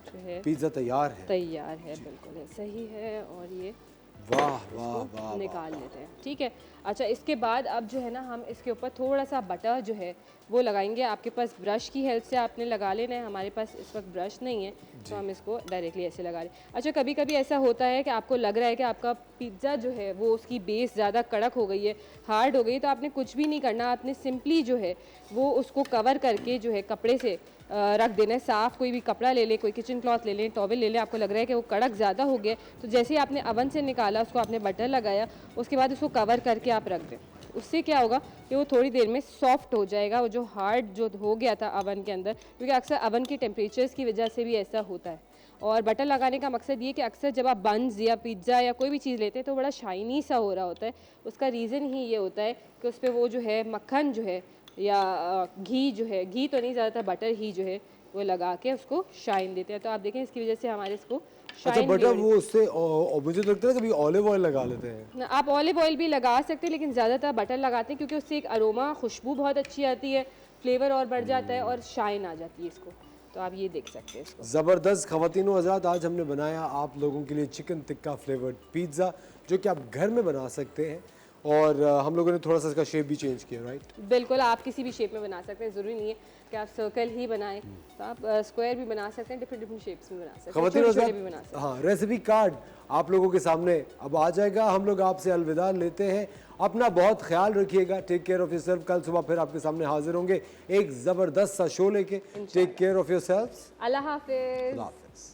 जो है पिज़्ज़ा तैयार है। तैयार है, बिल्कुल है, सही है। और ये वाह वाह वाह, निकाल लेते हैं, ठीक है। अच्छा, इसके बाद अब जो है ना, हम इसके ऊपर थोड़ा सा बटर जो है वो लगाएंगे। आपके पास ब्रश की हेल्प से आपने लगा लेना है, हमारे पास इस वक्त ब्रश नहीं है तो हम इसको डायरेक्टली ऐसे लगा लें। अच्छा, कभी कभी ऐसा होता है कि आपको लग रहा है कि आपका पिज़्ज़ा जो है वो उसकी बेस ज़्यादा कड़क हो गई है, हार्ड हो गई, तो आपने कुछ भी नहीं करना, आपने सिंपली जो है वो उसको कवर करके जो है कपड़े से रख देना है। साफ़ कोई भी कपड़ा ले लें, कोई किचन क्लॉथ ले लें, टॉवल ले लें, आपको लग रहा है कि वो कड़क ज़्यादा हो गया, तो जैसे ही आपने अवन से निकाला, उसको आपने बटर लगाया, उसके बाद उसको कवर करके आप रख दें। उससे क्या होगा कि वो थोड़ी देर में सॉफ्ट हो जाएगा, वो जो हार्ड जो हो गया था अवन के अंदर, क्योंकि अक्सर अवन के टेम्परेचर्स की वजह से भी ऐसा होता है। और बटर लगाने का मकसद ये कि अक्सर जब आप बन्स या पिज़्ज़ा या कोई भी चीज़ लेते हैं तो बड़ा शाइनी सा हो रहा होता है। उसका रीज़न ही ये होता है कि उस पर वो जो है मक्खन जो है या घी जो है, घी तो नहीं, ज़्यादातर बटर ही जो है वो लगा के उसको शाइन देते हैं। तो आप देखें इसकी वजह से हमारे इसको अच्छा शाइन बटर वो उससे मुझे तो लगता है कभी ऑलिव ऑयल लगा लेते हैं। आप ऑलिव ऑयल भी लगा सकते हैं, लेकिन ज़्यादातर बटर लगाते हैं क्योंकि उससे एक अरोमा खुशबू बहुत अच्छी आती है, फ्लेवर और बढ़ जाता है और शाइन आ जाती है इसको। तो आप ये देख सकते हैं इसको। ज़बरदस्त ख़वातीनो हज़रात, आज हमने बनाया आप लोगों के लिए चिकन टिक्का फ्लेवर्ड पिज़्ज़ा जो कि आप घर में बना सकते हैं और हम लोगों ने थोड़ा सा इसका शेप भी चेंज किया, राइट? बिल्कुल, आप किसी भी शेप में बना सकते हैं, ज़रूरी नहीं है कि आप सर्कल ही बनाएं, तो आप स्क्वायर भी बना सकते हैं, डिफरेंट शेप्स में बना सकते हैं, ख़वातीनो छोटे-छोटे भी बना हज़रात, सकते हैं। हाँ, रेसिपी कार्ड आप लोगों के सामने अब आ जाएगा। हम लोग आपसे अलविदा लेते हैं, अपना बहुत ख्याल रखिएगा, टेक केयर ऑफ़ योरसेल्फ। कल सुबह फिर आपके सामने हाजिर होंगे एक ज़बरदस्त सा शो लेके। टेक केयर ऑफ़ योरसेल्फ, अल्लाह हाफिज़। अल्लाह हाफ़िज़।